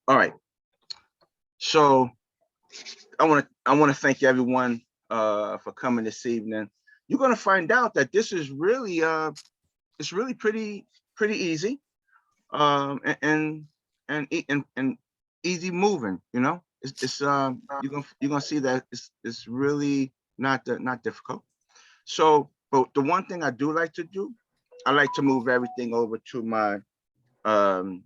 All right. So I want to thank everyone for coming this evening. You're going to find out that this is really it's really pretty easy, and easy moving. You know, it's you're gonna see that it's really not difficult. So, but the one thing I do like to do, I like to move everything over um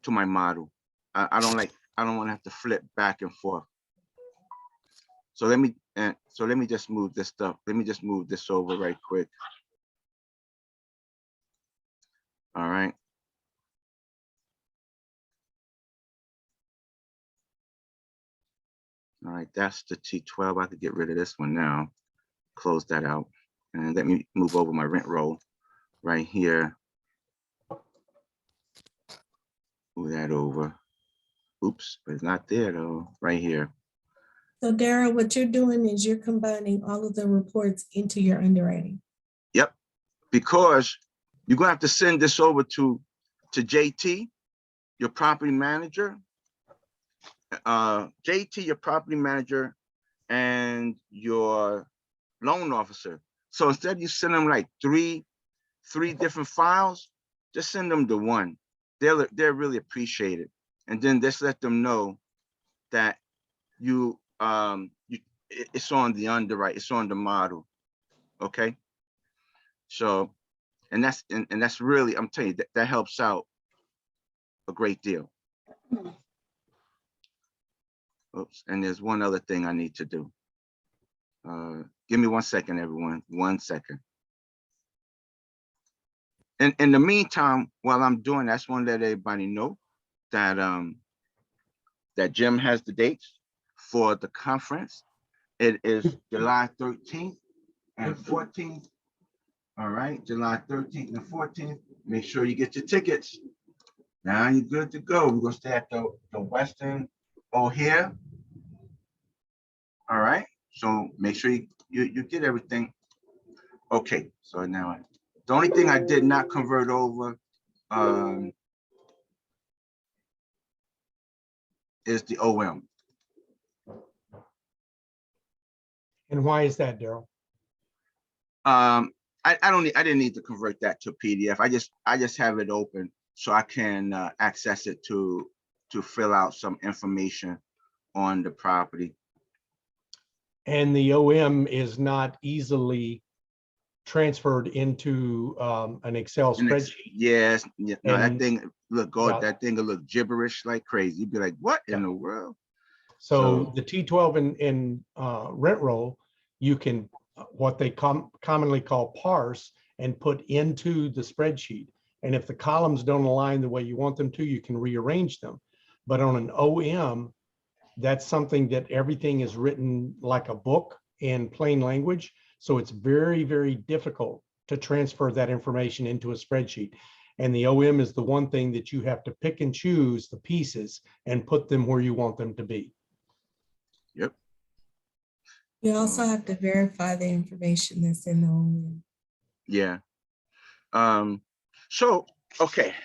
to my model. I don't want to have to flip back and forth. So let me just move this stuff. Let me just move this over right quick. All right. All right, that's the T12. I could get rid of this one now. Close that out. And let me move over my rent roll right here. Move that over. Oops, but it's not there though, right here. So Daryl, what you're doing is you're combining all of the reports into your underwriting. Yep, because you're gonna have to send this over to JT, your property manager. JT, your property manager, and your loan officer. So instead you send them like three different files, just send them to one. They'll really appreciate it. And then just let them know that it's on the underwrite, it's on the model. Okay. So, and that's really, I'm telling you, that helps out a great deal. Oops, and there's one other thing I need to do. Give me 1 second, everyone, 1 second. And in the meantime, while I'm doing that, I just want to let everybody know that that Jim has the dates for the conference. It is July 13th and 14th. All right, July 13th and 14th. Make sure you get your tickets. Now you're good to go. We're gonna stay at the Western O'Hare. All right, so make sure you get everything. Okay, so now the only thing I did not convert over is the OM. And why is that, Daryl? I didn't need to convert that to PDF. I just have it open so I can access it to fill out some information on the property. And the OM is not easily transferred into an Excel spreadsheet. Yes, yeah, no, And, that thing look good. yeah. That thing will look gibberish like crazy. You'd be like, what in the world? So the T12 in rent roll, you can what they commonly call parse and put into the spreadsheet. And if the columns don't align the way you want them to, you can rearrange them. But on an OM, that's something that everything is written like a book in plain language. So it's very, very difficult to transfer that information into a spreadsheet. And the OM is the one thing that you have to pick and choose the pieces and put them where you want them to be. Yep. You also have to verify the information that's in the OM. Yeah. So, okay.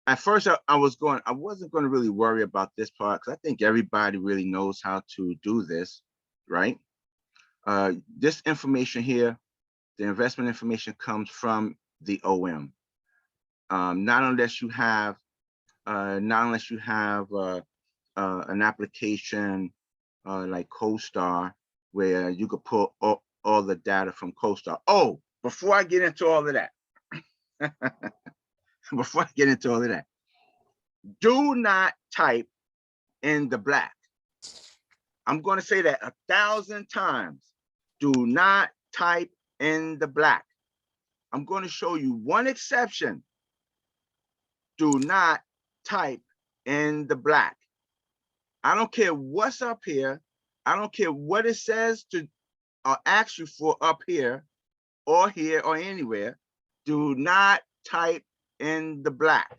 At first, I wasn't going to really worry about this part because I think everybody really knows how to do this, right? This information here, the investment information comes from the OM. Not unless you have an application like CoStar where you could pull all the data from CoStar. Oh, before I get into all of that, do not type in the black. I'm going to say that 1,000 times. Do not type in the black. I'm going to show you one exception. Do not type in the black. I don't care what's up here. I don't care what it says to ask you for up here or anywhere. Do not type in the black.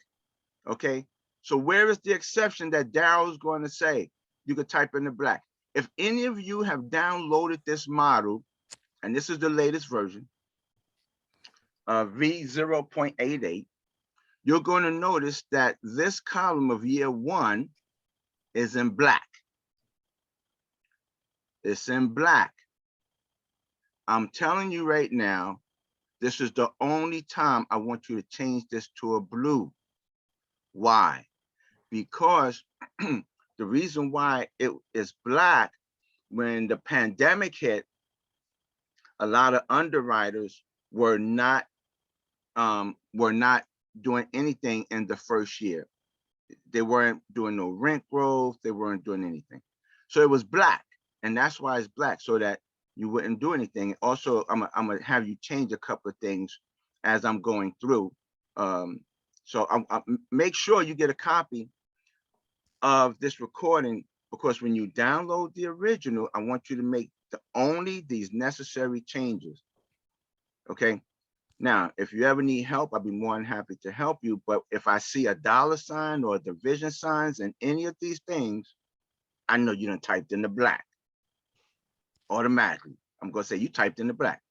Okay. So where is the exception that Daryl's going to say? You could type in the black. If any of you have downloaded this model, and this is the latest version, V0.88, you're going to notice that this column of year 1 is in black. It's in black. I'm telling you right now, this is the only time I want you to change this to a blue. Why? Because the reason why it is black, when the pandemic hit, a lot of underwriters were not doing anything in the first year. They weren't doing no rent growth. They weren't doing anything. So it was black, and that's why it's black, so that you wouldn't do anything. Also, I'm gonna have you change a couple of things as I'm going through. So I make sure you get a copy of this recording, because when you download the original, I want you to make only these necessary changes. Okay. Now, if you ever need help, I'll be more than happy to help you. But if I see a $ or division signs in any of these things, I know you done typed in the black. Automatically, I'm going to say you typed in the black.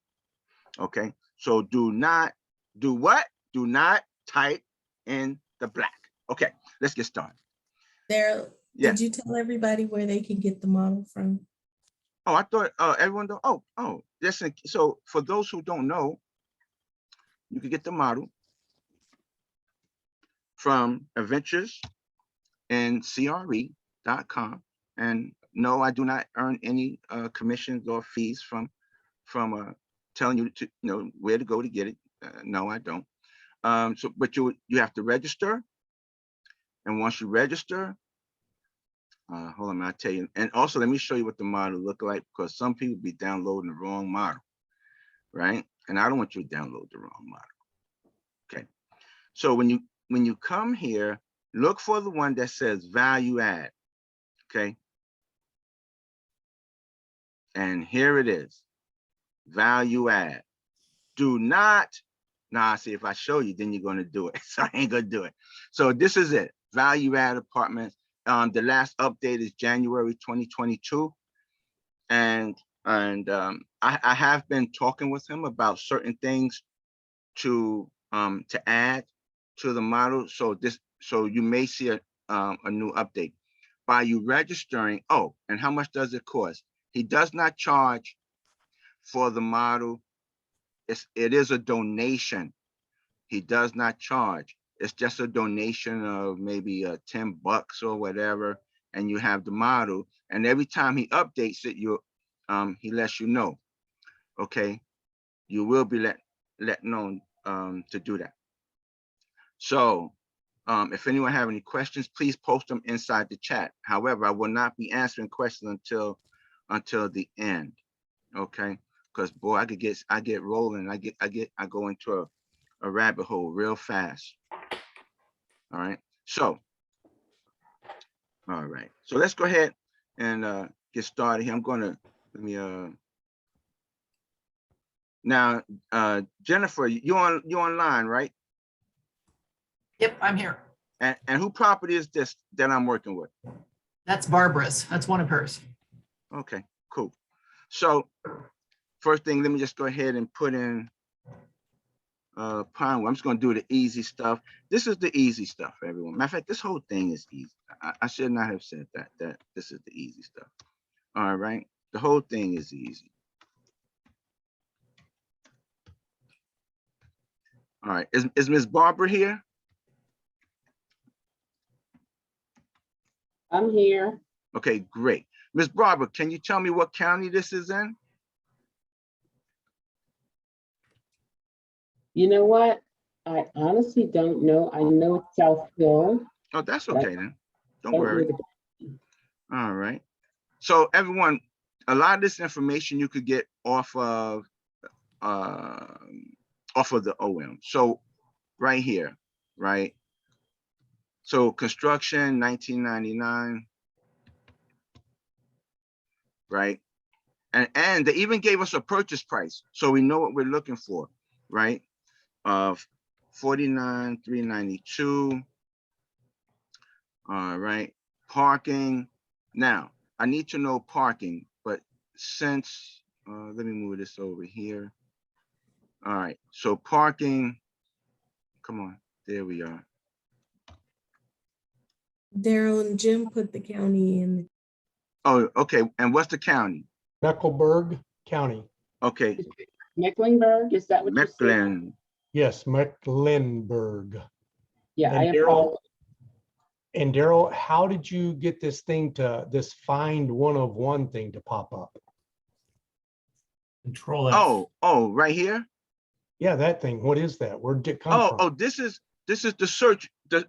Okay. So do not do what? Do not type in the black. Okay, let's get started. Daryl, Yeah. did you tell everybody where they can get the model from? Oh, I thought everyone know. Oh, listen. So for those who don't know, you can get the model from adventuresandcre.com. And no, I do not earn any commissions or fees from telling you to where to go to get it. No, I don't. So, but you have to register, and once you register, hold on, I'll tell you. And also, let me show you what the model look like, because some people be downloading the wrong model, right? And I don't want you to download the wrong model. Okay. So when you come here, look for the one that says value add. Okay. And here it is, value add. Do not, see, if I show you, then you're going to do it. So I ain't going to do it. So this is it, value add apartments. The last update is January 2022. And I have been talking with him about certain things to add to the model. So you may see a new update by you registering. Oh, and how much does it cost? He does not charge for the model. It is a donation. He does not charge. It's just a donation of maybe $10 or whatever, and you have the model. And every time he updates it, he lets you know. Okay, you will be let known to do that. So if anyone have any questions, please post them inside the chat. However, I will not be answering questions until the end. Okay, because boy, I get rolling. I go into a rabbit hole real fast. All right. So let's go ahead and get started here. I'm gonna now Jennifer, you online, right? Yep, I'm here. And who property is this that I'm working with? That's Barbara's. That's one of hers. Okay, cool. So first thing, let me just go ahead and put in Pinewood. I'm just going to do the easy stuff. This is the easy stuff, everyone. Matter of fact, this whole thing is easy. I should not have said that this is the easy stuff. All right, the whole thing is easy. All right, is Miss Barbara here? I'm here. Okay, great. Miss Barbara, can you tell me what county this is in? You know what? I honestly don't know. I know it's South Hill. Oh, that's okay then. Don't worry. All right. So everyone, a lot of this information you could get off of the OM. So right here, right? So construction 1999, right? And they even gave us a purchase price, so we know what we're looking for, right? Of $49,392. All right, parking. Now I need to know parking, but since let me move this over here. All right, so parking. Come on, There we are. Daryl and Jim put the county in. Oh, okay. And what's the county? Mecklenburg County. Okay, Mecklenburg, is that what you said? Mecklen. Yes, Mecklenburg. Yeah, I And Daryl, apologize. and Daryl, how did you get this thing this find one of one thing to pop up? Control F. Oh, right here. Yeah, that thing. What is that? Where did it come from? Oh, this is the search, the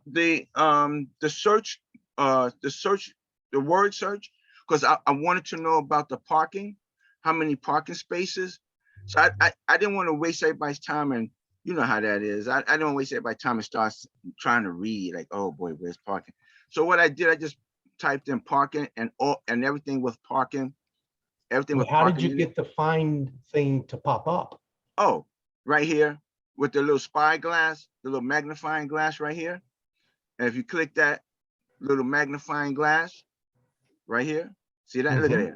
search, the word search, because I wanted to know about the parking, how many parking spaces. So I didn't want to waste everybody's time, and you know how that is. I don't waste everybody's time and start trying to read like, oh boy, where's parking? So what I did, I just typed in parking and everything with parking, everything with How did parking you in it. get the find thing to pop up? Oh, right here with the little spyglass, the little magnifying glass right here. And if you click that little magnifying glass right here, see that? Look at it.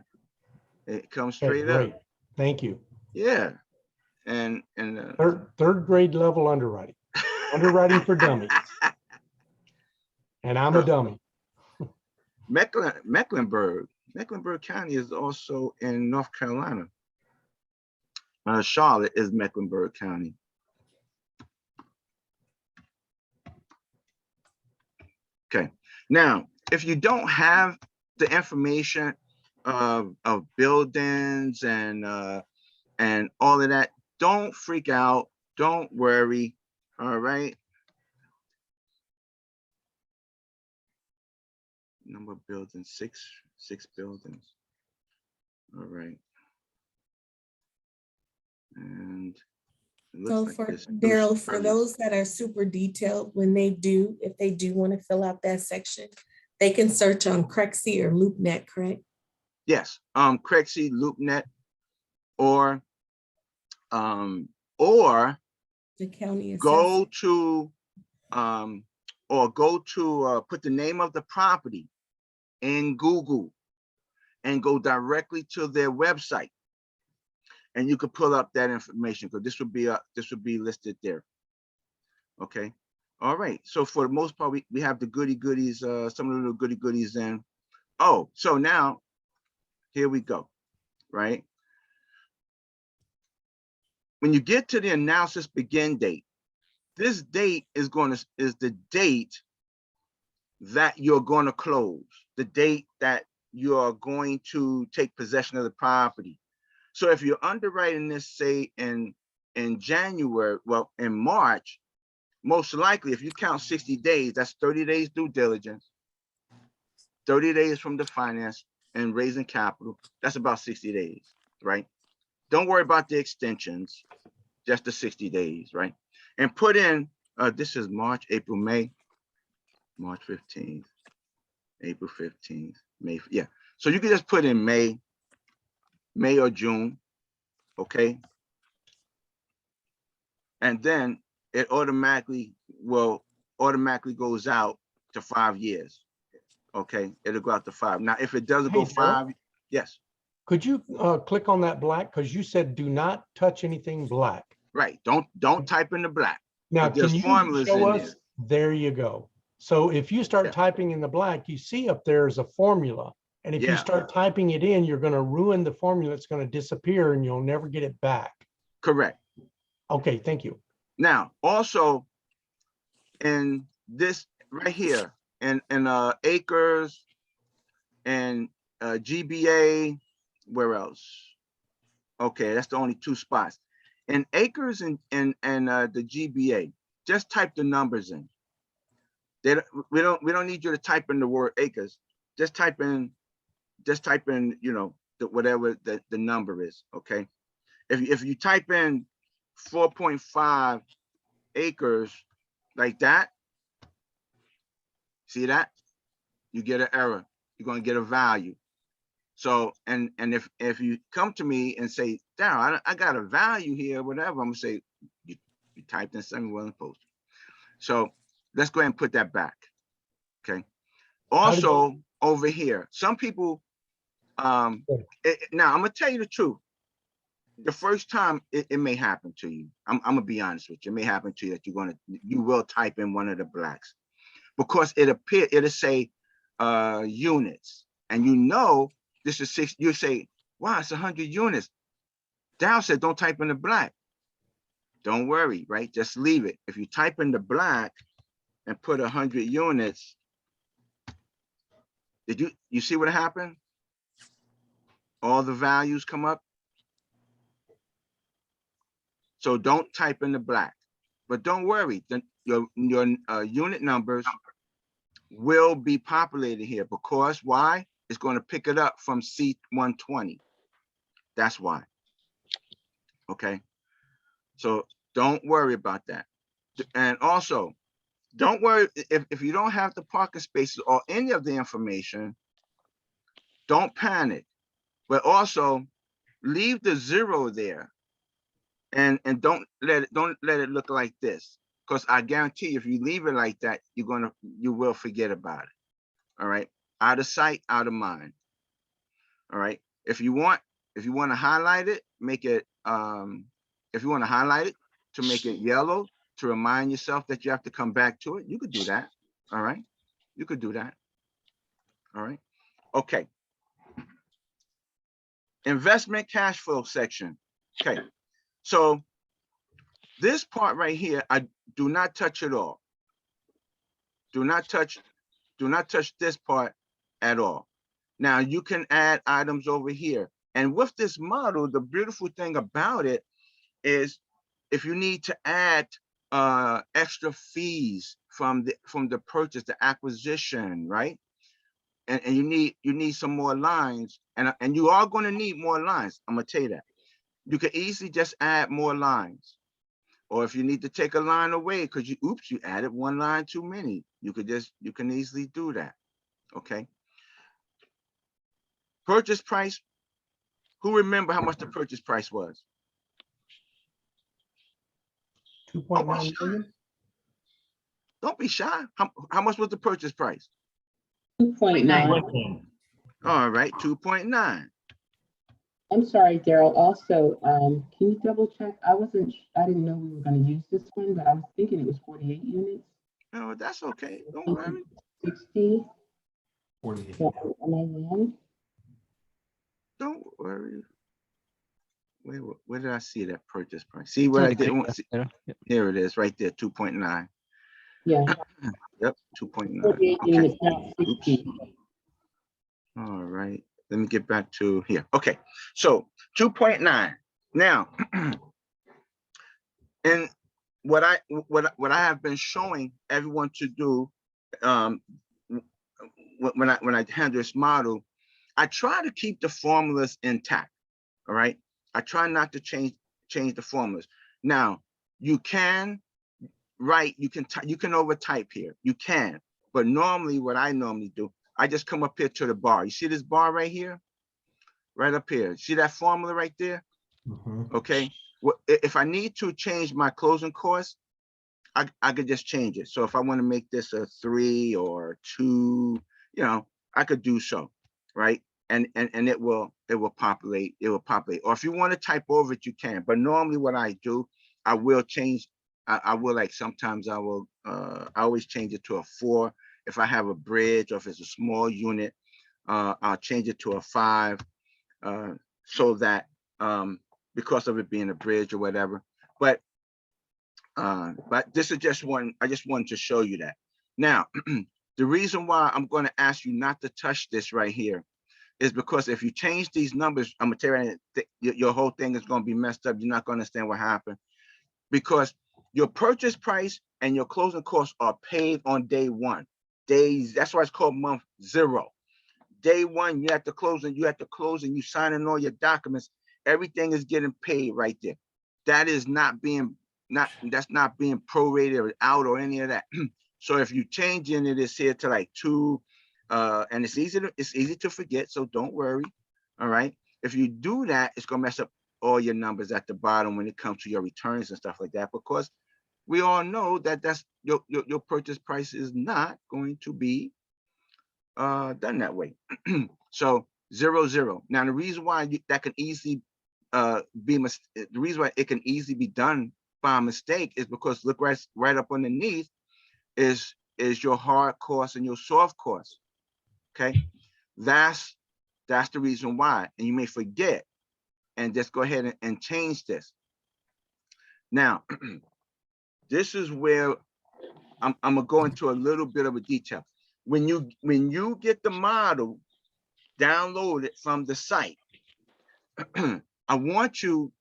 It comes Okay, straight great. up. Thank you. Yeah. And Third grade level underwriting. Underwriting for dummies. And I'm a dummy. Mecklenburg County is also in North Carolina. Charlotte is Mecklenburg County. Okay. Now, if you don't have the information of buildings and all of that, don't freak out. Don't worry. All right. Number of buildings, six buildings. All right. And it looks So like for there's two Daryl, for spaces. those that are super detailed, when they do, if they do want to fill out that section, they can search on Crexi or LoopNet, correct? Yes, Crexi, LoopNet, or The county go assessor. to put the name of the property in Google and go directly to their website, and you could pull up that information, because this would be listed there. Okay. All right. So for the most part, we have the goody goodies, some of the little goody goodies in. Oh, so now here we go. Right. When you get to the analysis begin date, this date is the date that you're going to close, the date that you are going to take possession of the property. So if you're underwriting this, say in January, well, in March, most likely, if you count 60 days, that's 30 days due diligence, 30 days from the finance and raising capital. That's about 60 days, right? Don't worry about the extensions, just the 60 days, right? And put in, this is March, April, May, March 15th, April 15th, May, yeah. So you can just put in May or June, okay? And then it automatically goes out to 5 years. Okay, it'll go out to 5. Now, if it doesn't go Hey, Daryl? 5, yes, Could you click on that black? Because you said do not touch anything black. right. Don't type in the black. Now, But there's can you formulas show in us? There you go. So if you start Yeah. typing in the black, you see up there is a formula. And if you Yeah. start typing it in, you're going to ruin the formula. It's going to disappear and you'll never get it back. Correct. Okay, thank you. Now, also in this right here, in acres and GBA, where else? Okay, that's the only 2 spots. In acres and the GBA, just type the numbers in. We don't need you to type in the word acres. Just type in, you know, whatever the number is. Okay. If you type in 4.5 acres like that, see that? You get an error. You're going to get a value. So, and if you come to me and say, Darryl, I got a value here, whatever, I'm going to say, you typed in something wasn't posted. So let's go ahead and put that back. Okay. Also, over here, some people, now I'm going to tell you the truth. the first time it may happen to you. I'm gonna be honest with you. It may happen to you that you will type in one of the blacks because it'll say units, and you know this is 6. You say, wow, it's 100 units. Dow said don't type in the black. Don't worry, right? Just leave it. If you type in the black and put 100 units, did you see what happened? All the values come up. So don't type in the black, but don't worry. Your unit numbers will be populated here because why? It's going to pick it up from C120. That's why. Okay. So don't worry about that. And also, don't worry if you don't have the parking spaces or any of the information, don't panic. But also leave the 0 there. And don't let it look like this, because I guarantee you, if you leave it like that, you will forget about it. All right, out of sight, out of mind. All right, if you want to highlight it, make it if you want to highlight it to make it yellow to remind yourself that you have to come back to it, you could do that. All right, you could do that. All right, okay. Investment cash flow section. Okay. So this part right here, I do not touch at all. Do not touch this part at all. Now you can add items over here. And with this model, the beautiful thing about it is if you need to add extra fees from the purchase, the acquisition, right? And you need some more lines, and you are going to need more lines. I'm gonna tell you that. You can easily just add more lines. Or if you need to take a line away because you added one line too many, you can easily do that. Okay. Purchase price. Who remember how much the purchase price was? 2.9 million. Don't be shy. How much was the purchase price? 2.9. All right, 2.9. I'm sorry, Daryl. Also, can you double check? I didn't know we were going to use this one, but I was thinking it was 48 units. No, that's okay. Don't worry. 60. 48. So, am I wrong? Don't worry. Where did I see that purchase price? See what I didn't want. Here it is, right there, 2.9. Yeah. Yep, 2.9. 48 Okay. units, not 60. All right. Let me get back to here. Okay, so 2.9. Now, and what I have been showing everyone to do when I handle this model, I try to keep the formulas intact. All right. I try not to change the formulas. Now, you can write, you can overtype here. You can, but normally what I normally do, I just come up here to the bar. You see this bar right here? Right up here. See that formula right there? Okay. Well, if I need to change my closing cost, I could just change it. So if I want to make this a 3 or 2, I could do so, right? And it will populate. It will populate. Or if you want to type over it, you can. But normally, what I do, I will change. I will, like, sometimes I will. I always change it to a 4 if I have a bridge, or if it's a small unit. I'll change it to a 5, so that because of it being a bridge or whatever. But this is just one. I just wanted to show you that. Now, the reason why I'm going to ask you not to touch this right here is because if you change these numbers, I'm going to tell you, your whole thing is going to be messed up. You're not going to understand what happened, because your purchase price and your closing costs are paid on day 1. That's why it's called month 0. Day 1, you have to close, and you sign in all your documents. Everything is getting paid right there. That is not being that's not being prorated out or any of that. So if you change any of this here to like 2, and it's easy to forget, so don't worry. All right. If you do that, it's gonna mess up all your numbers at the bottom when it comes to your returns and stuff like that, because we all know that that's your purchase price is not going to be done that way. So 0, 0. Now the reason why that can easily the reason why it can easily be done by mistake is because look right up underneath is your hard cost and your soft cost. Okay, that's the reason why. And you may forget and just go ahead and change this. Now, this is where I'm gonna go into a little bit of a detail. When you get the model downloaded from the site, I want you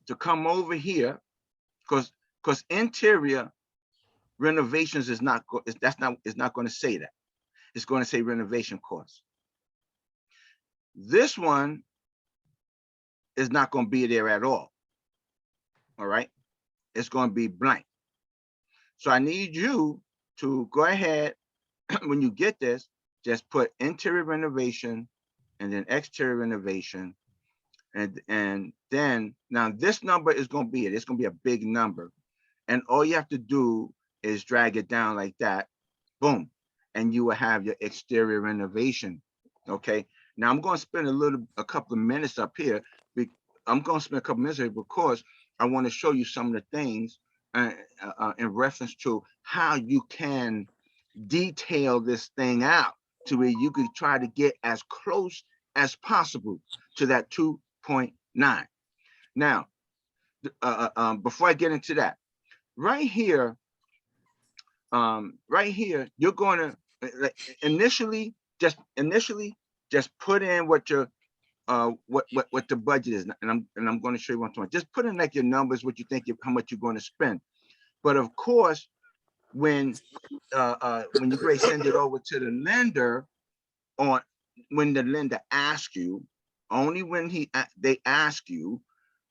to come over here because interior renovations is not going to say that. It's going to say renovation costs. This one is not going to be there at all. All right, it's going to be blank. So I need you to go ahead when you get this, just put interior renovation and then exterior renovation. And then now this number is going to be it. It's going to be a big number. And all you have to do is drag it down like that. Boom. And you will have your exterior renovation. Okay. Now I'm going to spend a couple of minutes up here. I'm going to spend a couple of minutes here because I want to show you some of the things in reference to how you can detail this thing out to where you could try to get as close as possible to that 2.9. Now, before I get into that, right here, you're going to initially just put in what your what the budget is, and I'm going to show you what I'm doing. Just put in like your numbers, what you think, how much you're going to spend. But of course, when you great send it over to the lender, when the lender asks you, only when they ask you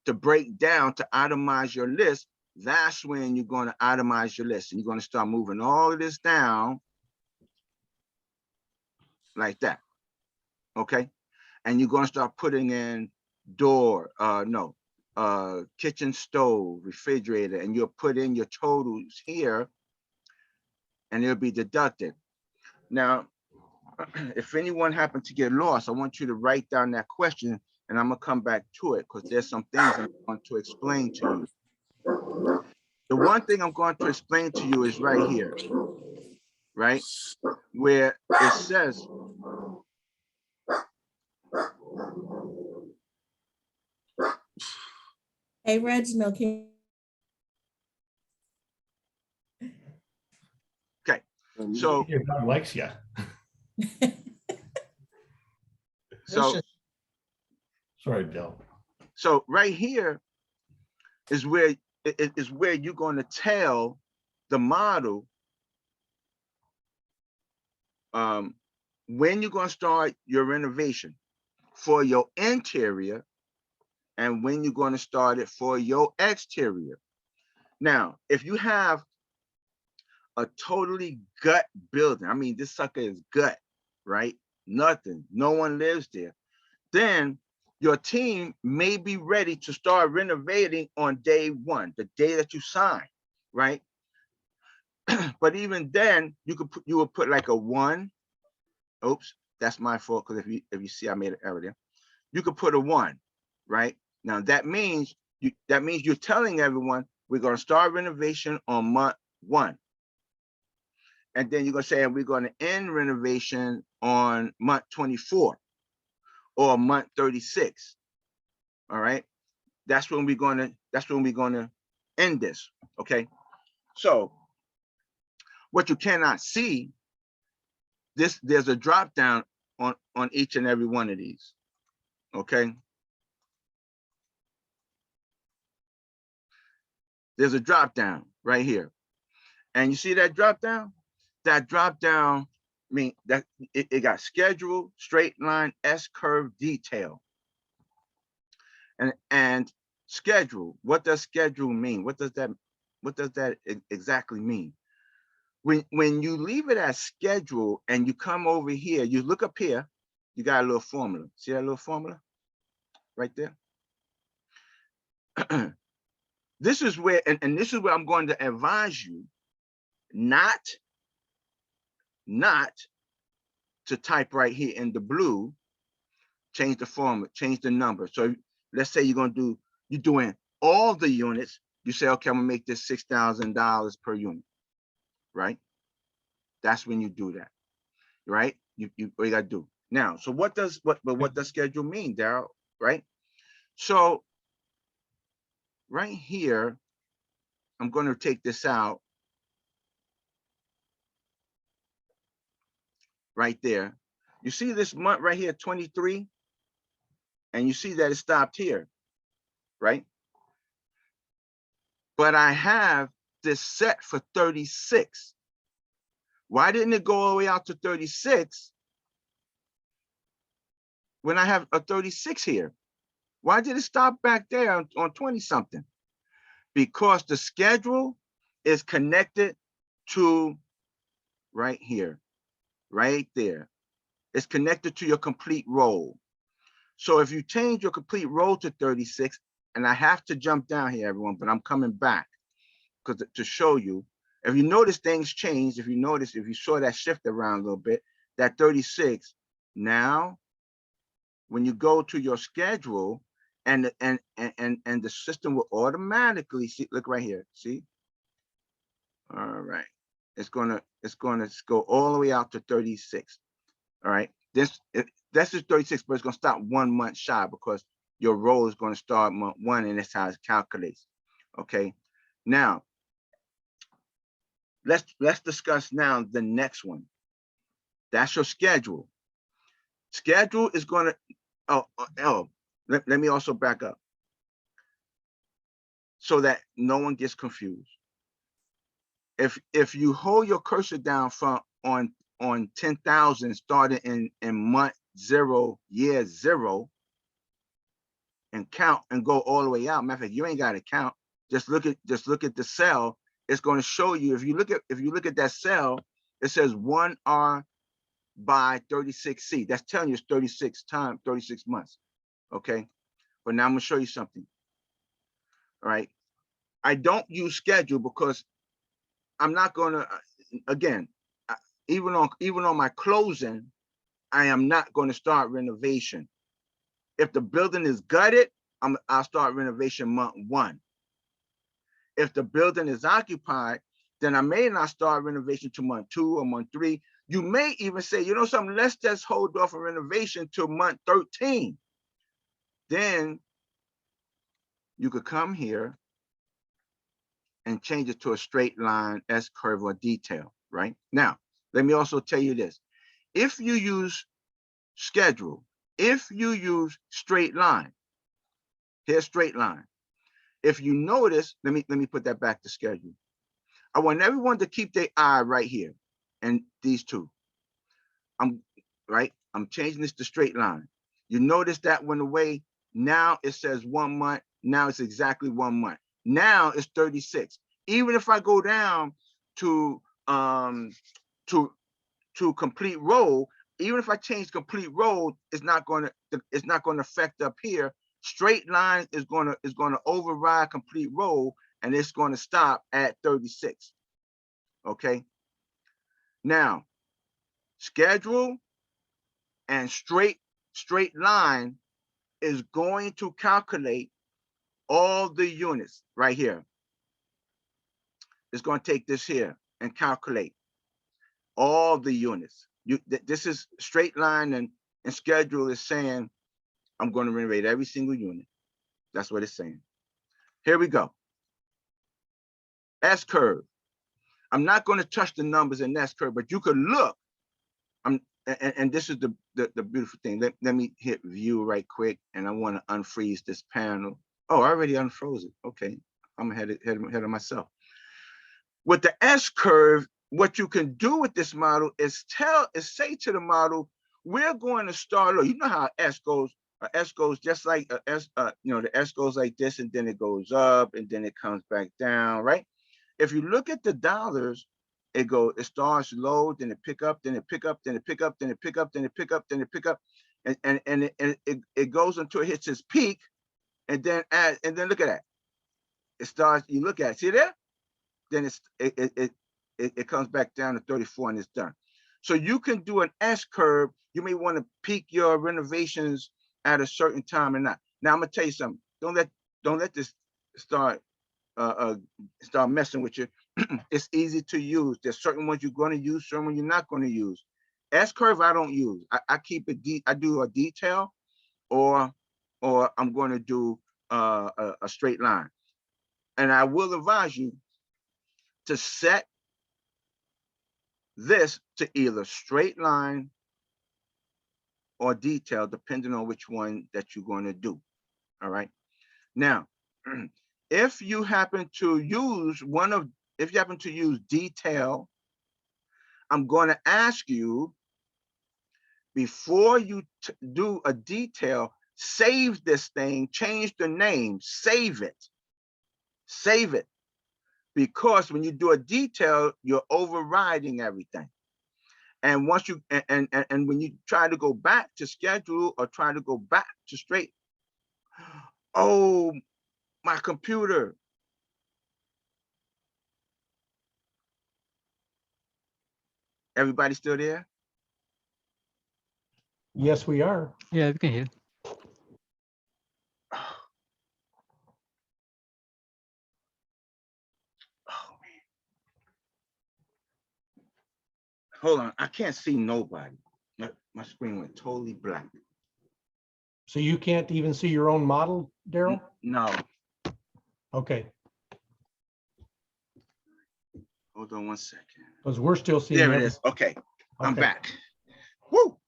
to break down to itemize your list, that's when you're going to itemize your list, and you're going to start moving all of this down like that. Okay, and you're going to start putting in door, kitchen, stove, refrigerator, and you'll put in your totals here, and it'll be deducted. Now, if anyone happened to get lost, I want you to write down that question, and I'm gonna come back to it because there's some things I'm going to explain to you. The one thing I'm going to explain to you is right here, right? Where it says, Hey, Reginald, okay, so, Your dog likes you. so, Sorry, Bill. so right here is where you're going to tell the model when you're going to start your renovation for your interior and when you're going to start it for your exterior. Now, if you have a totally gut building, I mean, this sucker is gut, right? Nothing, no one lives there. Then your team may be ready to start renovating on day one, the day that you sign, right? But even then, you would put like a 1. Oops, that's my fault, because if you see I made an error there. You could put a 1, right? Now that means you're telling everyone we're going to start renovation on month 1. And then you're going to say, and we're going to end renovation on month 24 or month 36. All right. That's when we're going to end this. Okay. So what you cannot see, there's a drop down on each and every one of these. Okay. There's a drop down right here. And you see that drop down? That drop down mean that it got schedule, straight line, S curve, detail. And schedule, what does schedule mean? What does that exactly mean? When you leave it as schedule and you come over here, you look up here, you got a little formula. See that little formula right there? This is where, and this is where I'm going to advise you not to type right here in the blue, change the formula, change the number. So let's say you're doing all the units. You say, okay, I'm gonna make this $6,000 per unit, right? That's when you do that, right? What you gotta do now. So what does schedule mean, Daryl? Right? So right here, I'm going to take this out right there. You see this month right here, 23, and you see that it stopped here, right? But I have this set for 36. Why didn't it go all the way out to 36 when I have a 36 here? Why did it stop back there on 20 something? Because the schedule is connected to right here, right there. It's connected to your complete roll. So if you change your complete roll to 36, and I have to jump down here, everyone, but I'm coming back because to show you, if you notice things change, if you saw that shift around a little bit, that 36, now when you go to your schedule, and the system will automatically see, look right here, see? All right, it's gonna go all the way out to 36. All right, that's just 36, but it's gonna stop 1 month shy because your roll is gonna start month 1, and that's how it calculates. Okay, now let's discuss now the next one. That's your schedule. Schedule is gonna let me also back up so that no one gets confused. If you hold your cursor down from on 10,000 starting in month 0, year 0, and count and go all the way out. Matter of fact, you ain't got to count. Just look at the cell. It's going to show you. If you look at that cell, it says 1R by 36C. That's telling you it's 36 months. Okay, but now I'm gonna show you something. All right, I don't use schedule because I'm not gonna. Again, even on my closing, I am not going to start renovation. If the building is gutted, I'll start renovation month 1. If the building is occupied, then I may not start renovation to month 2 or month 3. You may even say, you know something, let's just hold off on renovation till month 13. Then you could come here and change it to a straight line, S curve, or detail, right? Now, let me also tell you this. If you use schedule, if you use straight line, here's straight line. If you notice, let me put that back to schedule. I want everyone to keep their eye right here and these two. I'm changing this to straight line. You notice that went away. Now it says 1 month. Now it's exactly 1 month. Now it's 36. Even if I go down to complete roll, even if I change complete roll, it's not going to affect up here. Straight line is going to override complete roll, and it's going to stop at 36. Okay. Now, schedule and straight line is going to calculate all the units right here. It's going to take this here and calculate all the units. This is straight line, and schedule is saying I'm going to renovate every single unit. That's what it's saying. Here we go. S curve. I'm not going to touch the numbers in S curve, but you could look. And this is the beautiful thing. Let me hit view right quick, and I want to unfreeze this panel. Oh, I already unfroze it. Okay, I'm ahead of myself. With the S curve, what you can do with this model is say to the model, we're going to start low. You know how S goes. S goes just like S. The S goes like this, and then it goes up, and then it comes back down, right? If you look at the dollars, it starts low, then it pick up, then it pick up, then it pick up, then it pick up, then it pick up, then it pick up, and it goes until it hits its peak, and then look at that. It starts. You look at it. See there? Then it comes back down to 34 and it's done. So you can do an S curve. You may want to peak your renovations at a certain time or not. Now I'm gonna tell you something. Don't let this start start messing with you. It's easy to use. There's certain ones you're going to use, certain ones you're not going to use. S curve I don't use. I keep it I do a detail, or I'm going to do a straight line. And I will advise you to set this to either straight line or detail, depending on which one that you're going to do. All right. Now, if you happen to use detail, I'm going to ask you, before you do a detail, save this thing, change the name, save it, because when you do a detail, you're overriding everything. And once you and when you try to go back to schedule or try to go back to straight, oh, my computer. Everybody still there? Yes, we are. Yeah, we can hear. Oh, man. Hold on, I can't see nobody. My screen went totally black. So you can't even see your own model, Daryl? No, Okay, hold on one second. because we're still seeing. There it is. Okay, I'm Okay. back. Woo,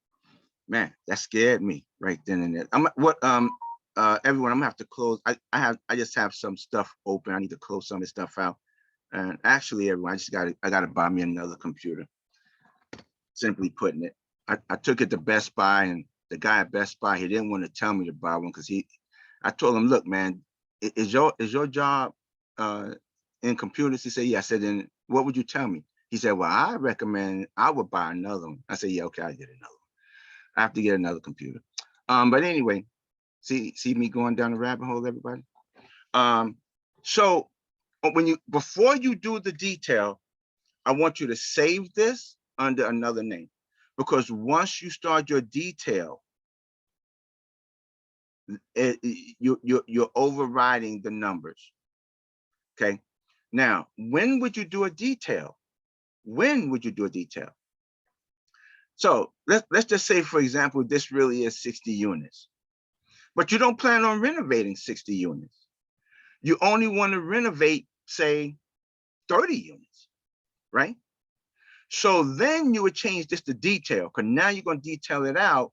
man, that scared me right then and there. Everyone, I'm gonna have to close. I just have some stuff open. I need to close some of this stuff out. And actually, everyone, I gotta buy me another computer. Simply putting it, I took it to Best Buy, and the guy at Best Buy, he didn't want to tell me to buy one because I told him, look, man, is your job in computers? He said, yeah. I said, then what would you tell me? He said, well, I recommend I would buy another one. I said, yeah, okay, I get another one. I have to get another computer. But anyway, see me going down the rabbit hole, everybody. So before you do the detail, I want you to save this under another name, because once you start your detail, you're overriding the numbers. Okay. Now, when would you do a detail? When would you do a detail? So let's just say, for example, this really is 60 units, but you don't plan on renovating 60 units. You only want to renovate, say, 30 units, right? So then you would change this to detail, because now you're going to detail it out.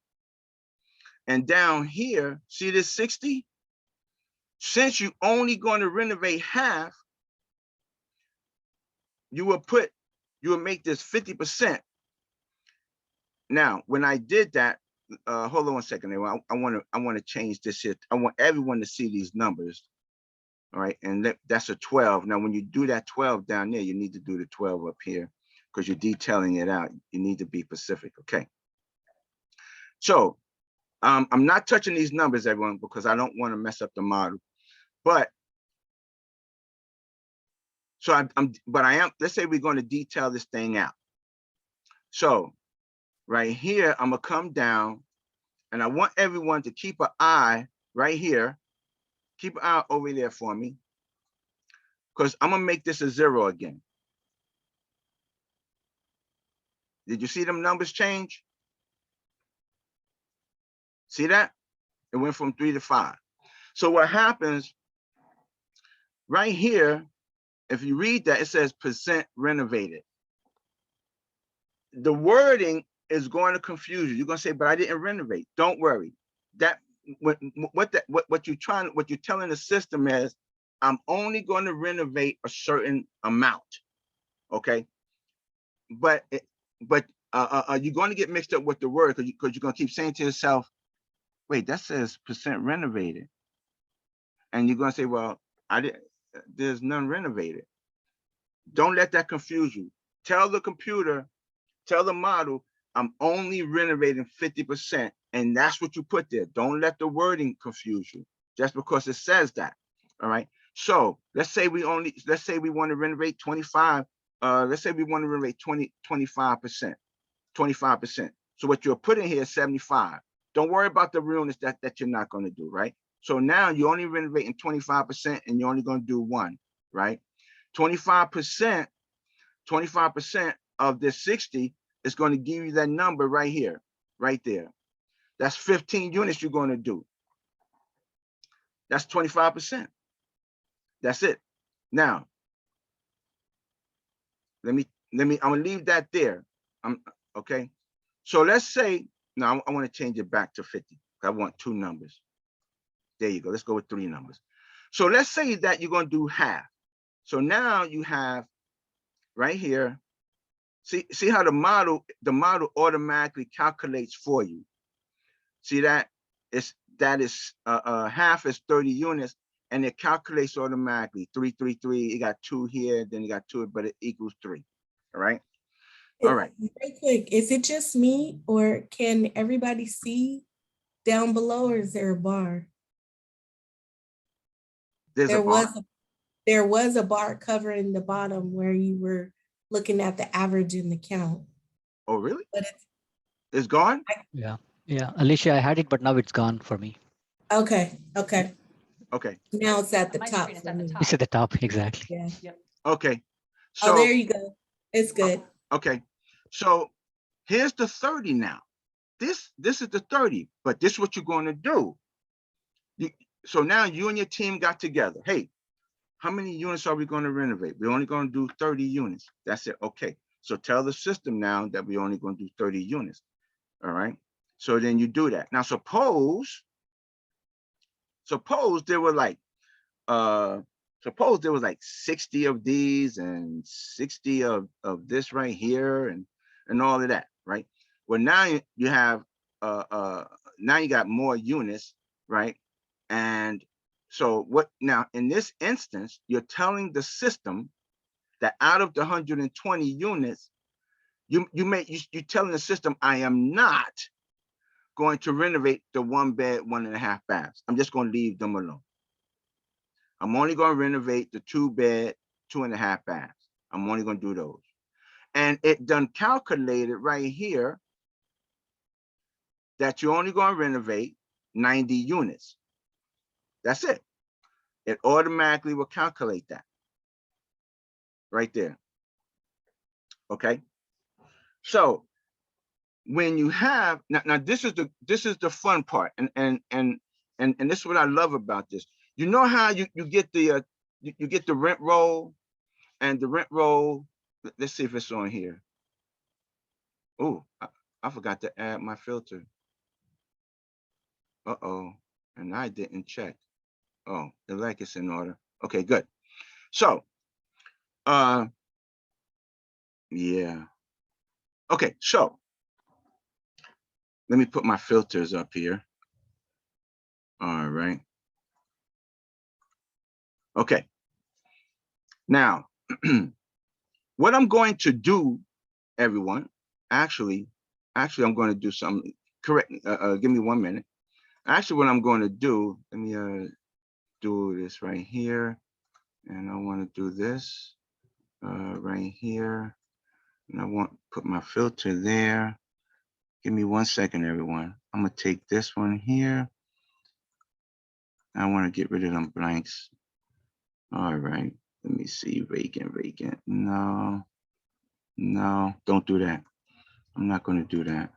And down here, see this 60? Since you're only going to renovate half, you will make this 50%. Now, when I did that, hold on one second. I want to change this shit. I want everyone to see these numbers. All right, and that's a 12. Now, when you do that 12 down there, you need to do the 12 up here, because you're detailing it out. You need to be specific. Okay. So I'm not touching these numbers, everyone, because I don't want to mess up the model. But so I am. Let's say we're going to detail this thing out. So right here, I'm gonna come down, and I want everyone to keep an eye right here. Keep an eye over there for me, because I'm gonna make this a 0 again. Did you see them numbers change? See that? It went from 3 to 5. So what happens right here, if you read that, it says percent renovated. The wording is going to confuse you. You're going to say, but I didn't renovate. Don't worry. That what you're telling the system is, I'm only going to renovate a certain amount. Okay. But you're going to get mixed up with the word, because you're going to keep saying to yourself, wait, that says percent renovated. And you're going to say, well, there's none renovated. Don't let that confuse you. Tell the computer, tell the model, I'm only renovating 50%. And that's what you put there. Don't let the wording confuse you just because it says that. All right. So let's say we want to renovate 25. Let's say we want to renovate 25%. So what you're putting here is 75. Don't worry about the realness that you're not going to do, right? So now you're only renovating 25% and you're only going to do one, right? 25% of this 60 is going to give you that number right here, right there. That's 15 units you're going to do. That's 25%. That's it. Now, I'm gonna leave that there. Okay. So let's say, now I want to change it back to 50. I want 2 numbers. There you go. Let's go with 3 numbers. So let's say that you're going to do half. So now you have right here. See how the model automatically calculates for you. See that half is 30 units, and it calculates automatically. 3, 3, 3. You got 2 here, then you got 2, but it equals 3. All right. All right. Real quick, is it just me or can everybody see down below, or is there a bar? There's a bar. There was a bar covering the bottom where you were looking at the average and the count. Oh, really? But It's gone? Yeah. Yeah. Alicia, I had it, but now it's gone for me. okay. Okay. Now it's at the My top screen is for at the me. top. It's at the top. Exactly. Yeah. Okay. Oh, So, there you go. It's good. okay. So here's the 30 now. This is the 30, but this is what you're going to do. So now you and your team got together. Hey, how many units are we going to renovate? We're only going to do 30 units. That's it. Okay. So tell the system now that we're only going to do 30 units. All right. So then you do that. Now suppose there were like 60 of these and 60 of this right here and all of that, right? Well, now you have now you got more units, right? And so what now in this instance, you're telling the system that out of the 120 units, you're telling the system, I am not going to renovate the 1-bed, 1.5 baths. I'm just going to leave them alone. I'm only going to renovate the 2-bed, 2.5 baths. I'm only going to do those. And it done calculated right here that you're only going to renovate 90 units. That's it. It automatically will calculate that right there. Okay. So when you have now this is the fun part, and this is what I love about this. You know how you get the you get the rent roll, and the rent roll. Let's see if it's on here. Oh, I forgot to add my filter. Uh-oh, and I didn't check. Oh, the like it's in order. Okay, good. So, yeah. Okay, so let me put my filters up here. All right. Okay. Now, what I'm going to do, everyone, actually, I'm going to do something. Correct. Give me 1 minute. Actually, what I'm going to do, let me do this right here, and I want to do this right here, and I want to put my filter there. Give me 1 second, everyone. I'm gonna take this one here. I want to get rid of them blanks. All right. Let me see. Vacant. No, don't do that. I'm not going to do that.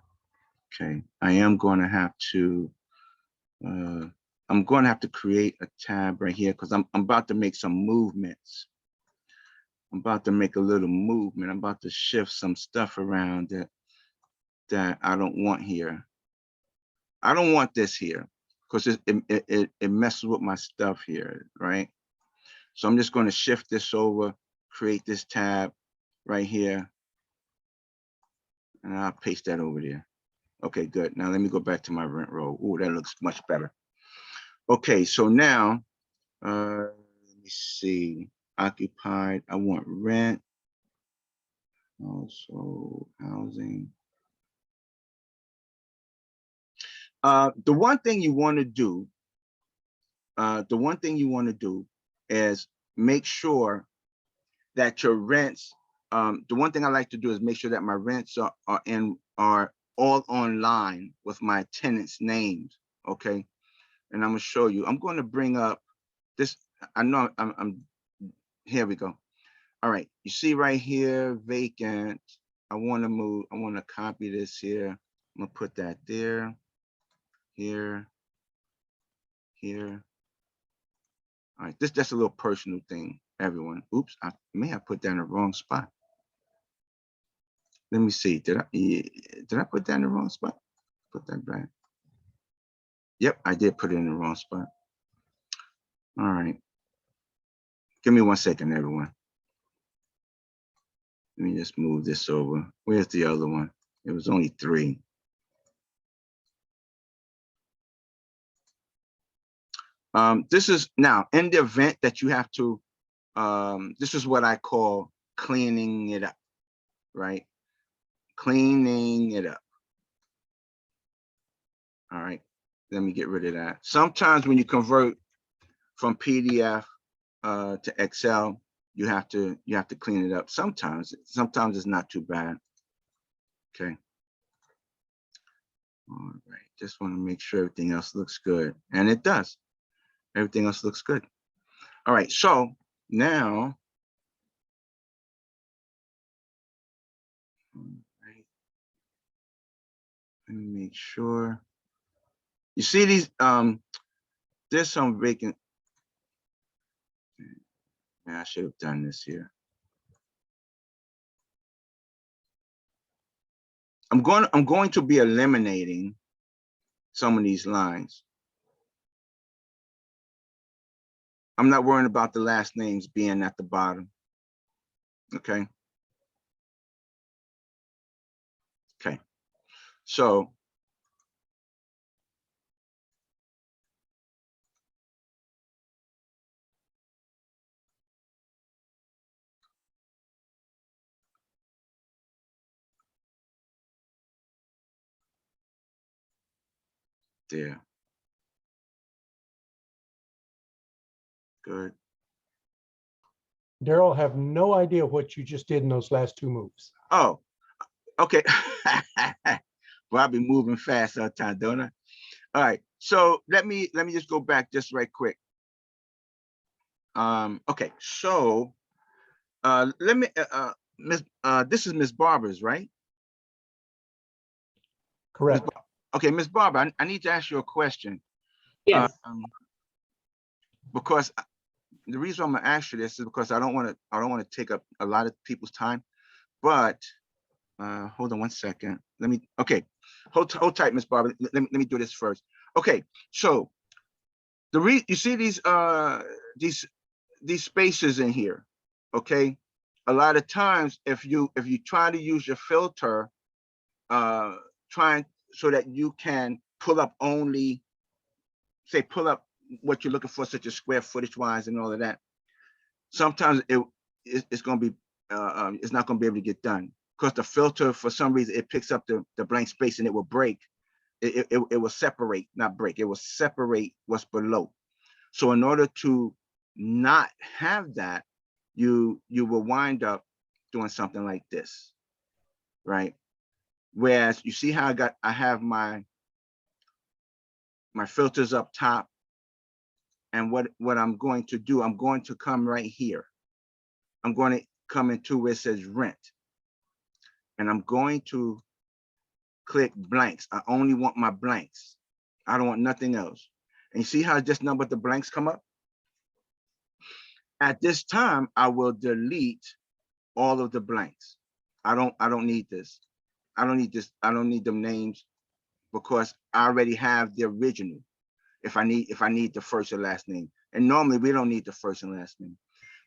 Okay. I am going to have to. I'm going to have to create a tab right here because I'm about to make some movements. I'm about to make a little movement. I'm about to shift some stuff around that I don't want here. I don't want this here because it messes with my stuff here, right? So I'm just going to shift this over, create this tab right here, and I'll paste that over there. Okay, good. Now let me go back to my rent roll. Oh, that looks much better. Okay, so now, let me see. Occupied, I want rent. Also housing. The one thing you want to do, is make sure that your rents, the one thing I like to do is make sure that my rents are all online with my tenants' names. Okay. and I'm gonna show you. I'm going to bring up this. I know I'm here we go. All right, you see right here, vacant. I want to move, I want to copy this here. I'm gonna put that there, here, here. All right, this that's a little personal thing, everyone. Oops, I may have put that in the wrong spot. Let me see. Did I put that in the wrong spot? Put that back. Yep, I did put it in the wrong spot. All right. Give me 1 second, everyone. Let me just move this over. Where's the other one? It was only 3. This is now in the event that you have to, this is what I call cleaning it up, right? Cleaning it up. All right, let me get rid of that. Sometimes when you convert from PDF to Excel, you have to clean it up. Sometimes it's not too bad. Okay. All right, just want to make sure everything else looks good, and it does. Everything else looks good. All right, so now, all right, let me make sure. You see these, there's some vacant. Man, I should have done this here. I'm going to be eliminating some of these lines. I'm not worrying about the last names being at the bottom. Okay. Okay. So there. Good. Daryl, have no idea what you just did in those last 2 moves. Oh, okay. Well, I'll be moving fast sometimes, don't I? All right. So let me just go back just right quick. Okay. So let me Miss this is Miss Barber's, right? Correct. Okay, Miss Barber, I need to ask you a question. Yes. Because the reason I'm gonna ask you this is because I don't want to take up a lot of people's time. But hold on 1 second. Let me. Okay, hold tight, Miss Barber. Let me do this first. Okay, so you see these spaces in here. Okay, a lot of times if you try to use your filter, trying so that you can pull up only, say, pull up what you're looking for, such as square footage wise and all of that. Sometimes it's going to be it's not going to be able to get done because the filter, for some reason, it picks up the blank space and it will break. It will separate, not break. It will separate what's below. So in order to not have that, you will wind up doing something like this, right? Whereas you see how I have my filters up top, and what I'm going to do, I'm going to come right here. I'm going to come into where it says rent, and I'm going to click blanks. I only want my blanks. I don't want nothing else. And you see how just none but the blanks come up? At this time, I will delete all of the blanks. I don't need this. I don't need this. I don't need them names because I already have the original. If I need the first and last name. And normally we don't need the first and last name.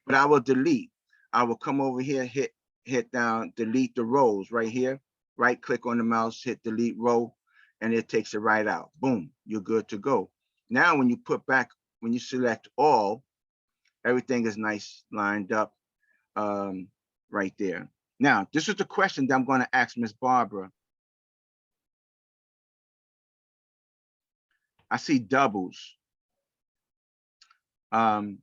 But I will delete. I will come over here, hit down, delete the rows right here. Right click on the mouse, hit delete row, and it takes it right out. Boom, you're good to go. Now when you select all, everything is nice lined up right there. Now, this is the question that I'm going to ask Miss Barbara. I see doubles. Current.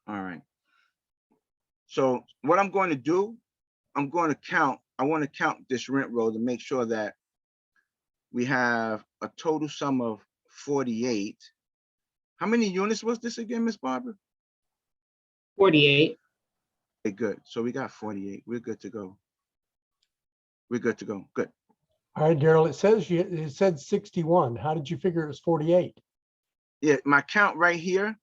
All right. So what I'm going to do, I'm going to count. I want to count this rent roll to make sure that we have a total sum of 48. How many units was this again, Miss Barbara? 48. Okay, good. So we got 48. We're good to go. We're good to go. Good. All right, Daryl, it said 61. How did you figure it was 48? Yeah, my count right here.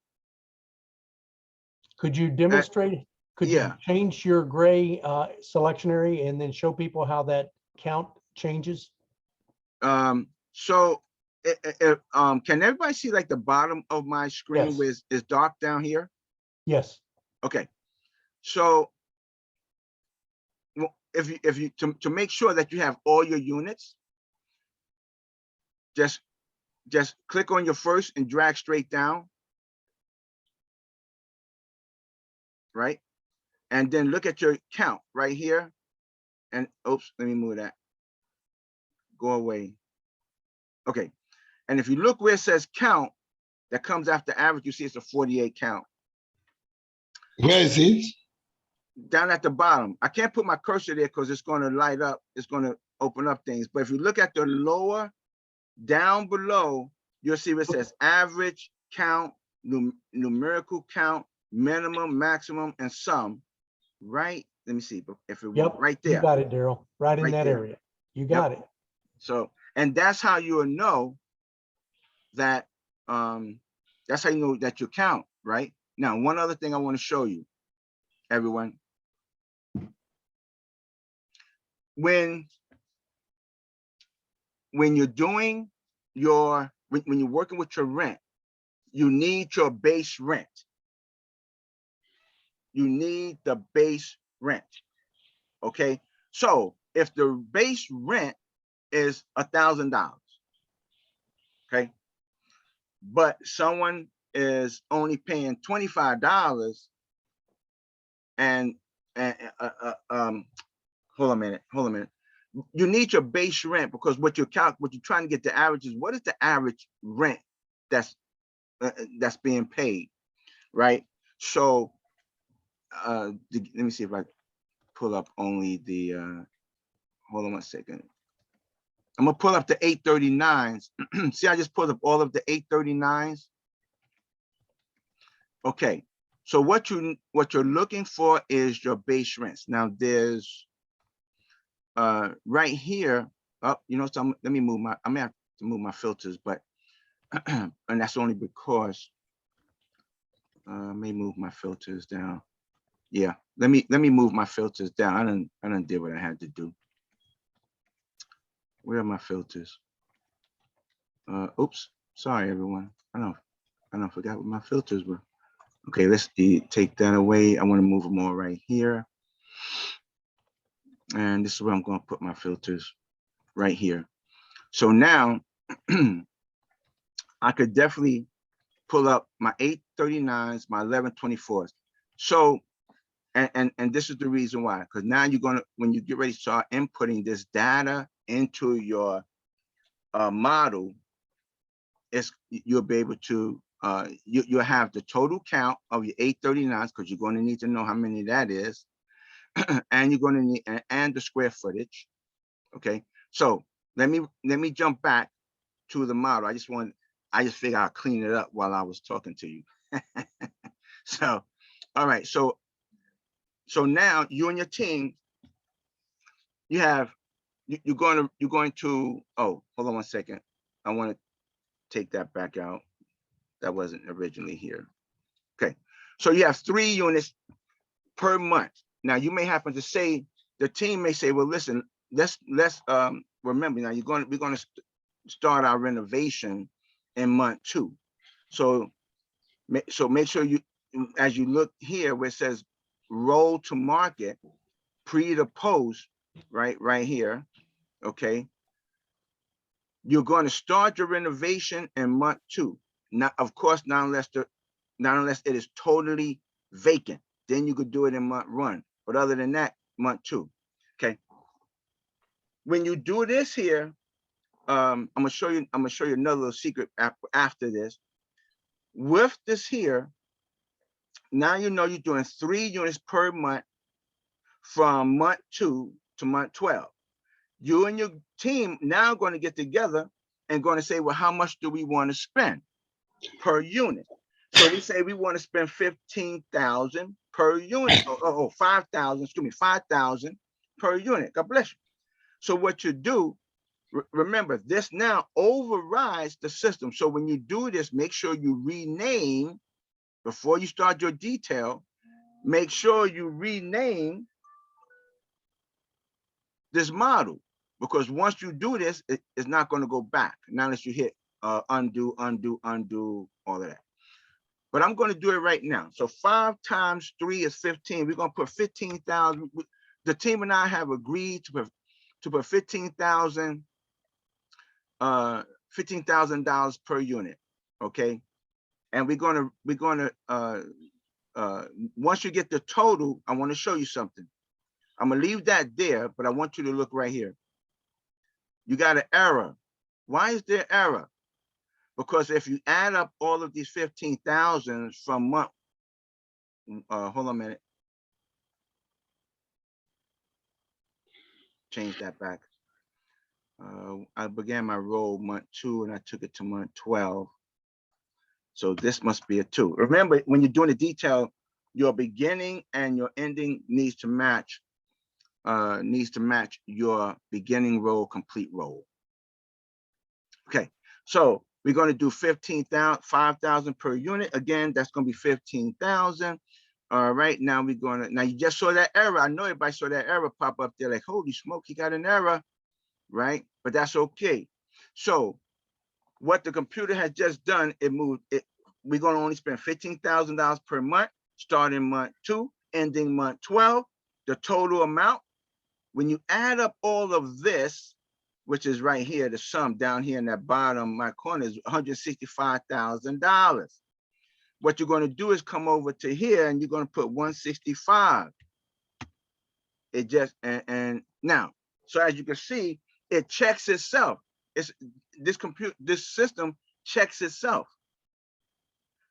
Could you demonstrate, could you yeah. change your gray selection area and then show people how that count changes? So can everybody see like the bottom of my screen Yes. where it's dark down here? Yes. Okay. So if you to make sure that you have all your units, just click on your first and drag straight down. Right? And then look at your count right here. And oops, let me move that. Go away. Okay. And if you look where it says count, that comes after average, you see it's a 48 count. Where is it? Down at the bottom. I can't put my cursor there because it's going to light up. It's going to open up things. But if you look at the lower, down below, you'll see where it says average, count, numerical count, minimum, maximum, and sum. Right? Let me see if it Yep. right there. You got it, Daryl. Right in Right that there. area. You got it. So, and that's how you will know that, that's how you know that you count, right? Now, one other thing I want to show you, everyone. When you're doing your, when you're working with your rent, you need your base rent. You need the base rent, okay? So if the base rent is $1,000, okay? But someone is only paying $25 and hold on a minute. You need your base rent because what you're trying to get the average is what is the average rent that's being paid, right? So let me see if I pull up only the hold on one second. I'm gonna pull up the 839s. See, I just pulled up all of the 839s. Okay, so what you're looking for is your base rents. Now there's right here. Oh, you know, so let me move my. I may have to move my filters, but and that's only because I may move my filters down. Yeah, let me move my filters down. I didn't do what I had to do. Where are my filters? Oops, sorry everyone. I forgot what my filters were. Okay, let's take that away. I want to move them all right here. And this is where I'm going to put my filters right here. So now I could definitely pull up my 839s, my 1124s. So, and this is the reason why, because now you're going to, when you get ready to start inputting this data into your model, you'll be able to, you'll have the total count of your 839s because you're going to need to know how many that is. And you're going to need, and the square footage. Okay. So let me jump back to the model. I just figured I'll clean it up while I was talking to you. So, all right. So now you and your team, you're going to, oh, hold on one second. I want to take that back out. That wasn't originally here. Okay. So you have 3 units per month. Now you may happen to say, the team may say, well, listen, let's remember now we're going to start our renovation in month 2. So make sure you, as you look here where it says roll to market, pre to post, right here, okay, you're going to start your renovation in month 2. Now, of course, not unless it is totally vacant, then you could do it in month 1. But other than that, month 2. Okay. When you do this here, I'm gonna show you another little secret after this. With this here, now you know you're doing 3 units per month from month 2 to month 12. You and your team now going to get together and going to say, well, how much do we want to spend per unit? So we say we want to spend 15,000 per unit. 5,000, excuse me, 5,000 per unit. God bless you. So what you do, remember, this now overrides the system. So when you do this, make sure you rename, before you start your detail, make sure you rename this model, because once you do this, it's not going to go back, not unless you hit undo, undo, undo, all of that. But I'm going to do it right now. So 5 times 3 is 15. We're going to put 15,000. The team and I have agreed to put $15,000 per unit. Okay. And we're going to once you get the total, I want to show you something. I'm going to leave that there, but I want you to look right here. You got an error. Why is there error? Because if you add up all of these 15,000 from month, hold on a minute. Change that back. I began my roll month 2 and I took it to month 12. So this must be a 2. Remember, when you're doing the detail, your beginning and your ending needs to match your beginning roll, complete roll. Okay, so we're going to do 5,000 per unit. Again, that's going to be 15,000. All right, now we're going to, now you just saw that error. I know everybody saw that error pop up there like, holy smoke, he got an error, right? But that's okay. So what the computer has just done, it moved it. We're going to only spend $15,000 per month, starting month 2, ending month 12. The total amount, when you add up all of this, which is right here, the sum down here in that bottom my corner is $165,000. What you're going to do is come over to here and you're going to put 165. It just and now, so as you can see, it checks itself. It's this system checks itself.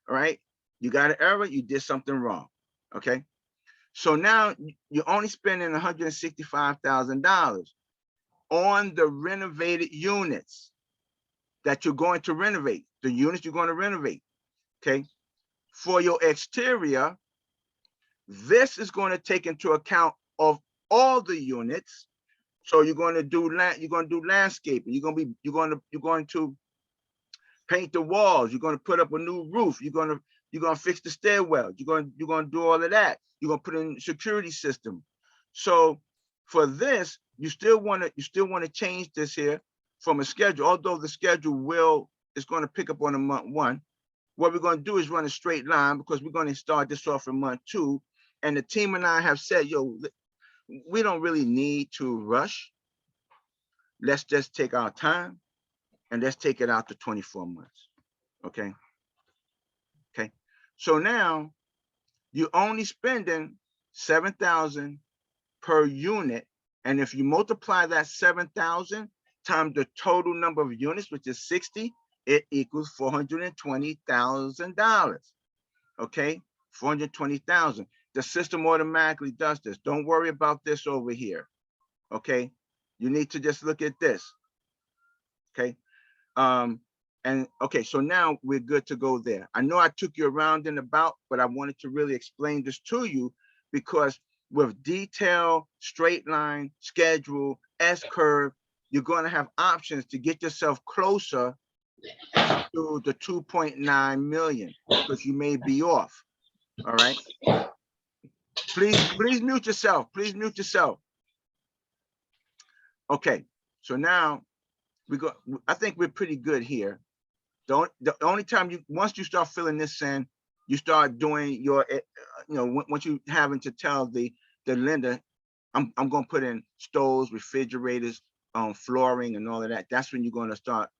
All right, you got an error, you did something wrong. Okay, so now you're only spending $165,000 on the renovated units that you're going to renovate, the units you're going to renovate. Okay, for your exterior, this is going to take into account of all the units. So you're going to do landscaping. You're going to paint the walls. You're going to put up a new roof. You're going to fix the stairwell. You're going to do all of that. You're going to put in security system. So for this, you still want to change this here from a schedule, although the schedule is going to pick up on a month 1. What we're going to do is run a straight line, because we're going to start this off in month 2. And the team and I have said, yo, we don't really need to rush. Let's just take our time and let's take it out to 24 months. Okay. Okay. So now you're only spending 7,000 per unit. And if you multiply that 7,000 times the total number of units, which is 60, it equals $420,000. Okay, 420,000. The system automatically does this. Don't worry about this over here. Okay, you need to just look at this. Okay, and okay, so now we're good to go there. I know I took you around and about, but I wanted to really explain this to you, because with detail, straight line, schedule, S-curve, you're going to have options to get yourself closer to the 2.9 million, because you may be off. All right. Please mute yourself. Please mute yourself. Okay. So now I think we're pretty good here. The only time once you start filling this in, you start doing your, once you having to tell the lender, I'm going to put in stoves, refrigerators, flooring and all of that. That's when you're going to start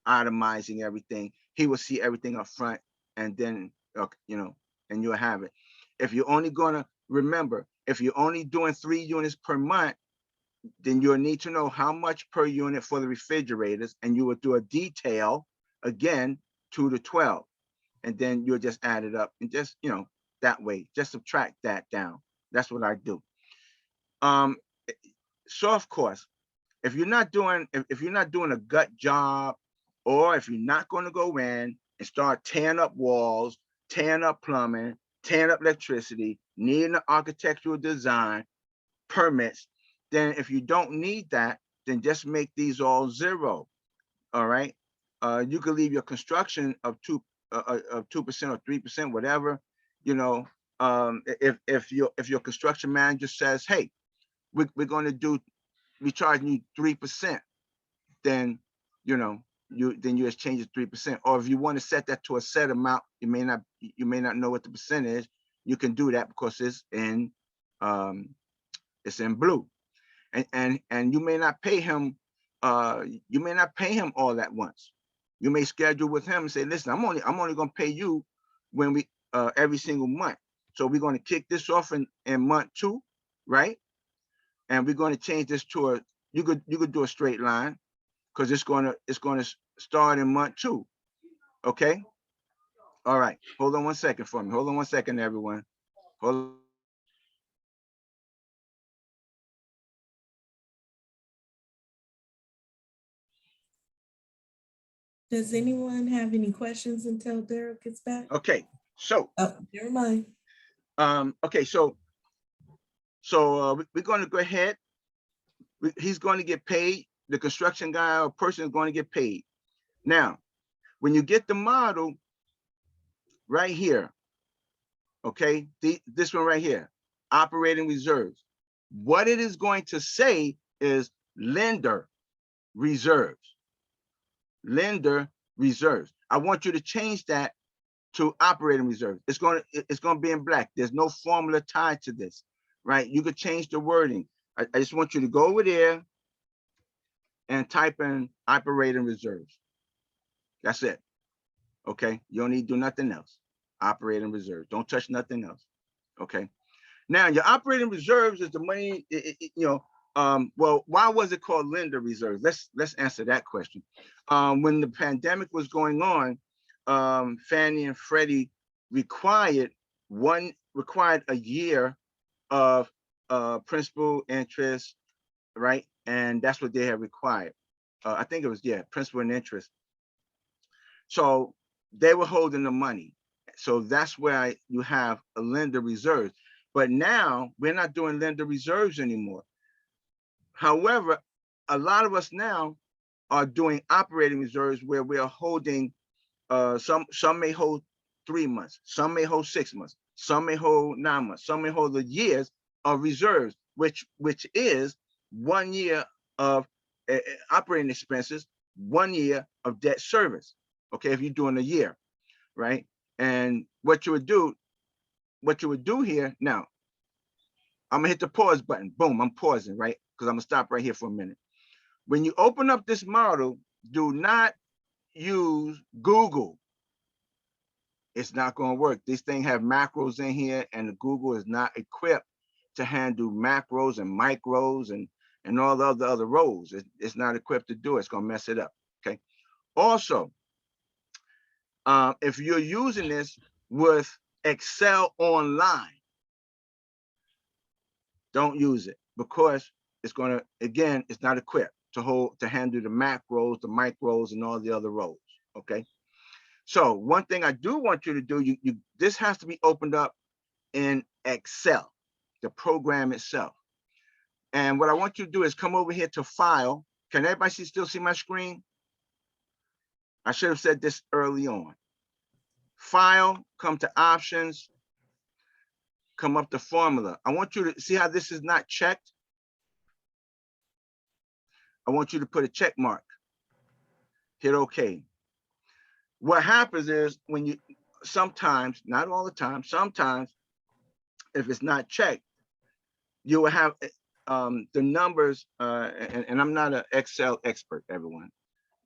itemizing everything. He will see everything up front, and then, and you'll have it. If you're only going to, remember, if you're only doing 3 units per month, then you'll need to know how much per unit for the refrigerators, and you will do a detail again 2 to 12, and then you'll just add it up and just, that way, just subtract that down. That's what I do. Soft cost. if you're not doing a gut job, or if you're not going to go in and start tearing up walls, tearing up plumbing, tearing up electricity, needing an architectural design, permits, then if you don't need that, then just make these all 0. All right. You could leave your construction of 2% or 3%, whatever. You know, if your construction manager says, hey, we're going to do, we charging you 3%, then you just change it 3%. Or if you want to set that to a set amount, you may not know what the percent is. You can do that because it's in blue, and you may not pay him. You may not pay him all at once. You may schedule with him and say, listen, I'm only going to pay you when we every single month. So we're going to kick this off in month 2, right? And we're going to change this to a, you could do a straight line, because it's going to start in month 2. Okay. All right. Hold on one second for me. Hold on one second, everyone. Hold on. Does anyone have any questions until Daryl gets back? Okay. So, Oh, never mind. okay. So we're going to go ahead. He's going to get paid. The construction guy or person is going to get paid. Now, when you get the model right here, okay, this one right here, operating reserves, what it is going to say is lender reserves. Lender reserves. I want you to change that to operating reserves. It's going to be in black. There's no formula tied to this, right? You could change the wording. I just want you to go over there and type in operating reserves. That's it. Okay. You don't need to do nothing else. Operating reserves. Don't touch nothing else. Okay. Now your operating reserves is the money, well, why was it called lender reserves? Let's answer that question. When the pandemic was going on, Fannie and Freddie required a year of principal, interest, right? And that's what they had required. I think it was, yeah, principal and interest. So they were holding the money. So that's where you have a lender reserve. But now we're not doing lender reserves anymore. However, a lot of us now are doing operating reserves where we're holding, some may hold 3 months, some may hold 6 months, some may hold 9 months, some may hold the years of reserves, which is 1 year of operating expenses, 1 year of debt service. Okay, if you're doing a year, right? And what you would do here now, I'm gonna hit the pause button. Boom, I'm pausing, right? Because I'm gonna stop right here for a minute. When you open up this model, do not use Google. It's not gonna work. This thing have macros in here, and the Google is not equipped to handle macros and micros and all the other rows. It's not equipped to do it. It's gonna mess it up. Okay. Also, if you're using this with Excel online, don't use it, because it's gonna, again, it's not equipped to handle the macros, the micros, and all the other rows. Okay. So one thing I do want you to do, this has to be opened up in Excel, the program itself. And what I want you to do is come over here to File. Can everybody still see my screen? I should have said this early on. File, come to Options, come up to Formula. I want you to see how this is not checked. I want you to put a check mark. Hit OK. What happens is when you, sometimes, not all the time, sometimes if it's not checked, you will have the numbers, and I'm not an Excel expert, everyone.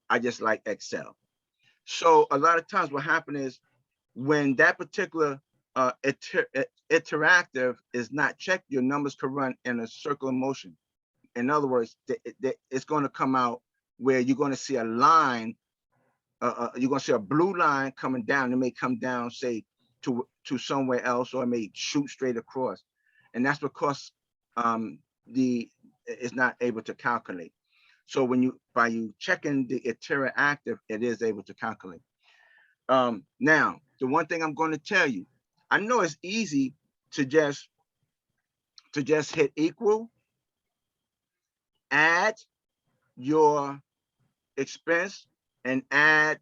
I just like Excel. So a lot of times what happens is when that particular interactive is not checked, your numbers could run in a circle of motion. In other words, it's going to come out where you're going to see a line, you're going to see a blue line coming down. It may come down, say, to somewhere else, or it may shoot straight across. And that's because it's not able to calculate. So when you, by you checking the iterate active, it is able to calculate. Now, the one thing I'm going to tell you, I know it's easy to just hit equal, add your expense, and add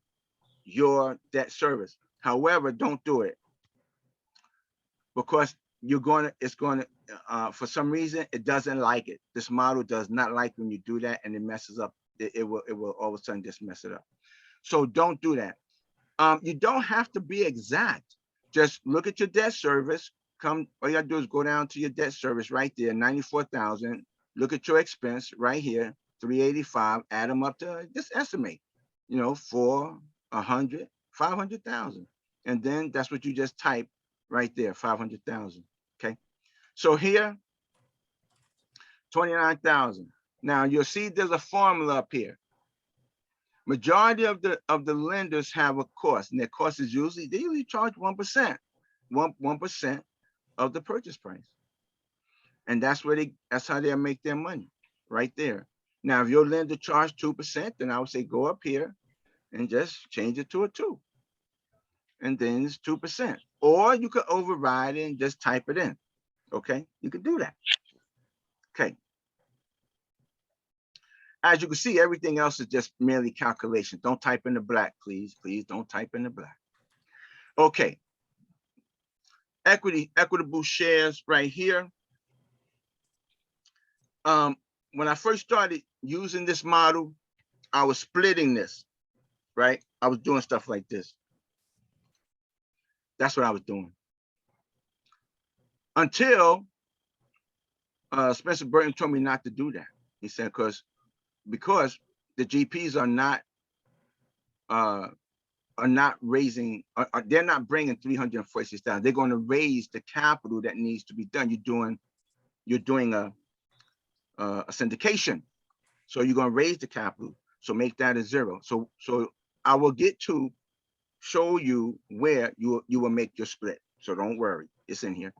your debt service. However, don't do it, because it's going to, for some reason, it doesn't like it. This model does not like when you do that, and it messes up. It will all of a sudden just mess it up. So don't do that. You don't have to be exact. Just look at your debt service. All you gotta do is go down to your debt service right there, 94,000. Look at your expense right here, 385. Add them up to just estimate, 400, 500,000. And then that's what you just type right there, 500,000. Okay. So here, 29,000. Now you'll see there's a formula up here. Majority of the lenders have a cost, and their cost is they usually charge 1%, 1% of the purchase price. And that's how they'll make their money right there. Now, if your lender charged 2%, then I would say go up here and just change it to a 2. And then it's 2%. Or you could override it and just type it in. Okay, you can do that. Okay. As you can see, everything else is just merely calculation. Don't type in the black, please. Please don't type in the black. Okay. Equitable shares right here. When I first started using this model, I was splitting this, right? I was doing stuff like this. That's what I was doing. Until Spencer Burton told me not to do that. He said, because the GPs are not raising, they're not bringing 346,000. They're going to raise the capital that needs to be done. You're doing a syndication, so you're going to raise the capital. So make that a 0. So I will get to show you where you will make your split. So don't worry, it's in here.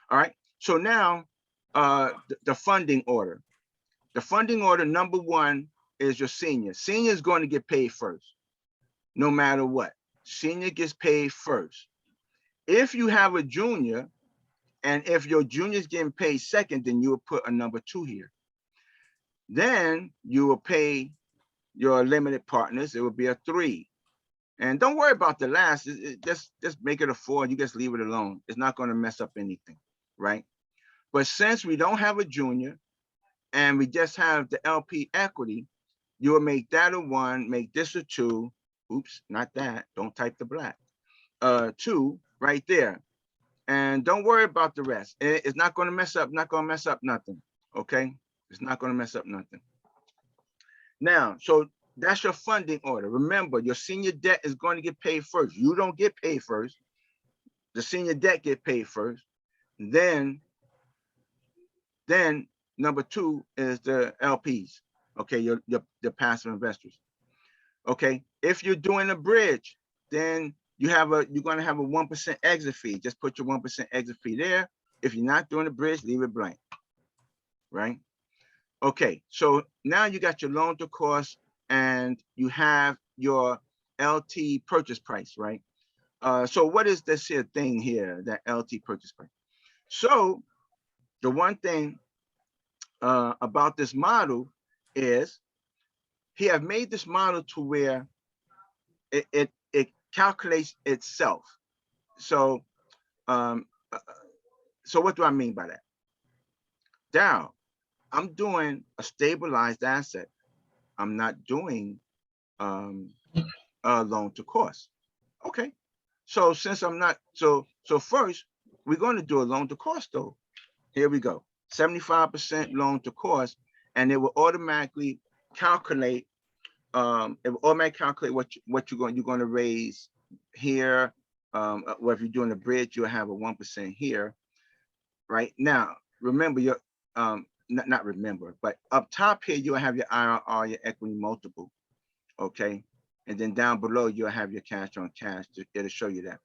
All right. So now the funding order. The funding order number 1 is your senior. Senior is going to get paid first, no matter what. Senior gets paid first. If you have a junior, and if your junior is getting paid second, then you will put a number 2 here. Then you will pay your limited partners. It will be a 3. And don't worry about the last. Just make it a 4. You just leave it alone. It's not going to mess up anything, right? But since we don't have a junior, and we just have the LP equity, you will make that a 1, make this a 2. Oops, not that. Don't type the black. 2 right there. And don't worry about the rest. It's not going to mess up, nothing. Okay? It's not going to mess up nothing. Now, so that's your funding order. Remember, your senior debt is going to get paid first. You don't get paid first. The senior debt get paid first. Then number 2 is the LPs, okay, your passive investors. Okay, if you're doing a bridge, then you're going to have a 1% exit fee. Just put your 1% exit fee there. If you're not doing a bridge, leave it blank, right? Okay, so now you got your loan to cost, and you have your LT purchase price, right? So what is this here thing here, that LT purchase price? So the one thing about this model is he have made this model to where it calculates itself. So so what do I mean by that? Now, I'm doing a stabilized asset. I'm not doing a loan to cost. Okay, so since I'm not, so first we're going to do a loan to cost though. Here we go. 75% loan to cost, and it will automatically calculate. It will automatically calculate what you're going to raise here. Well, if you're doing a bridge, you'll have a 1% here. Right now, remember your not remember, but up top here you'll have your IRR, your equity multiple. Okay, and then down below you'll have your cash on cash. It'll show you that.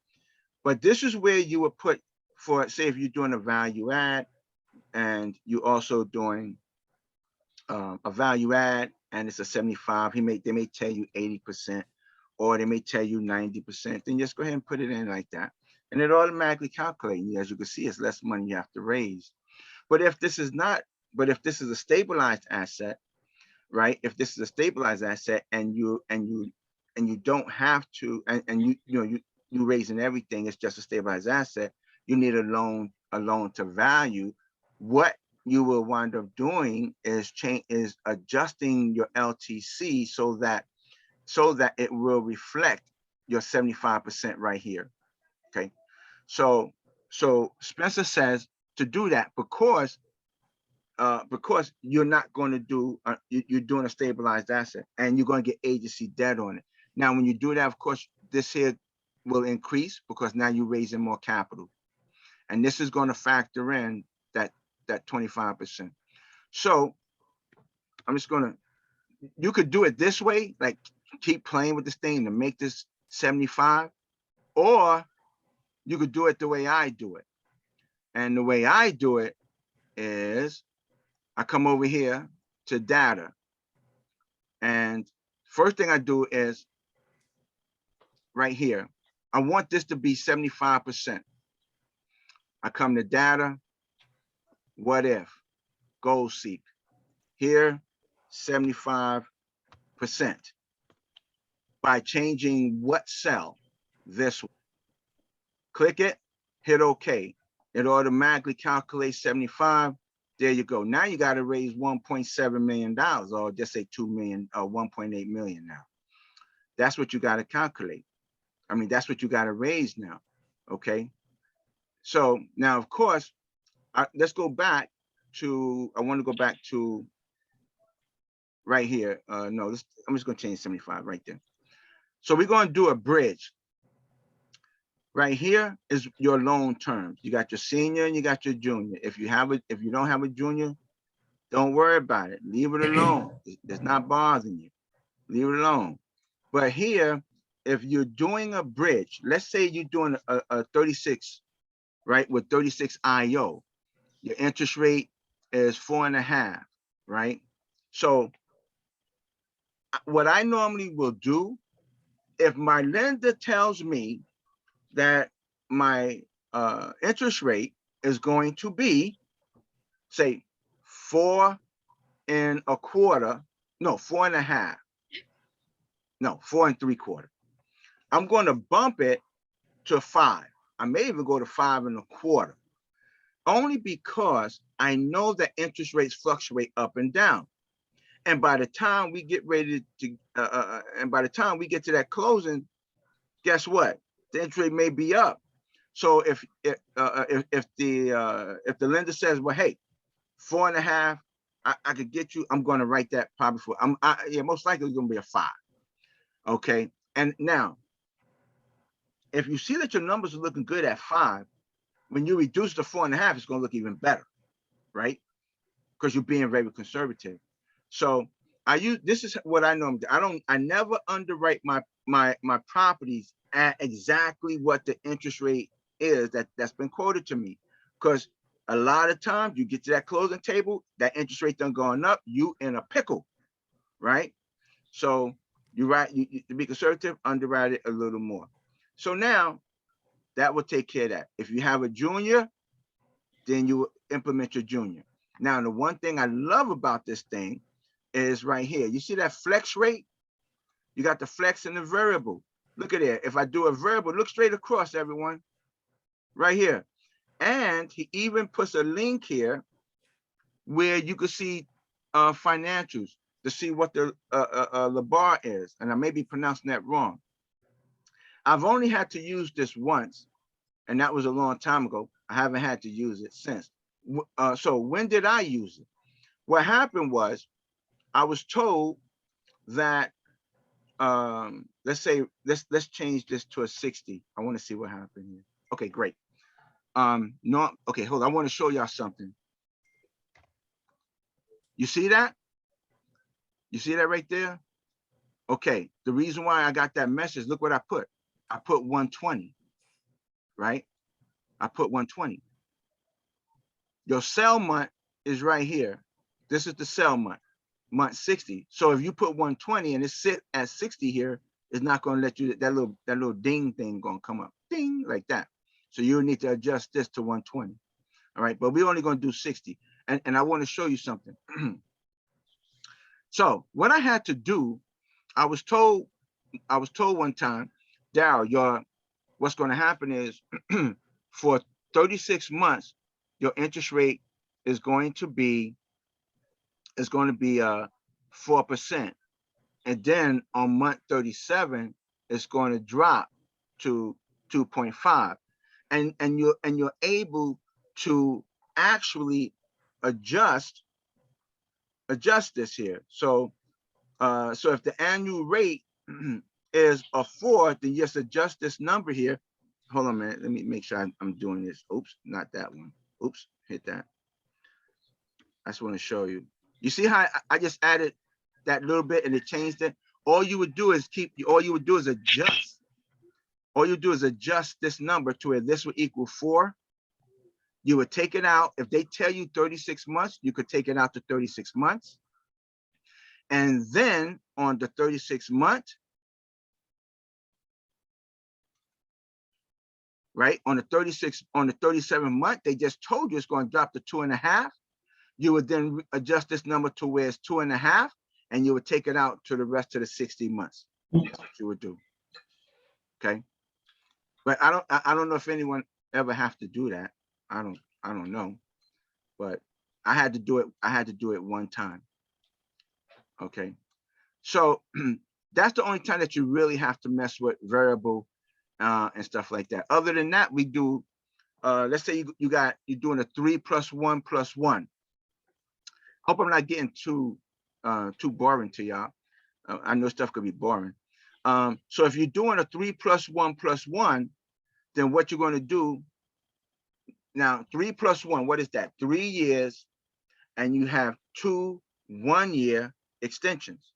But this is where you would put, for say if you're doing a value add, and you're also doing a value add and it's a 75, they may tell you 80%, or they may tell you 90%, then just go ahead and put it in like that. And it automatically calculates. As you can see, it's less money you have to raise. But if this is a stabilized asset, right? If this is a stabilized asset and you don't have to, and you raising everything, it's just a stabilized asset, you need a loan to value. What you will wind up doing is adjusting your LTC so that it will reflect your 75% right here. Okay. So Spencer says to do that because you're not going to do, you're doing a stabilized asset and you're going to get agency debt on it. Now, when you do that, of course, this here will increase because now you're raising more capital. And this is going to factor in that 25%. So I'm just going to, you could do it this way, like keep playing with this thing to make this 75, or you could do it the way I do it. And the way I do it is I come over here to data. And first thing I do is right here, I want this to be 75%. I come to data, what if, goal seek. Here, 75% by changing what cell, this one. Click it, hit OK. It automatically calculates 75. There you go. Now you got to raise $1.7 million, or just say 2 million or 1.8 million now. That's what you got to calculate. I mean, that's what you got to raise now. Okay. So now, of course, let's go back to, I want to go back to right here. No, I'm just going to change 75 right there. So we're going to do a bridge. Right here is your loan terms. You got your senior and you got your junior. If you don't have a junior, don't worry about it. Leave it alone. It's not bothering you. Leave it alone. But here, if you're doing a bridge, let's say you're doing a 36, right, with 36 IO, your interest rate is 4.5, right? So what I normally will do, if my lender tells me that my interest rate is going to be, say, 4.25, no, 4.5, no, 4.75. I'm going to bump it to 5. I may even go to 5.25, only because I know that interest rates fluctuate up and down. And by the time we get ready to, and by the time we get to that closing, guess what? The interest rate may be up. So if the lender says, well, hey, 4.5, I could get you, I'm going to write that probably for, yeah, most likely it's going to be a 5. Okay. And now, if you see that your numbers are looking good at 5, when you reduce to 4.5, it's going to look even better, right? Because you're being very conservative. So this is what I normally do. I never underwrite my properties at exactly what the interest rate is that's been quoted to me, because a lot of times you get to that closing table, that interest rate done going up, you in a pickle, right? So you to be conservative, underwrite it a little more. So now that will take care of that. If you have a junior, then you implement your junior. Now, the one thing I love about this thing is right here. You see that flex rate? You got the flex and the variable. Look at it. If I do a variable, look straight across, everyone. Right here. And he even puts a link here where you can see financials to see what the bar is. And I may be pronouncing that wrong. I've only had to use this once, and that was a long time ago. I haven't had to use it since. So when did I use it? What happened was I was told that let's say let's change this to a 60. I want to see what happened here. Okay, great. No, okay, hold on. I want to show y'all something. You see that? You see that right there? Okay, the reason why I got that message, look what I put. I put 120, right? I put 120. Your sell month is right here. This is the sell month. month 60. So if you put 120 and it sit at 60 here, it's not going to let you, that little ding thing going to come up, ding, like that. So you need to adjust this to 120. All right, but we're only going to do 60. And I want to show you something. So what I had to do, I was told one time, Darryl, what's going to happen is for 36 months, your interest rate is going to be 4%. And then on month 37, it's going to drop to 2.5. And you're able to actually adjust this here. So if the annual rate is a 4, then just adjust this number here. Hold on a minute. Let me make sure I'm doing this. Oops, not that one. Oops, hit that. I just want to show you. You see how I just added that little bit and it changed it? All you would do is adjust. All you do is adjust this number to where this would equal 4. You would take it out. If they tell you 36 months, you could take it out to 36 months. And then on the 36 month, right? On the 37 month, they just told you it's going to drop to 2.5. You would then adjust this number to where it's 2.5, and you would take it out to the rest of the 60 months. That's what you would do. Okay. But I don't know if anyone ever have to do that. I don't know. But I had to do it. I had to do it one time. Okay. So that's the only time that you really have to mess with variable and stuff like that. Other than that, we do, let's say you're doing a 3 + 1 + 1. Hope I'm not getting too boring to y'all. I know stuff could be boring. So if you're doing a 3 + 1 + 1, then what you're going to do now, 3 + 1, what is that? 3 years, and you have 2 1-year extensions.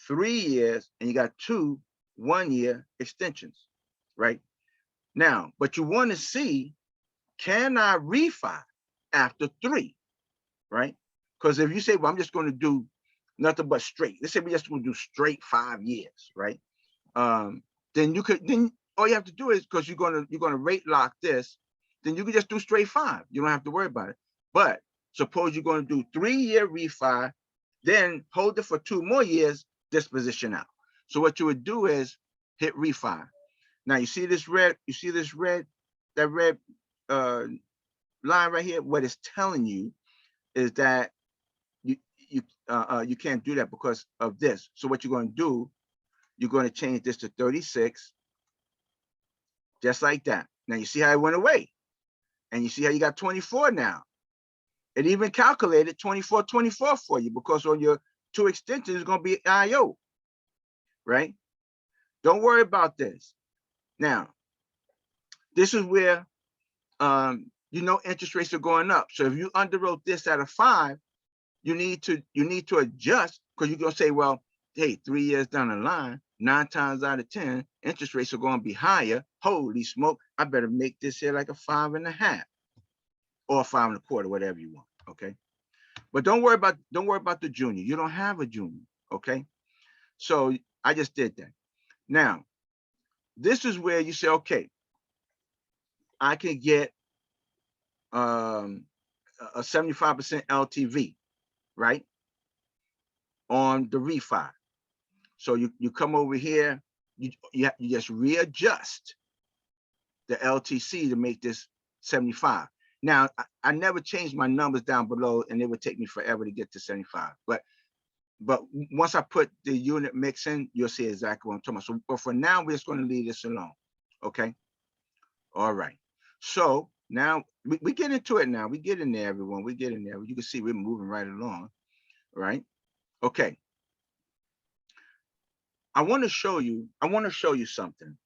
3 years, and you got 2 1-year extensions, right? Now, but you want to see, can I refi after 3, right? Because if you say, well, I'm just going to do nothing but straight, let's say we just going to do straight 5 years, right? Then all you have to do is, because you're going to rate lock this, then you can just do straight 5. You don't have to worry about it. But suppose you're going to do 3-year refi, then hold it for 2 more years, disposition out. So what you would do is hit refi. Now you see this red, that red line right here. What it's telling you is that you can't do that because of this. So what you're going to do, you're going to change this to 36, just like that. Now you see how it went away, and you see how you got 24 now. It even calculated 24 for you, because on your 2 extensions is going to be IO, right? Don't worry about this. Now, this is where interest rates are going up. So if you underwrote this at a 5, you need to adjust, because you're going to say, well, hey, 3 years down the line, 9 times out of 10, interest rates are going to be higher. Holy smoke, I better make this here like a 5.5 or 5 1/4, whatever you want. Okay. But don't worry about the junior. You don't have a junior. Okay. So I just did that. Now, this is where you say, okay, I can get a 75% LTV, right, on the refi. So you come over here, you just readjust the LTC to make this 75. Now, I never changed my numbers down below, and it would take me forever to get to 75. But once I put the unit mix in, you'll see exactly what I'm talking about. So, but for now, we're just going to leave this alone. Okay. All right. So now we get into it now. We get in there, everyone. We get in there. You can see we're moving right along. Right. Okay. I want to show you something.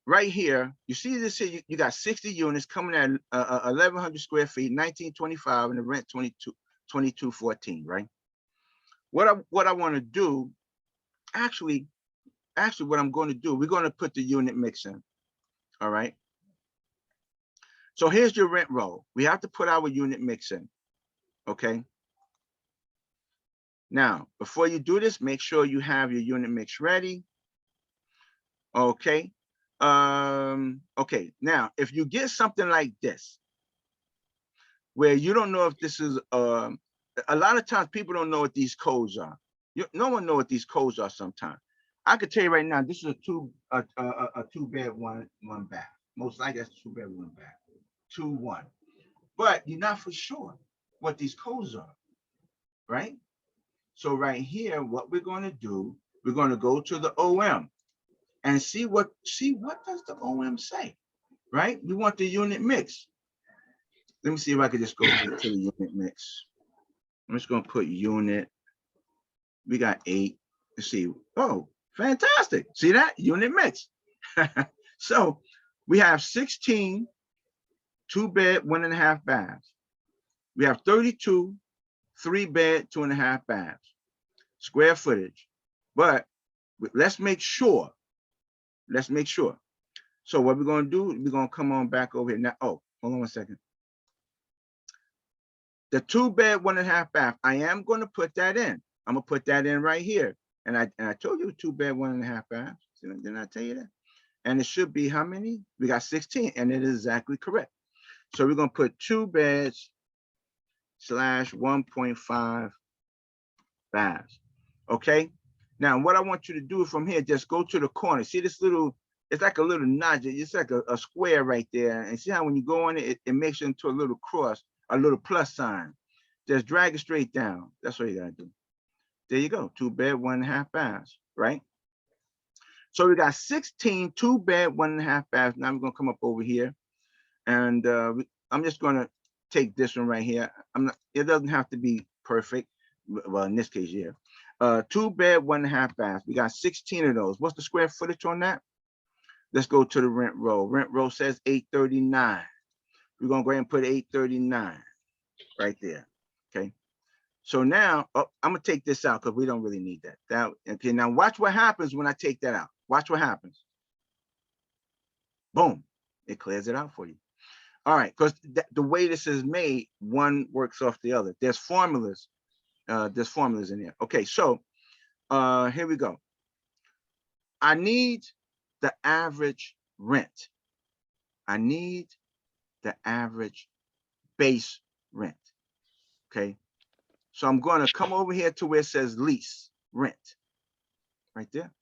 Right here, you see this here, you got 60 units coming at 1,100 square feet, 1925, and the rent 2214, right? What I want to do, actually what I'm going to do, we're going to put the unit mix in. All right. So here's your rent roll. We have to put our unit mix in. Okay. Now, before you do this, make sure you have your unit mix ready. Okay. Okay. Now, if you get something like this, where you don't know if this is, a lot of times people don't know what these codes are. No one knows what these codes are sometimes. I could tell you right now, this is a two bed, one bath. Most likely that's 2 bed, 1 bath, 2-1. But you're not for sure what these codes are, right? So right here, what we're going to do, we're going to go to the OM and see what does the OM say, right? We want the unit mix. Let me see if I could just go to the unit mix. I'm just going to put unit. We got 8. Let's see. Oh, fantastic. See that? Unit mix. So we have 16 2 bed, 1.5 baths. We have 32 3 bed, 2.5 baths. Square footage. But let's make sure. Let's make sure. So what we're going to do, we're going to come on back over here now. Oh, hold on 1 second. The 2 bed, 1.5 bath, I am going to put that in. I'm going to put that in right here. And I told you 2 bed, 1.5 bath. Didn't I tell you that? And it should be how many? We got 16, and it is exactly correct. So we're going to put 2 beds / 1.5 baths. Okay. Now, what I want you to do from here, just go to the corner. See this little, it's like a little notch. It's like a square right there. And see how when you go on it, it makes it into a little cross, a little plus sign. Just drag it straight down. That's what you got to do. There you go. 2 bed, 1.5 baths, right? So we got 16 2 bed, 1.5 baths. Now we're going to come up over here. And I'm just going to take this one right here. It doesn't have to be perfect. Well, in this case, yeah. 2 bed, 1.5 baths. We got 16 of those. What's the square footage on that? Let's go to the rent roll. Rent roll says 839. We're going to go ahead and put 839 right there. Okay. So now I'm going to take this out because we don't really need that. Okay. Now watch what happens when I take that out. Watch what happens. Boom. It clears it out for you. All right. Because the way this is made, one works off the other. There's formulas. There's formulas in there. Okay. So here we go. I need the average rent. I need the average base rent. Okay. So I'm going to come over here to where it says lease rent right there.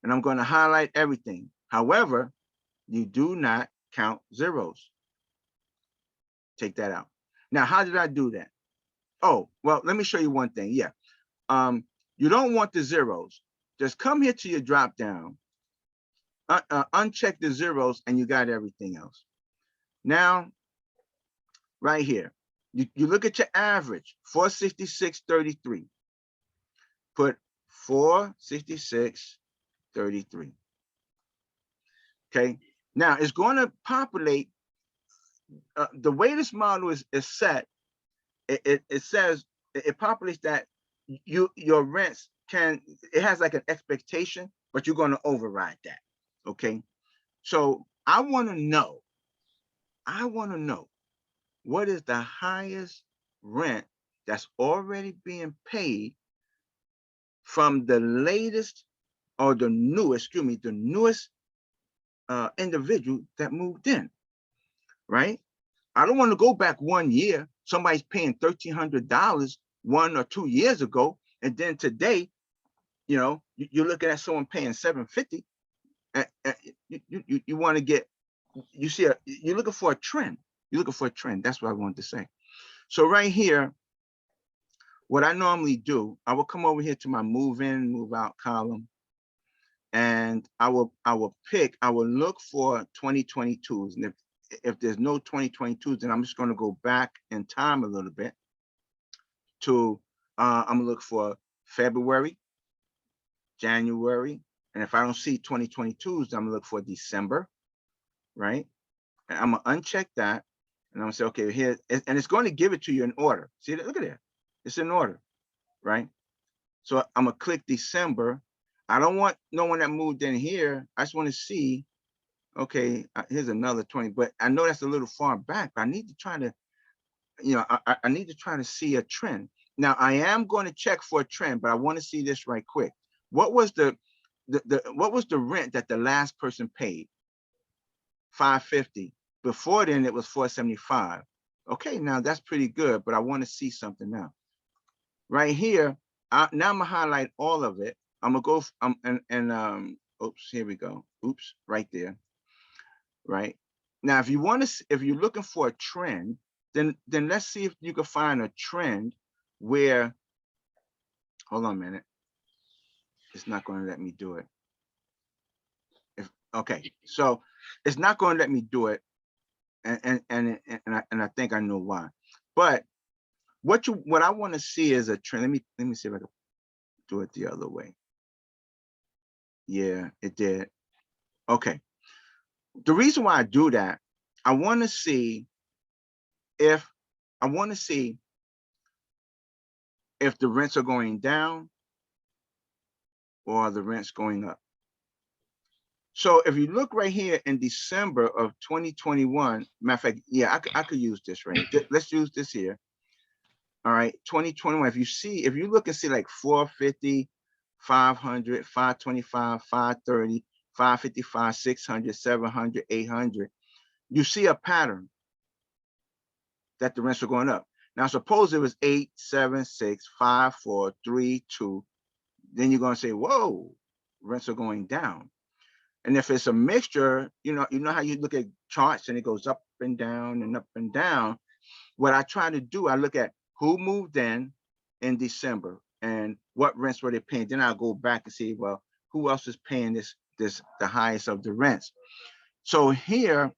And I'm going to highlight everything. However, you do not count zeros. Take that out. Now, how did I do that? Oh, well, let me show you one thing. Yeah. You don't want the zeros. Just come here to your drop down, uncheck the zeros, and you got everything else. Now, right here, you look at your average, 466.33. Put 466.33. Okay. Now it's going to populate. The way this model is set, it says it populates that your rents it has like an expectation, but you're going to override that. Okay. So I want to know what is the highest rent that's already being paid from the latest or the newest individual that moved in, right? I don't want to go back 1 year. Somebody's paying $1,300 1 or 2 years ago, and then today, you're looking at someone paying $750. You want to get, you're looking for a trend. You're looking for a trend. That's what I wanted to say. So right here, what I normally do, I will come over here to my move in, move out column, and I will look for 2022s. And if there's no 2022s, then I'm just going to go back in time a little bit to I'm gonna look for February, January, and if I don't see 2022s, I'm gonna look for December, right? And I'm gonna uncheck that, and I'm gonna say, okay, here, and it's going to give it to you in order. See that? Look at that. It's in order, right? So I'm gonna click December. I don't want no one that moved in here. I just want to see, okay, here's another 20, but I know that's a little far back, but I need to try to, I need to try to see a trend. Now I am going to check for a trend, but I want to see this right quick. What was the rent that the last person paid? $550. Before then it was $475. Okay, now that's pretty good, but I want to see something now. Right here, now I'm gonna highlight all of it. I'm gonna go oops, here we go. Oops, right there. Right now, if you're looking for a trend, then let's see if you can find a trend where, hold on a minute, it's not going to let me do it. Okay, so it's not going to let me do it, and I think I know why. But what I want to see is a trend. Let me see if I can do it the other way. Yeah, it did. Okay. The reason why I do that, I want to see if the rents are going down or the rents going up. So if you look right here in December of 2021, matter of fact, yeah, I could use this right. Let's use this here. All right, 2021. If you look and see like 450, 500, 525, 530, 555, 600, 700, 800, you see a pattern that the rents are going up. Now, suppose it was 8, 7, 6, 5, 4, 3, 2. Then you're going to say, whoa, rents are going down. And if it's a mixture, you know how you look at charts and it goes up and down and up and down. What I try to do, I look at who moved in December and what rents were they paying. Then I'll go back and see, well, who else is paying the highest of the rents. So here,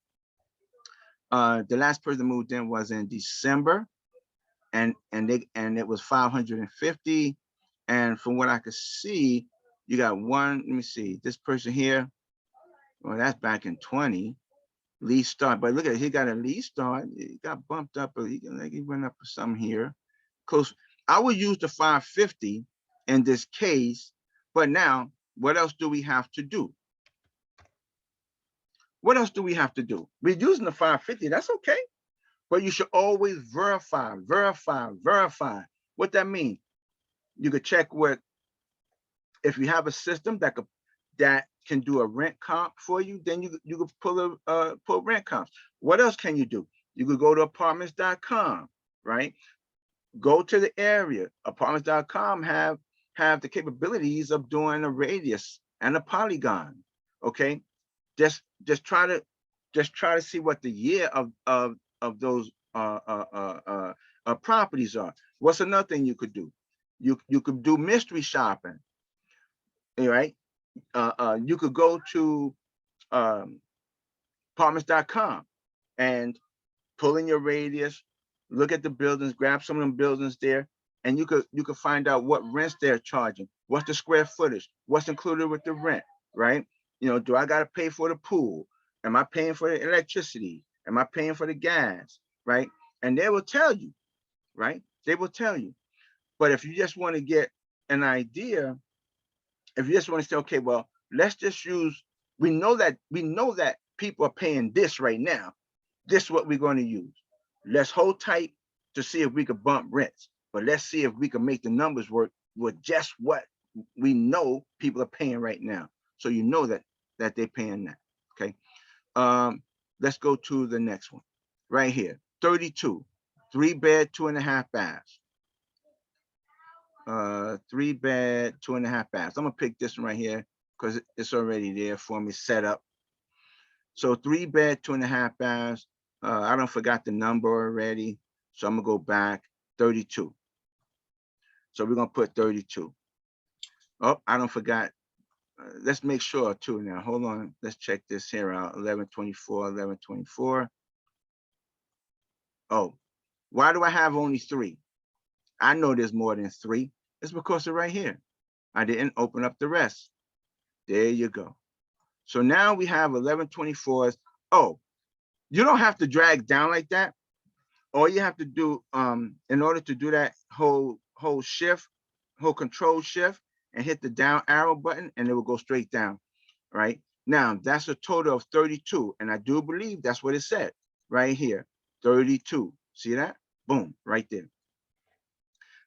the last person moved in was in December, and it was 550. And from what I could see, you got one. Let me see, this person here. Well, that's back in 20. Lease start, but look at it, he got a lease start. He got bumped up, but he went up for some here. Close. I would use the 550 in this case, but now what else do we have to do? What else do we have to do? We're using the 550, that's okay. But you should always verify. What that means, you could check with, if you have a system that can do a rent comp for you, then you could pull rent comps. What else can you do? You could go to apartments.com, right? Go to the area. Apartments.com have the capabilities of doing a radius and a polygon. Okay, just try to see what the year of those properties are. What's another thing you could do? You could do mystery shopping. All right. You could go to apartments.com and pull in your radius, look at the buildings, grab some of them buildings there, and you could find out what rents they're charging, what's the square footage, what's included with the rent, right? Do I got to pay for the pool? Am I paying for the electricity? Am I paying for the gas, right? And they will tell you, right? They will tell you. But if you just want to get an idea, if you just want to say, okay, well, let's just use, we know that people are paying this right now. This is what we're going to use. Let's hold tight to see if we could bump rents, but let's see if we can make the numbers work with just what we know people are paying right now. So you know that they're paying that. Okay. Let's go to the next one right here. 32, 3-bed, 2.5 baths. 3-bed, 2.5 baths. I'm gonna pick this one right here because it's already there for me set up. So 3-bed, 2.5 baths. I don't forgot the number already, so I'm gonna go back. 32. So we're gonna put 32. Oh, I don't forgot. Let's make sure too now. Hold on. Let's check this here out. 1124, 1124. Oh, why do I have only 3? I know there's more than 3. It's because of right here. I didn't open up the rest. There you go. So now we have 1124s. Oh, you don't have to drag down like that. All you have to do, in order to do that, hold control shift and hit the down arrow button, and it will go straight down. Right now, that's a total of 32, and I do believe that's what it said right here. 32. See that? Boom, right there.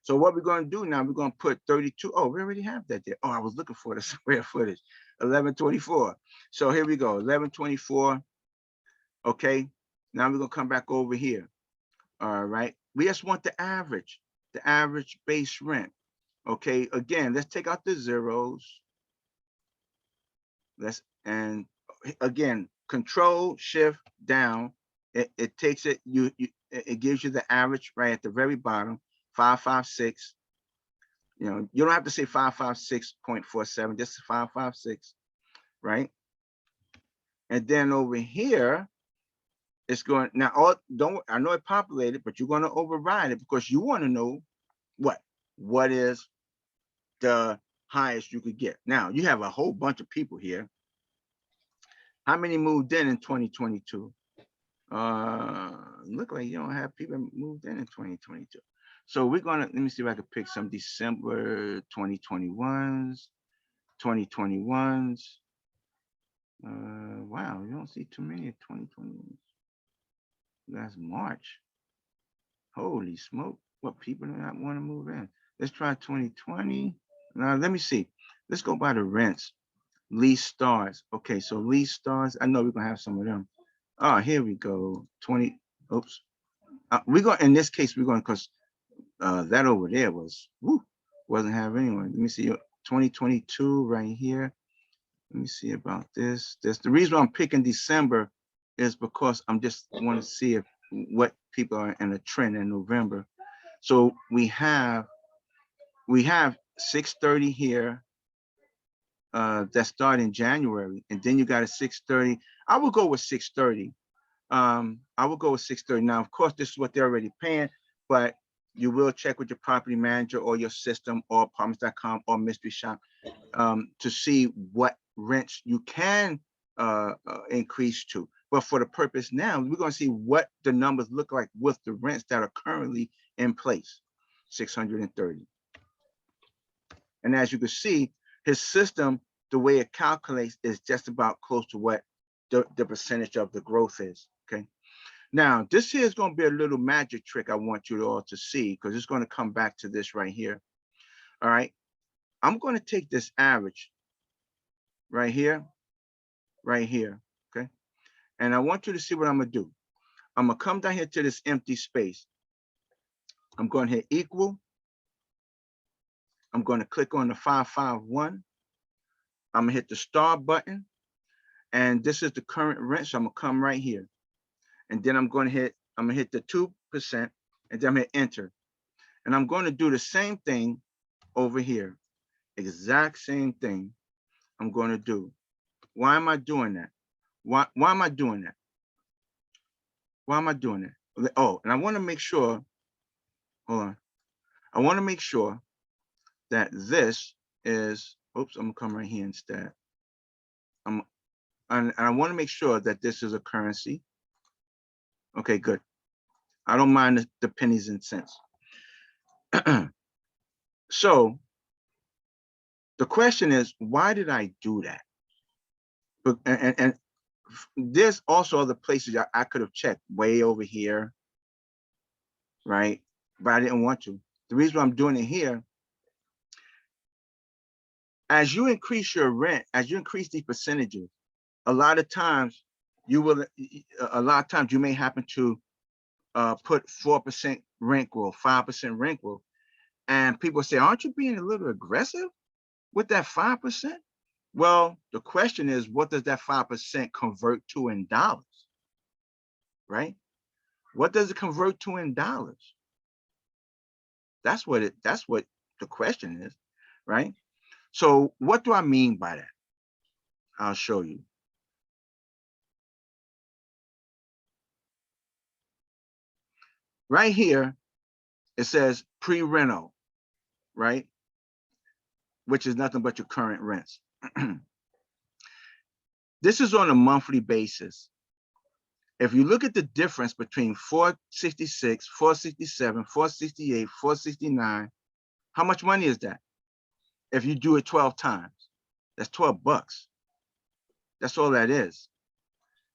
So what we're going to do now, we're going to put 32. Oh, we already have that there. Oh, I was looking for the square footage. 1124. So here we go. 1124. Okay. Now we're going to come back over here. All right. We just want the average base rent. Okay. Again, let's take out the zeros. And again, Control Shift down. It takes it, it gives you the average right at the very bottom, 556. You know, you don't have to say 556.47, just 556, right? And then over here, it's going now. I know it populated, but you're going to override it because you want to know what is the highest you could get. Now you have a whole bunch of people here. How many moved in 2022? Look like you don't have people moved in 2022. So we're gonna, let me see if I can pick some December 2021s. Wow, you don't see too many 2021s. That's March. Holy smoke, what people do not want to move in. Let's try 2020. Now let me see. Let's go by the rents. Lease stars. Okay, so lease stars. I know we're gonna have some of them. Oh, here we go. 20. Oops. We're going, in this case, we're going, because that over there wasn't having anyone. Let me see. 2022 right here. Let me see about this. The reason I'm picking December is because I'm just want to see what people are in a trend in November. So we have 630 here. That start in January, and then you got a 630. I will go with 630. I will go with 630. Now, of course, this is what they're already paying, but you will check with your property manager or your system or apartments.com or mystery shop to see what rents you can increase to. But for the purpose now, we're going to see what the numbers look like with the rents that are currently in place, 630. And as you can see, his system, the way it calculates is just about close to what the percentage of the growth is, okay? Now, this here is going to be a little magic trick I want you all to see, because it's going to come back to this right here. All right, I'm going to take this average right here, okay? And I want you to see what I'm going to do. I'm going to come down here to this empty space. I'm going to hit equal. I'm going to click on the 551. I'm going to hit the star button. And this is the current rent. So I'm going to come right here. And then I'm going to hit the 2%. And then I'm going to enter. And I'm going to do the same thing over here. Exact same thing I'm going to do. Why am I doing that? Why am I doing that? Why am I doing that? Oh, and I want to make sure, hold on. I want to make sure that this is, oops, I'm going to come right here instead. And I want to make sure that this is a currency. Okay, good. I don't mind the pennies and cents. So the question is, why did I do that? But and there's also other places I could have checked way over here, right? But I didn't want to. The reason I'm doing it here, as you increase your rent, as you increase these percentages, a lot of times you may happen to put 4% rent growth, 5% rent growth. And people say, aren't you being a little aggressive with that 5%? Well, the question is, what does that 5% convert to in dollars, right? What does it convert to in dollars? That's what the question is, right? So what do I mean by that? I'll show you. Right here, it says pre-reno, right? Which is nothing but your current rents. This is on a monthly basis. If you look at the difference between 466, 467, 468, 469, how much money is that? If you do it 12 times, that's 12 bucks. That's all that is.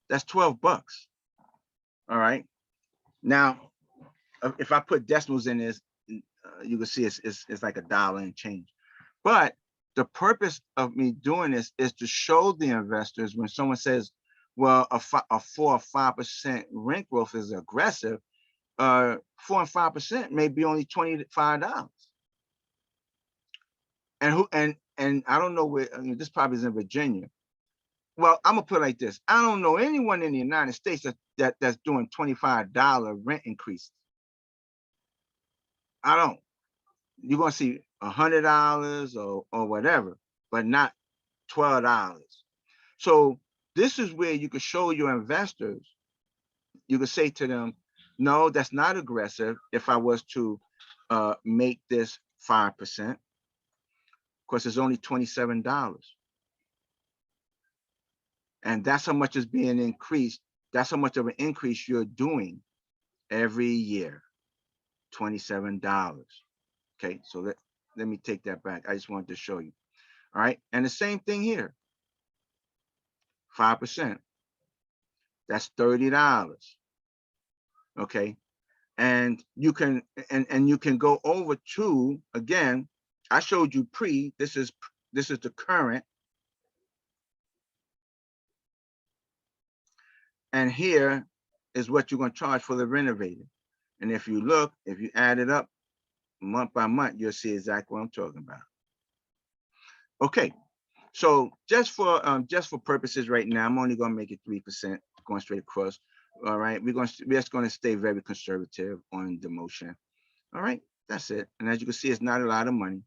That's 12 bucks. All right. Now, if I put decimals in this, you can see it's like $1 and change. But the purpose of me doing this is to show the investors when someone says, well, a 4 or 5% rent growth is aggressive, 4 and 5% may be only $25. And I don't know where, I mean, this probably is in Virginia. Well, I'm gonna put it like this. I don't know anyone in the United States that's doing $25 rent increases. I don't. You're gonna see $100 or whatever, but not $12. So this is where you can show your investors, you can say to them, no, that's not aggressive. If I was to make this 5%, of course, it's only $27. And that's how much is being increased. That's how much of an increase you're doing every year, $27. Okay, so let me take that back. I just wanted to show you. All right, and the same thing here, 5%. That's $30. Okay, and you can you can go over to, again, I showed you pre, this is the current. And here is what you're going to charge for the renovated. And if you look, if you add it up month by month, you'll see exactly what I'm talking about. Okay, so just for purposes right now, I'm only going to make it 3% going straight across. All right, we're just going to stay very conservative on the motion. All right, that's it. And as you can see, it's not a lot of money.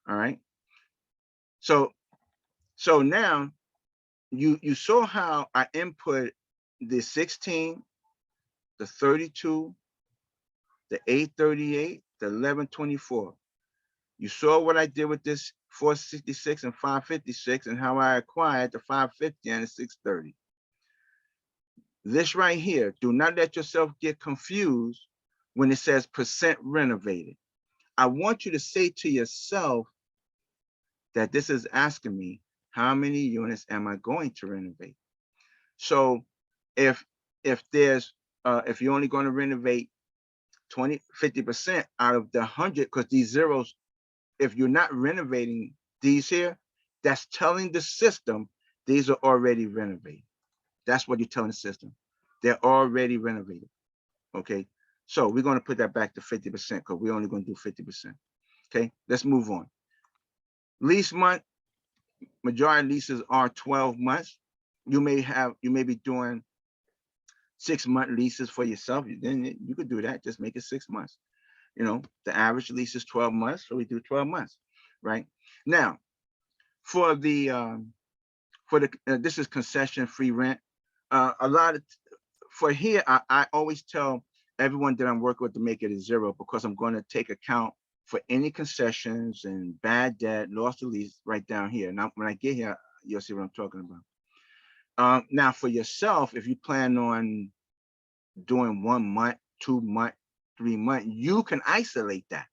All right, so now you saw how I input the 16, the 32, the 838, the 1124. You saw what I did with this 466 and 556 and how I acquired the 550 and the 630. This right here, do not let yourself get confused when it says percent renovated. I want you to say to yourself that this is asking me, how many units am I going to renovate? So if you're only going to renovate 50% out of the 100, because these zeros, if you're not renovating these here, that's telling the system these are already renovated. That's what you're telling the system. They're already renovated. Okay, so we're going to put that back to 50% because we're only going to do 50%. Okay, let's move on. Lease month, majority leases are 12 months. You may be doing 6-month leases for yourself. Then you could do that. Just make it 6 months. You know, the average lease is 12 months, so we do 12 months, right? Now, for the this is concession free rent. For here, I always tell everyone that I'm working with to make it a 0 because I'm going to take account for any concessions and bad debt, loss to lease right down here. Now, when I get here, you'll see what I'm talking about. Now, for yourself, if you plan on doing 1 month, 2 month, 3 month, you can isolate that,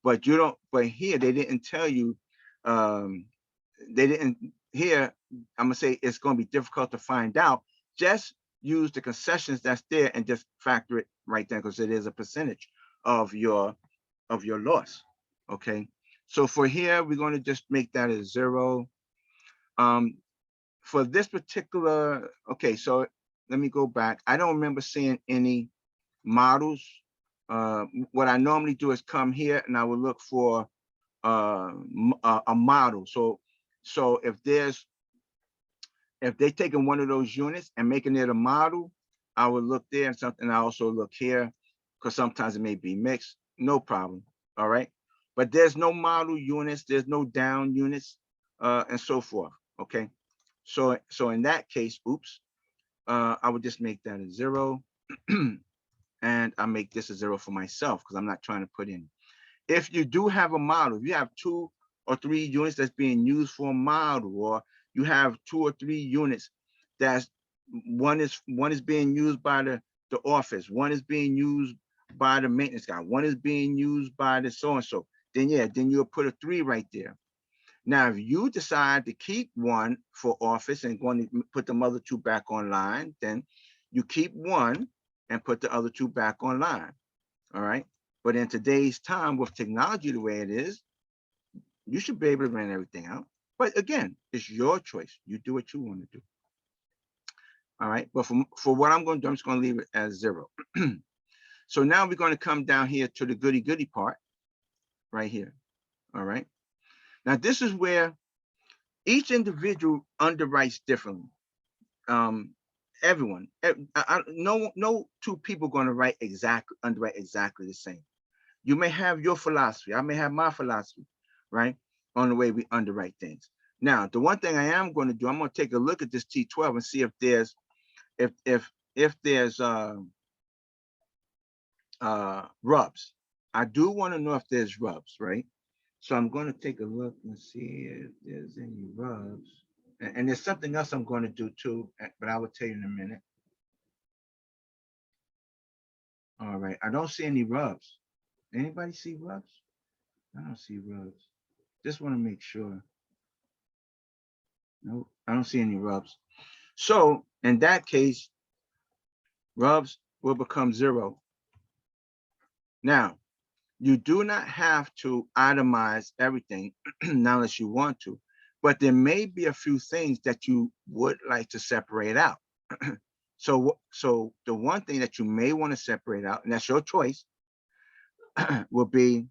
but you don't. But here, they didn't tell you. They didn't. Here, I'm gonna say it's gonna be difficult to find out. Just use the concessions that's there and just factor it right there because it is a percentage of your loss. Okay, so for here, we're going to just make that a 0. For this particular, okay, so let me go back. I don't remember seeing any models. What I normally do is come here and I will look for a model. So if they're taking one of those units and making it a model, I will look there and something. I also look here because sometimes it may be mixed. No problem. All right. But there's no model units. There's no down units and so forth. Okay. So in that case, oops, I would just make that a 0. And I make this a 0 for myself because I'm not trying to put in. If you do have a model, if you have 2 or 3 units that's being used for a model, or you have 2 or 3 units that's one is being used by the office, one is being used by the maintenance guy, one is being used by the so-and-so, then yeah, then you'll put a 3 right there. Now, if you decide to keep one for office and going to put the other 2 back online, then you keep one and put the other 2 back online. All right. But in today's time with technology the way it is, you should be able to rent everything out. But again, it's your choice. You do what you want to do. All right. But for what I'm going to do, I'm just going to leave it as 0. So now we're going to come down here to the goody part right here. All right. Now, this is where each individual underwrites differently. Everyone, no two people going to underwrite exactly the same. You may have your philosophy. I may have my philosophy, right, on the way we underwrite things. Now, the one thing I am going to do, I'm going to take a look at this T12 and see if there's rubs. I do want to know if there's rubs, right? So I'm going to take a look and see if there's any rubs. And there's something else I'm going to do too, but I will tell you in a minute. All right, I don't see any rubs. Anybody see rubs? I don't see rubs. Just want to make sure. No, I don't see any rubs. So in that case, rubs will become 0. Now, you do not have to itemize everything now unless you want to, but there may be a few things that you would like to separate out. So the one thing that you may want to separate out, and that's your choice, will be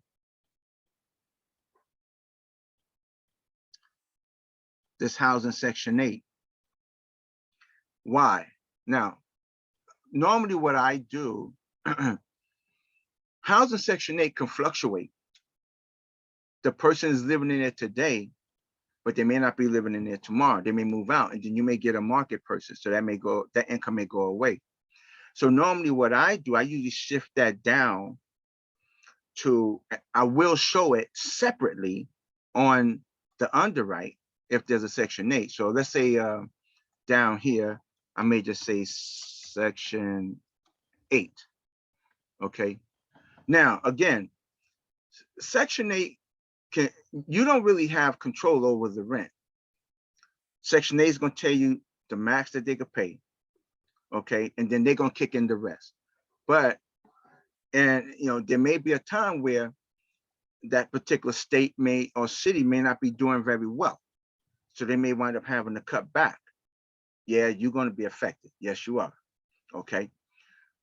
this housing section 8. Why? Now, normally what I do, housing section 8 can fluctuate. The person is living in it today, but they may not be living in there tomorrow. They may move out, and then you may get a market person. So that income may go away. So normally what I do, I usually shift that down to, I will show it separately on the underwrite if there's a section 8. So let's say down here, I may just say section 8. Okay. Now, again, section 8, you don't really have control over the rent. Section 8 is going to tell you the max that they could pay. Okay. And then they're going to kick in the rest. But, and there may be a time where that particular state or city may not be doing very well. So they may wind up having to cut back. Yeah, you're going to be affected. Yes, you are. Okay.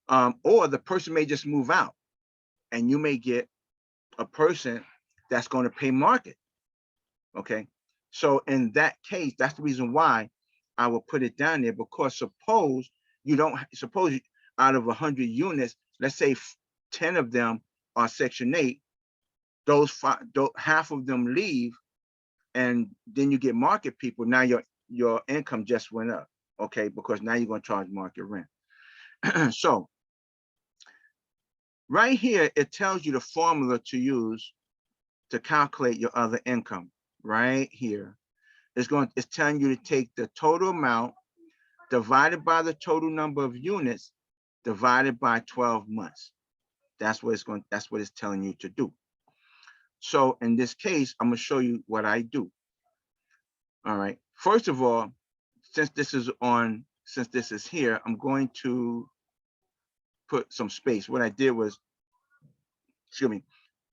Or the person may just move out and you may get a person that's going to pay market. Okay. So in that case, that's the reason why I will put it down there, because suppose out of 100 units, let's say 10 of them are section 8, half of them leave, and then you get market people. Now your income just went up, okay, because now you're going to charge market rent. So right here, it tells you the formula to use to calculate your other income. Right here, it's telling you to take the total amount divided by the total number of units divided by 12 months. That's what it's telling you to do. So in this case, I'm going to show you what I do. All right. First of all, since this is here, I'm going to put some space. What I did was,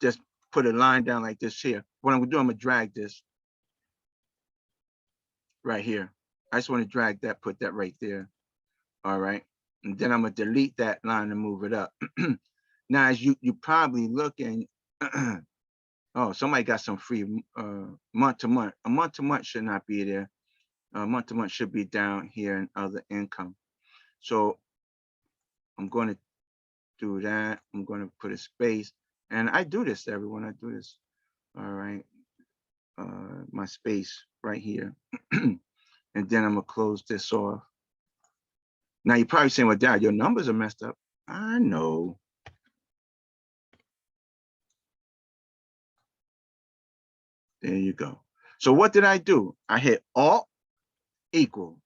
just put a line down like this here. What I'm going to do, I'm going to drag this right here. I just want to drag that, put that right there. All right. And then I'm going to delete that line and move it up. Now, as you probably look and, oh, somebody got some free month to month. A month to month should not be there. Month to month should be down here in other income. So I'm going to do that. I'm going to put a space. And I do this, everyone. I do this. All right. My space right here. And then I'm going to close this off. Now, you're probably saying, well, Dad, your numbers are messed up. I know. There you go. So what did I do? I hit Alt equal.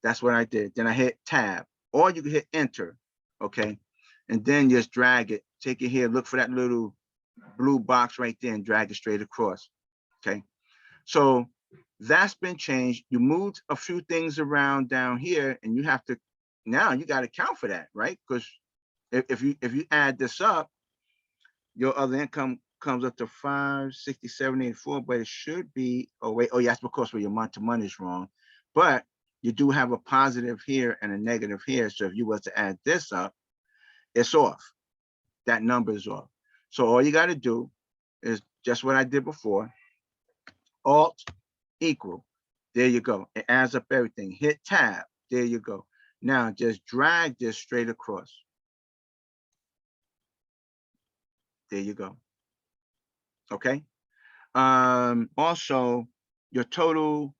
That's what I did. Then I hit Tab, or you can hit Enter. Okay. And then just drag it. Take it here. Look for that little blue box right there and drag it straight across. Okay. So that's been changed. You moved a few things around down here, and you got to count for that, right? Because if you add this up, your other income comes up to 567.84, but it should be, oh wait, oh yeah, that's because where your month to month is wrong. But you do have a positive here and a negative here. So if you was to add this up, it's off. That number is off. So all you got to do is just what I did before. Alt equal. There you go. It adds up everything. Hit tab. There you go. Now just drag this straight across. There you go. Okay. Also, your total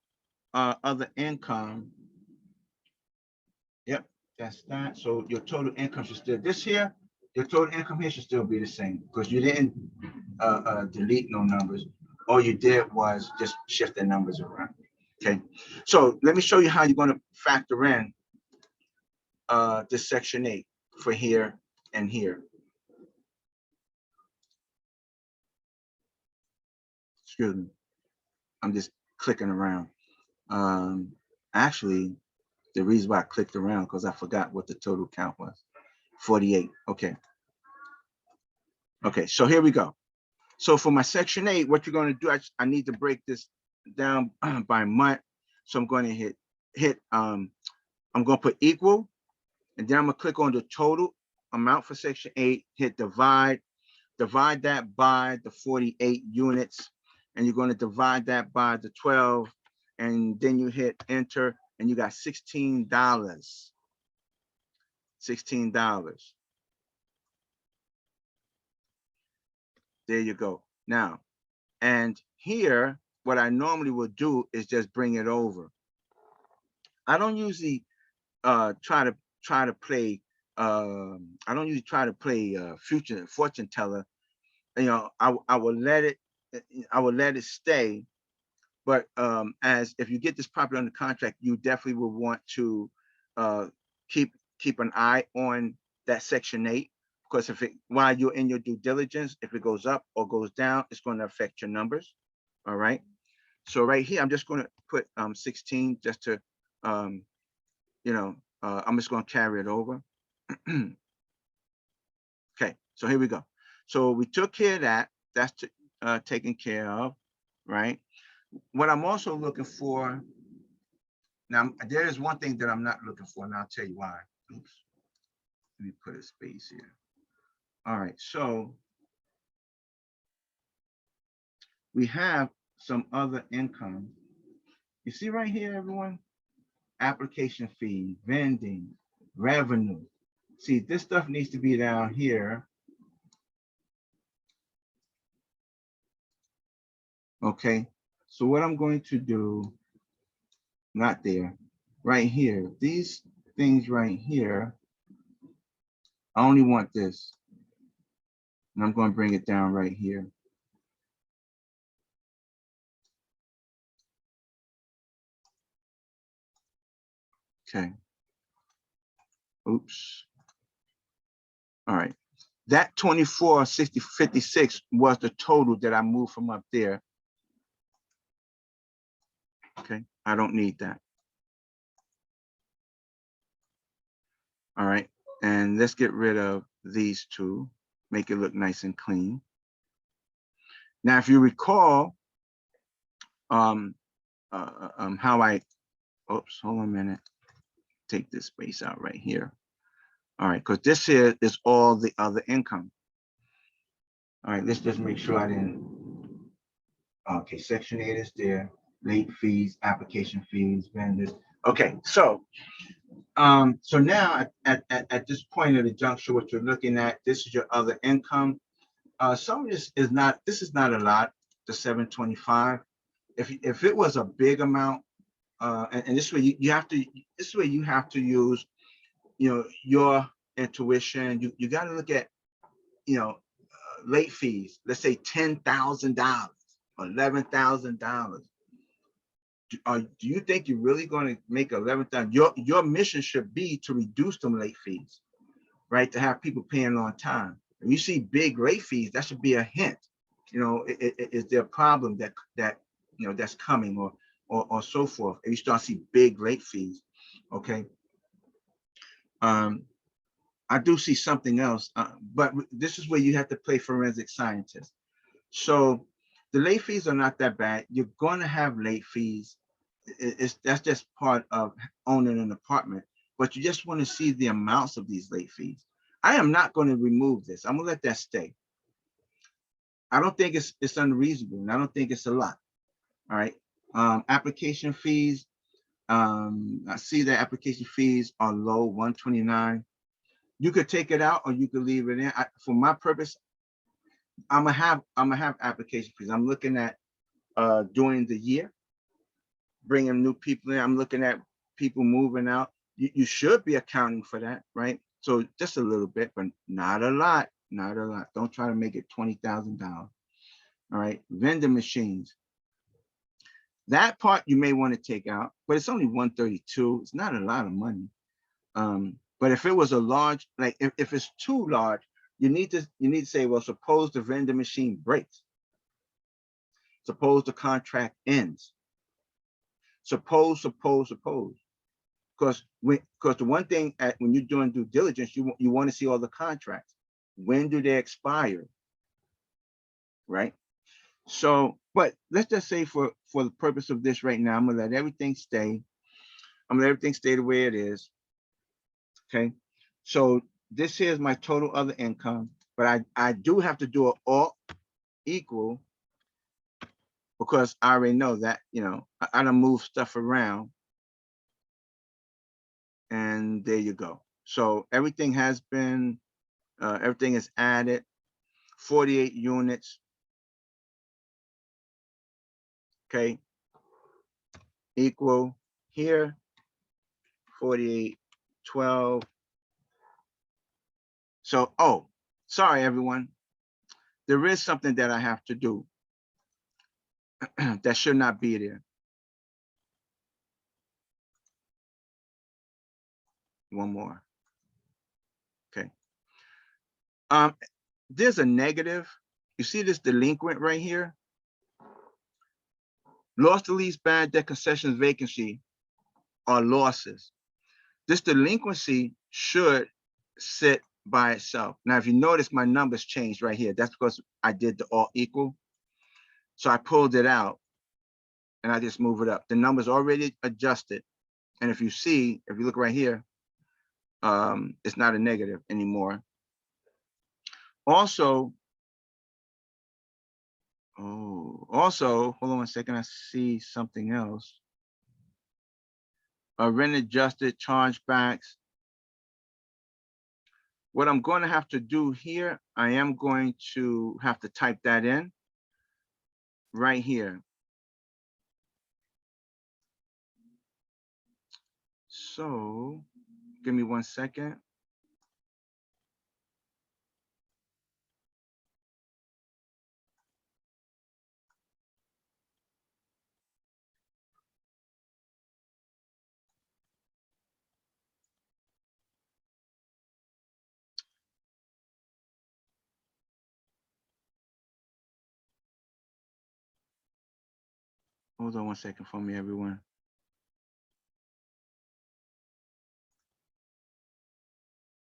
other income. Yep, that's that. So your total income should still, this here, your total income here should still be the same because you didn't delete no numbers. All you did was just shift the numbers around. Okay, so let me show you how you're going to factor in this section 8 for here and here. Excuse me, I'm just clicking around. Actually, the reason why I clicked around because I forgot what the total count was. 48. Okay. Okay, so here we go. So for my section 8, what you're going to do, I need to break this down by month. So I'm going to hit I'm going to put equal, and then I'm going to click on the total amount for section 8, hit divide that by the 48 units, and you're going to divide that by the 12, and then you hit enter, and you got $16. $16. There you go. Now, and here, what I normally would do is just bring it over. I don't usually try to play. I don't usually try to play future fortune teller. You know, I will let it stay. But as if you get this property under contract, you definitely will want to keep an eye on that section 8, because if it, while you're in your due diligence, if it goes up or goes down, it's going to affect your numbers. All right. So right here, I'm just going to put 16 just to, I'm just going to carry it over. Okay, so here we go. So we took care of that. That's taken care of, right? What I'm also looking for, now there is one thing that I'm not looking for, and I'll tell you why. Oops. Let me put a space here. All right, so we have some other income. You see right here, everyone? Application fee, vending, revenue. See, this stuff needs to be down here. Okay, so what I'm going to do, not there, right here, these things right here, I only want this. And I'm going to bring it down right here. Okay. Oops. All right. That 24,6056 was the total that I moved from up there. Okay. I don't need that. All right. And let's get rid of these two, make it look nice and clean. Now, if you recall, how I, oops, hold on a minute. Take this space out right here. All right, because this here is all the other income. All right, let's just make sure I didn't. Okay, section 8 is there. Late fees, application fees, vendors. Okay, so now at this point of the juncture, what you're looking at, this is your other income. Some of this is not. This is not a lot. The 725. If it was a big amount, and this way you have to. This way you have to use, your intuition. You got to look at, late fees. Let's say $10,000 or $11,000. Do you think you're really going to make 11,000? Your mission should be to reduce them late fees, right? To have people paying on time. When you see big late fees, that should be a hint. Is there a problem that's coming or so forth? And you start to see big late fees, okay? I do see something else, but this is where you have to play forensic scientist. So the late fees are not that bad. You're going to have late fees. That's just part of owning an apartment, but you just want to see the amounts of these late fees. I am not going to remove this. I'm gonna let that stay. I don't think it's unreasonable, and I don't think it's a lot. All right. Application fees. I see that application fees are low, 129. You could take it out or you could leave it in. For my purpose, I'm gonna have application fees. I'm looking at during the year, bringing new people in. I'm looking at people moving out. You should be accounting for that, right? So just a little bit, but not a lot, not a lot. Don't try to make it $20,000. All right, vending machines. That part you may want to take out, but it's only 132. It's not a lot of money. But if it was a large, like if it's too large, you need to say, well, suppose the vending machine breaks. Suppose the contract ends. Suppose. Because the one thing when you're doing due diligence, you want to see all the contracts. When do they expire? Right? So, but let's just say for the purpose of this right now, I'm gonna let everything stay. I'm gonna let everything stay the way it is. Okay. So this is my total other income, but I do have to do an alt equal because I already know that, I don't move stuff around. And there you go. So everything has been, everything is added, 48 units. Okay. Equal here, 48, 12. So, oh, sorry, everyone. There is something that I have to do that should not be there. One more. Okay. There's a negative. You see this delinquent right here? Loss to lease, bad debt, concessions, vacancy are losses. This delinquency should sit by itself. Now, if you notice, my numbers changed right here. That's because I did the all equal. So I pulled it out and I just move it up. The number's already adjusted. And if you look right here, it's not a negative anymore. Also, hold on one second. I see something else. Rent adjusted chargebacks. What I'm going to have to do here, I am going to have to type that in right here. So give me 1 second. Hold on 1 second for me, everyone.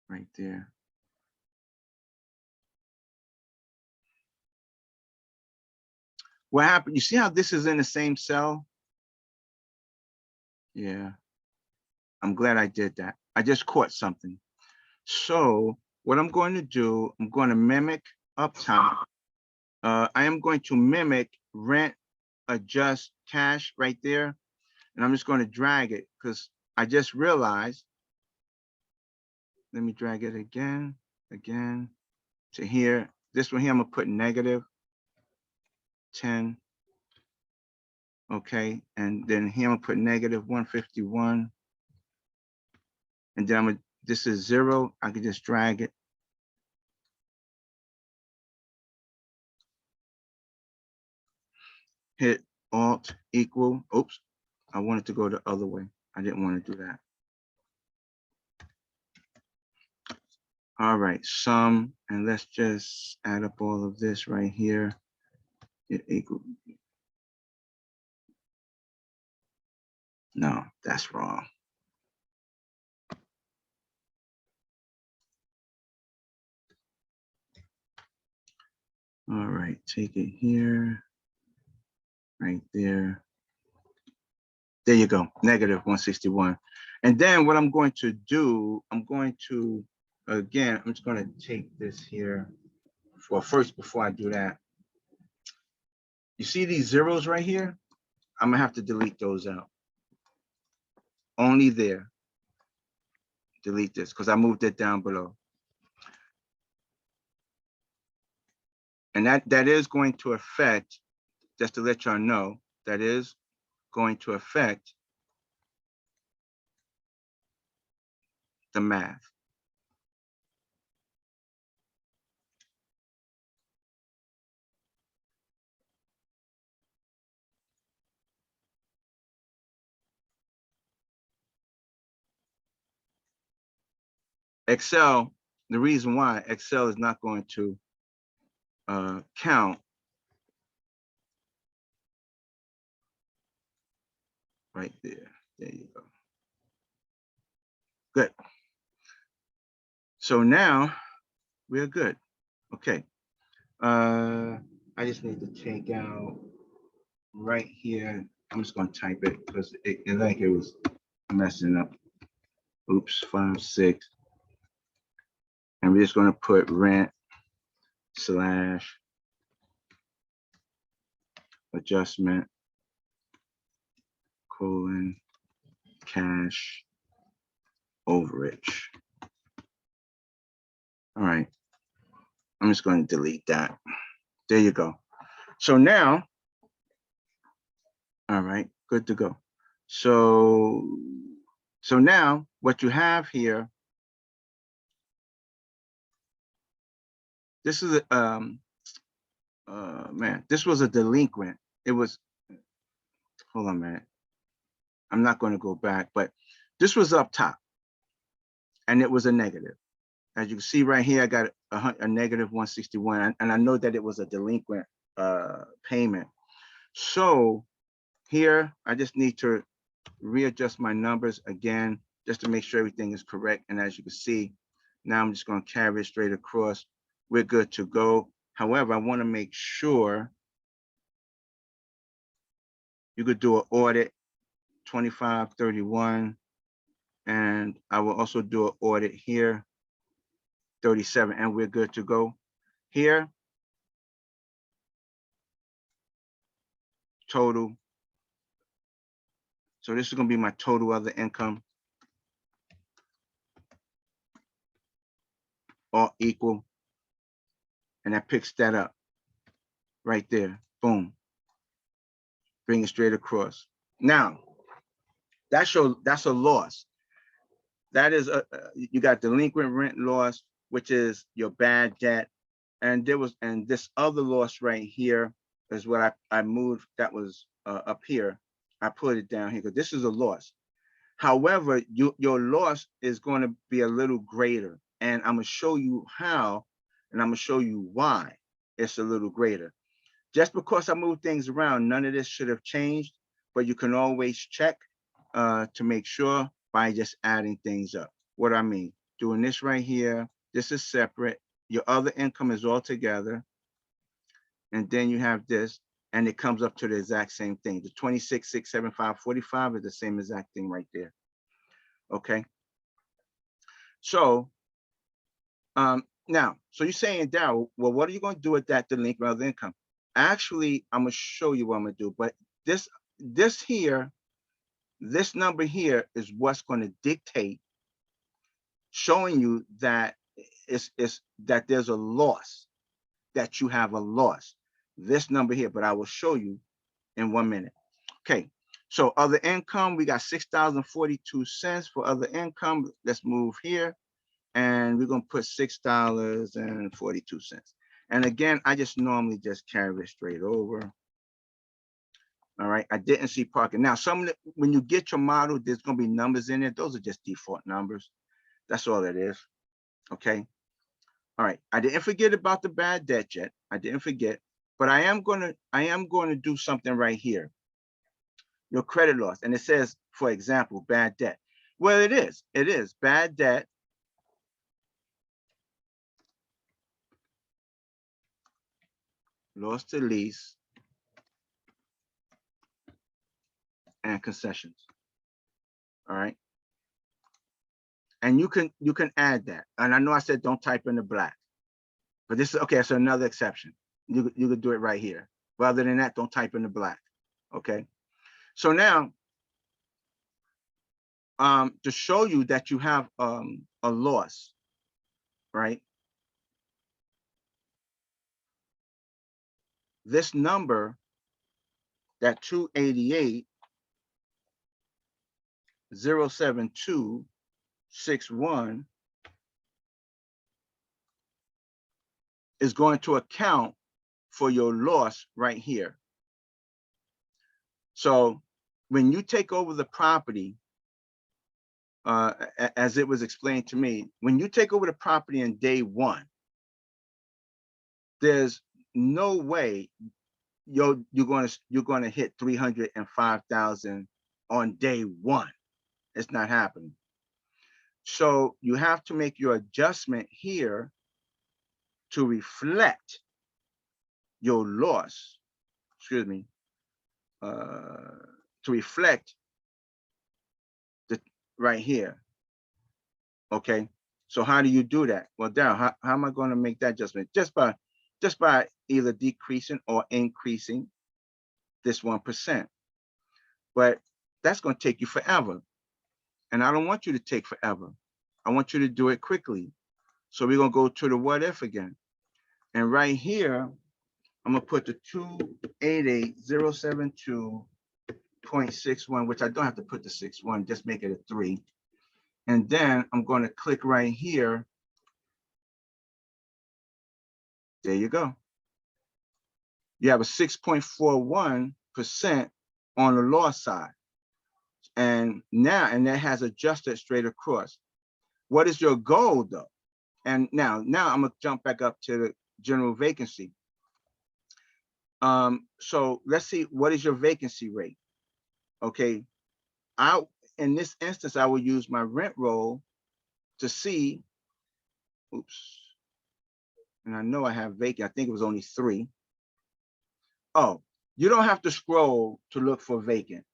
Right there. What happened? You see how this is in the same cell? Yeah. I'm glad I did that. I just caught something. So what I'm going to do, I'm going to mimic up top. I am going to mimic rent adjust cash right there. And I'm just going to drag it because I just realized. Let me drag it again to here. This one here, I'm gonna put negative 10. Okay, and then here I'm gonna put negative 151. And then this is 0. I can just drag it. Hit Alt equal. Oops, I wanted to go the other way. I didn't want to do that. All right, sum, and let's just add up all of this right here. It equal. No, that's wrong. All right, take it here, right there. There you go, negative 161. And then what I'm going to do, I'm going to, again, I'm just going to take this here. Well, first, before I do that, you see these zeros right here? I'm gonna have to delete those out. Only there. Delete this because I moved it down below. And that is going to affect, just to let y'all know, that is going to affect the math. Excel, the reason why Excel is not going to count right there. There you go. Good. So now we're good. Okay. I just need to take out right here. I'm just going to type it because it like it was messing up. Oops, 5, 6. And we're just going to put rent slash adjustment colon cash overage. All right. I'm just going to delete that. There you go. So now, all right, good to go. So now what you have here, this is a, man, this was a delinquent. It was, hold on a minute. I'm not going to go back, but this was up top and it was a negative. As you can see right here, I got a negative 161, and I know that it was a delinquent payment. So here, I just need to readjust my numbers again, just to make sure everything is correct. And as you can see, now I'm just going to carry it straight across. We're good to go. However, I want to make sure you could do an audit 2531, and I will also do an audit here 37, and we're good to go. Here, total. So this is going to be my total other income, all equal. And that picks that up right there. Boom. Bring it straight across. Now, that's a loss. That is you got delinquent rent loss, which is your bad debt. And this other loss right here is what I moved. That was up here. I put it down here because this is a loss. However, your loss is going to be a little greater, and I'm going to show you how, and I'm going to show you why it's a little greater. Just because I move things around, none of this should have changed, but you can always check to make sure by just adding things up. What I mean, doing this right here, this is separate. Your other income is all together. And then you have this, and it comes up to the exact same thing. The 26,675.45 is the same exact thing right there. Okay. So now, so you're saying, Darryl, well, what are you going to do with that delinquent other income? Actually, I'm going to show you what I'm going to do. But this number here is what's going to dictate, showing you that that there's a loss, that you have a loss. This number here, but I will show you in 1 minute. Okay, so other income, we got $6.42 for other income. Let's move here, and we're gonna put $6.42. And again, I just normally just carry it straight over. All right, I didn't see parking. Now, when you get your model, there's gonna be numbers in it. Those are just default numbers. That's all it is. Okay. All right, I didn't forget about the bad debt yet. I didn't forget, but I am going to do something right here. Your credit loss, and it says, for example, bad debt. Well, it is bad debt. loss to lease, and concessions. All right. And you can add that. And I know I said don't type in the black, but this is okay. So another exception. You could do it right here. But other than that, don't type in the black. Okay. So now, to show you that you have a loss, right? This number, that 288,072,61 is going to account for your loss right here. So when you take over the property, as it was explained to me, when you take over the property in day one, there's no way you're gonna hit 305,000 on day one. It's not happening. So you have to make your adjustment here to reflect your loss. Excuse me. To reflect the right here. Okay. So how do you do that? Well, Darryl, how am I going to make that adjustment? Just by either decreasing or increasing this 1%. But that's going to take you forever. And I don't want you to take forever. I want you to do it quickly. So we're going to go to the what if again. And right here, I'm going to put the 288,072.61, which I don't have to put the 61, just make it a 3. And then I'm going to click right here. There you go. You have a 6.41% on the loss side. And that has adjusted straight across. What is your goal though? And now I'm gonna jump back up to the general vacancy. So let's see, what is your vacancy rate? Okay, in this instance, I will use my rent roll to see, oops, and I know I have vacant, I think it was only 3. Oh, you don't have to scroll to look for vacant.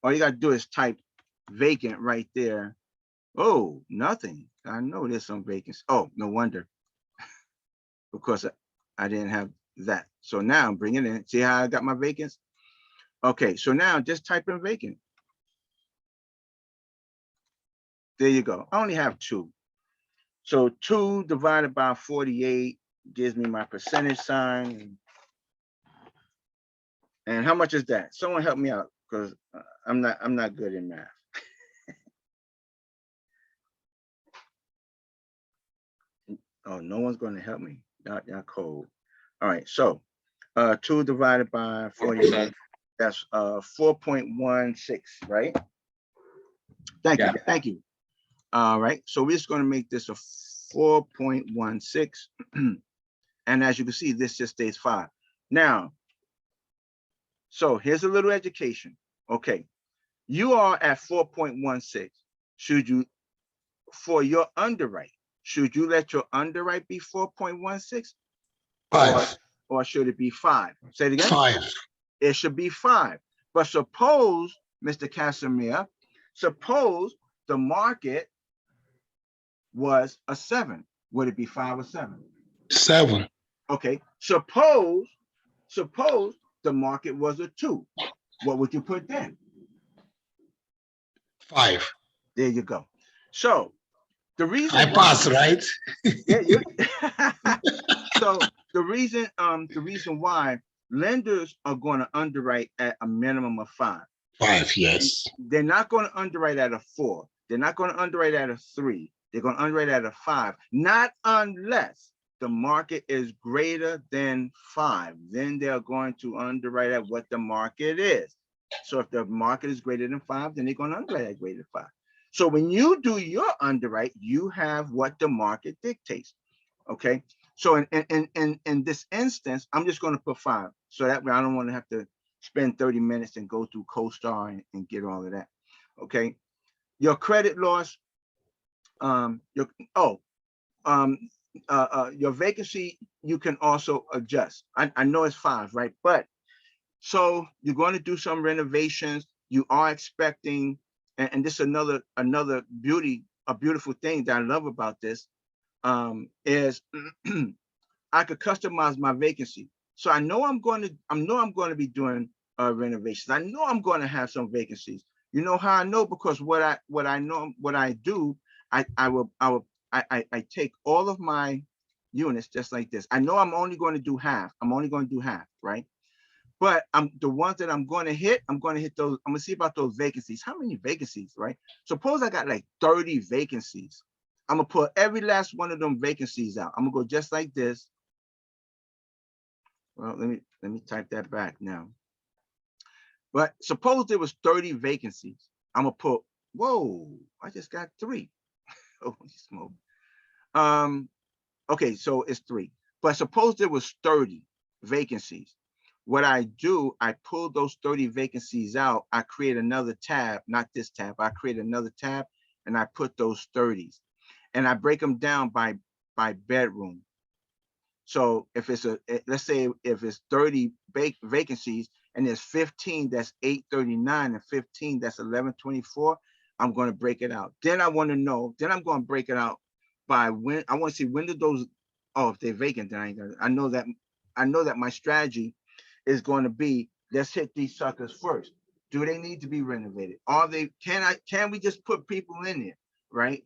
All you gotta do is type vacant right there. Oh, nothing. I know there's some vacancy. Oh, no wonder. Because I didn't have that. So now I'm bringing in, see how I got my vacants? Okay, so now just type in vacant. There you go. I only have 2. So 2 divided by 48 gives me my percentage sign. And how much is that? Someone help me out, because I'm not good in math. Oh, no one's going to help me. Y'all cold. All right, so 2 divided by 48, that's 4.16, right? Thank you. Thank you. All right, so we're just going to make this a 4.16. And as you can see, this just stays 5. Now, so here's a little education. Okay, you are at 4.16. Should you, for your underwrite, should you let your underwrite be 4.16? 5. Or should it be 5? Say it again. 5. It should be 5. But suppose, Mr. Casimir, suppose the market was a 7. Would it be 5 or 7? 7. Okay. Suppose the market was a 2. What would you put then? 5. There you go. So the reason I pass, right? yeah, so the reason why lenders are going to underwrite at a minimum of 5. 5, yes. They're not going to underwrite at a 4. They're not going to underwrite at a 3. They're going to underwrite at a 5, not unless the market is greater than 5. Then they're going to underwrite at what the market is. So if the market is greater than 5, then they're going to underwrite at greater than 5. So when you do your underwrite, you have what the market dictates. Okay. So in this instance, I'm just going to put 5. So that way I don't want to have to spend 30 minutes and go through CoStar and get all of that. Okay. Your credit loss, your vacancy, you can also adjust. I know it's 5, right? But so you're going to do some renovations. You are expecting, and this is another beautiful thing that I love about this, is I could customize my vacancy. So I know I'm going to be doing renovations. I know I'm going to have some vacancies. You know how I know? Because what I do, I take all of my units just like this. I know I'm only going to do half. I'm only going to do half, right? But the ones that I'm going to hit those. I'm going to see about those vacancies. How many vacancies, right? Suppose I got like 30 vacancies. I'm going to put every last one of them vacancies out. I'm going to go just like this. Well, let me type that back now. But suppose there was 30 vacancies. I'm going to put, whoa, I just got 3. Oh, smoke. Okay, so it's 3. But suppose there was 30 vacancies. What I do, I pull those 30 vacancies out. I create another tab, not this tab. I create another tab and I put those 30s. And I break them down by bedroom. So if it's let's say if it's 30 vacancies and there's 15 that's 839 and 15 that's 1124, I'm going to break it out. Then I want to know, then I'm going to break it out by when. I want to see when did those, oh, if they're vacant, then I know that my strategy is going to be, let's hit these suckers first. Do they need to be renovated? Are they, can we just put people in there, right?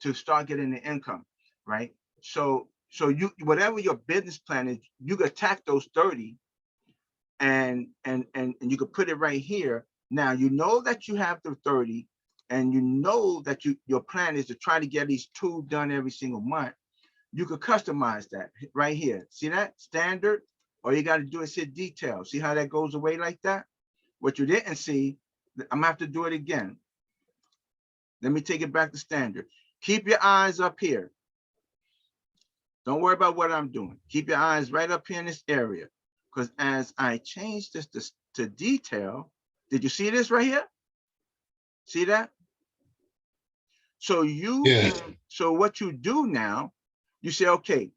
To start getting the income, right? So you, whatever your business plan is, you can attack those 30 and you can put it right here. Now, you know that you have the 30 and you know that your plan is to try to get these 2 done every single month. You could customize that right here. See that? Standard. All you got to do is hit detail. See how that goes away like that? What you didn't see, I'm gonna have to do it again. Let me take it back to standard. Keep your eyes up here. Don't worry about what I'm doing. Keep your eyes right up here in this area. Because as I change this to detail, did you see this right here? See that? So so what you do now, you say, okay,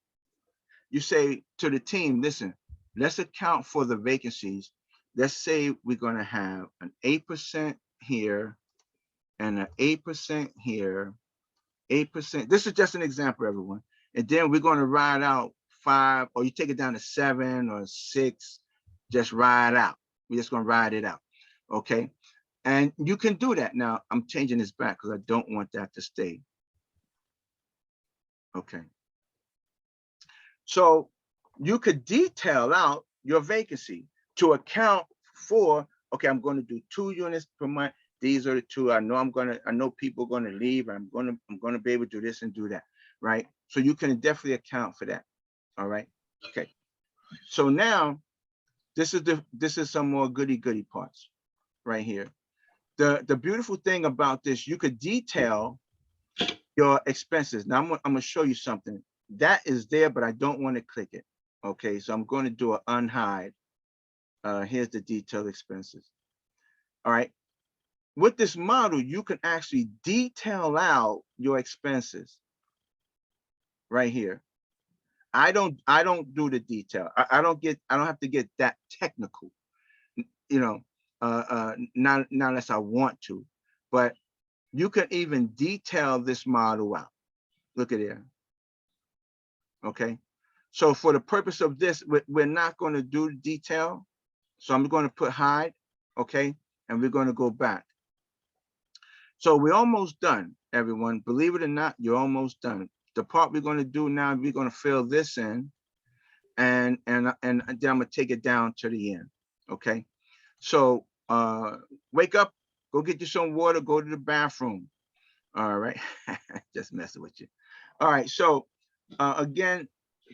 you say to the team, listen, let's account for the vacancies. Let's say we're going to have an 8% here and an 8% here, 8%. This is just an example, everyone. And then we're going to ride out 5, or you take it down to 7 or 6, just ride out. We're just going to ride it out. Okay. And you can do that. Now I'm changing this back because I don't want that to stay. Okay. So you could detail out your vacancy to account for, okay, I'm going to do 2 units per month. These are the 2. I know people are going to leave. I'm going to be able to do this and do that, right? So you can definitely account for that. All right. Okay. So now this is some more goody parts right here. The beautiful thing about this, you could detail your expenses. Now I'm going to show you something that is there, but I don't want to click it. Okay, so I'm going to do an unhide. Here's the detailed expenses. All right. With this model, you can actually detail out your expenses right here. I don't do the detail. I don't have to get that technical, you know, not unless I want to, but you can even detail this model out. Look at it. Okay. So for the purpose of this, we're not going to do the detail. So I'm going to put hide. Okay. And we're going to go back. So we're almost done, everyone. Believe it or not, you're almost done. The part we're going to do now, we're going to fill this in, and then I'm going to take it down to the end. Okay. So wake up, go get you some water, go to the bathroom. All right. Just messing with you. All right. So again,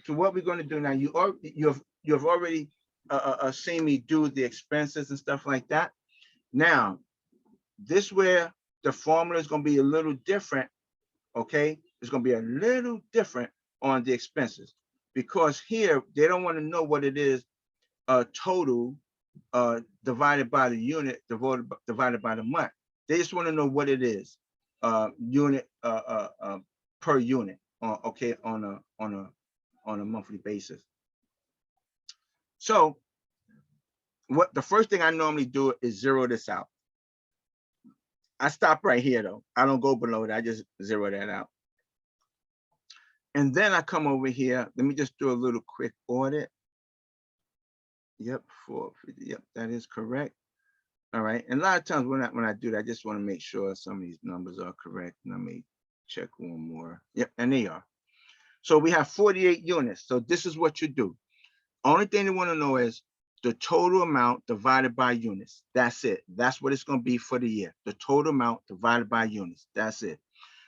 so what we're going to do now, you've already seen me do the expenses and stuff like that. Now, this where the formula is going to be a little different. Okay, it's going to be a little different on the expenses, because here they don't want to know what it is total divided by the unit divided by the month. They just want to know what it is unit per unit. Okay, on on a monthly basis. So what the first thing I normally do is zero this out. I stop right here though. I don't go below that. I just zero that out. And then I come over here. Let me just do a little quick audit. Yep, 450. Yep, that is correct. All right. And a lot of times when I do that, I just want to make sure some of these numbers are correct. Let me check one more. Yep, and they are. So we have 48 units. So this is what you do. Only thing they want to know is the total amount divided by units. That's it. That's what it's going to be for the year. The total amount divided by units. That's it.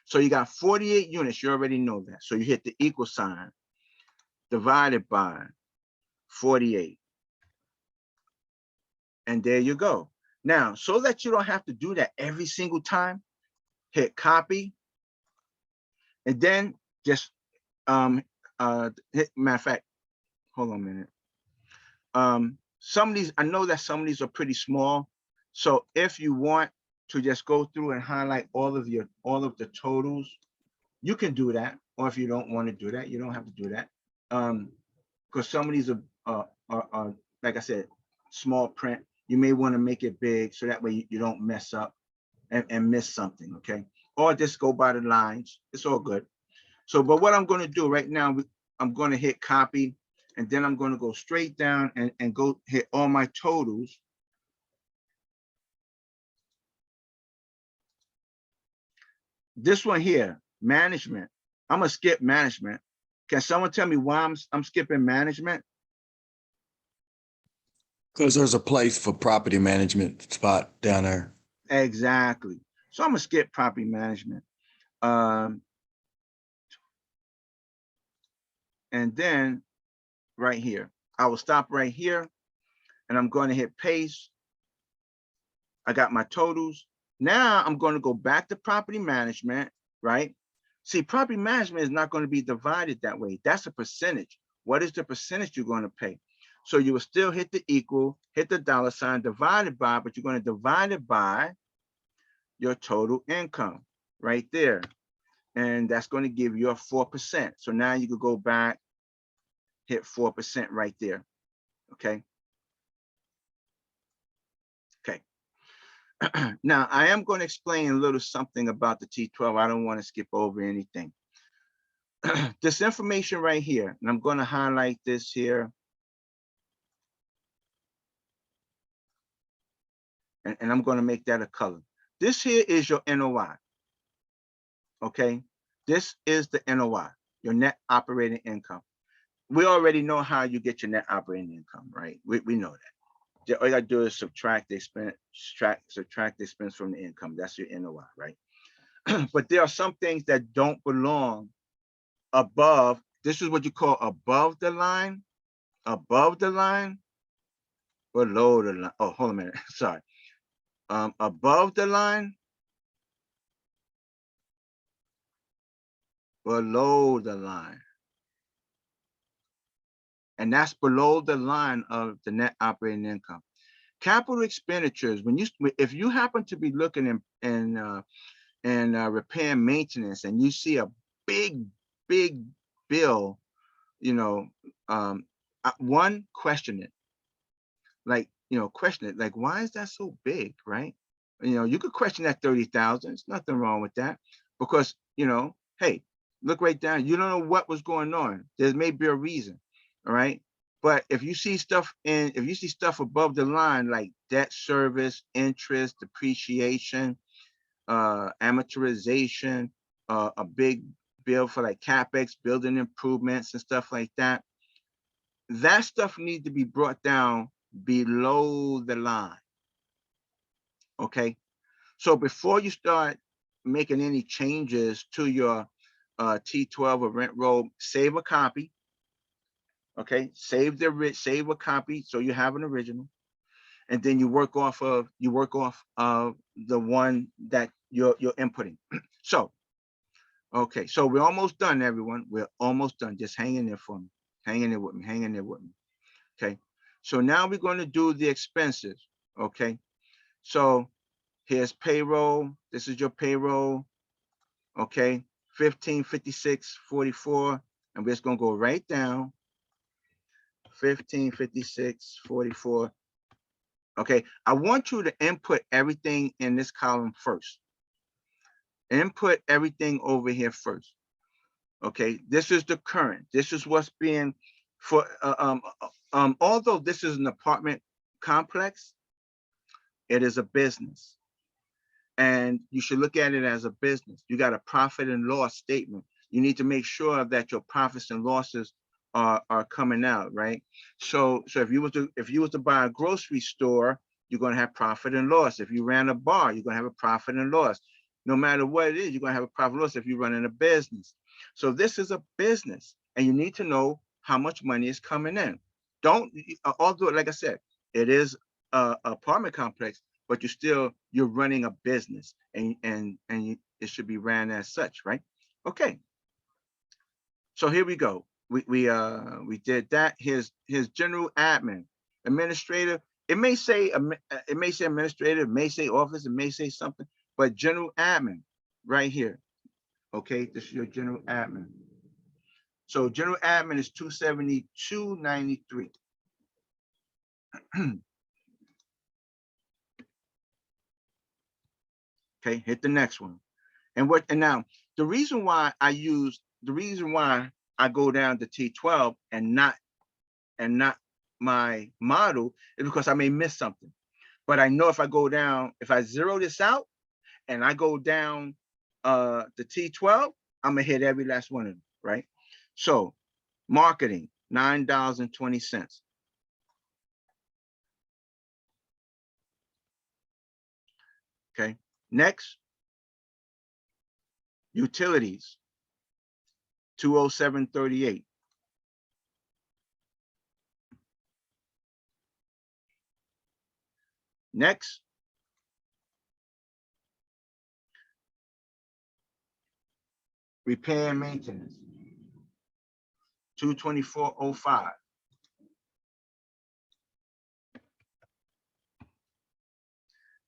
So you got 48 units. You already know that. So you hit the equal sign divided by 48. And there you go. Now, so that you don't have to do that every single time, hit copy. And then just hit, matter of fact, hold on a minute. Some of these, I know that some of these are pretty small. So if you want to just go through and highlight all of the totals, you can do that. Or if you don't want to do that, you don't have to do that. Because some of these are like I said, small print. You may want to make it big so that way you don't mess up and miss something, okay? Or just go by the lines. It's all good. So, but what I'm going to do right now, I'm going to hit copy, and then I'm going to go straight down and go hit all my totals. This one here, management. I'm going to skip management. Can someone tell me why I'm skipping management? Because there's a place for property management spot down there. Exactly. So I'm going to skip property management. And then right here, I will stop right here, and I'm going to hit paste. I got my totals. Now I'm going to go back to property management, right? See, property management is not going to be divided that way. That's a percentage. What is the percentage you're going to pay? So you will still hit the equal, hit the dollar sign, divided by, but you're going to divide it by your total income right there. And that's going to give you a 4%. So now you could go back, hit 4% right there. Okay. Okay. Now I am going to explain a little something about the T12. I don't want to skip over anything. This information right here, and I'm going to highlight this here. And I'm going to make that a color. This here is your NOI. Okay. This is the NOI, your net operating income. We already know how you get your net operating income, right? We know that. All you gotta do is subtract the expense, subtract the expense from the income. That's your NOI, right? But there are some things that don't belong above. This is what you call above the line, below the line. Oh, hold on a minute. Sorry. Above the line, below the line. And that's below the line of the net operating income. Capital expenditures, if you happen to be looking in repair and maintenance, and you see a big bill, one, question it. Question it. Like, why is that so big, right? You could question that 30,000. There's nothing wrong with that, because hey, look right down. You don't know what was going on. There may be a reason, all right? But if you see stuff above the line, like debt service, interest, depreciation, amortization, a big bill for like CapEx, building improvements and stuff like that, that stuff needs to be brought down below the line. Okay. So before you start making any changes to your T12 or rent roll, save a copy. Okay, save a copy so you have an original, and then you work off of the one that you're inputting. So, okay, so we're almost done, everyone. We're almost done. Just hang in there for me. Hang in there with me. Hang in there with me. Okay. So now we're going to do the expenses. Okay. So here's payroll. This is your payroll. Okay. 1556.44. and we're just gonna go right down. 15, 56, 44. Okay, I want you to input everything in this column first. Input everything over here first. Okay, this is the current. This is what's being for, although this is an apartment complex, it is a business. And you should look at it as a business. You got a profit and loss statement. You need to make sure that your profits and losses are coming out, right? So if you was to buy a grocery store, you're going to have profit and loss. If you ran a bar, you're going to have a profit and loss. No matter what it is, you're going to have a profit and loss if you're running a business. So this is a business, and you need to know how much money is coming in. Don't, although, like I said, it is a apartment complex, but you're running a business, and it should be ran as such, right? Okay. So here we go. We did that. Here's general admin, administrative. It may say administrative, it may say office, it may say something, but general admin right here. Okay, this is your general admin. So general admin is 272.93. Okay, hit the next one. And now the reason why I go down to T12 and not my model is because I may miss something. But I know if I go down, if I zero this out and I go down the T12, I'm gonna hit every last one of them, right? So marketing, $9.20. Okay, next, utilities, 207.38. Next, repair and maintenance, 224.05.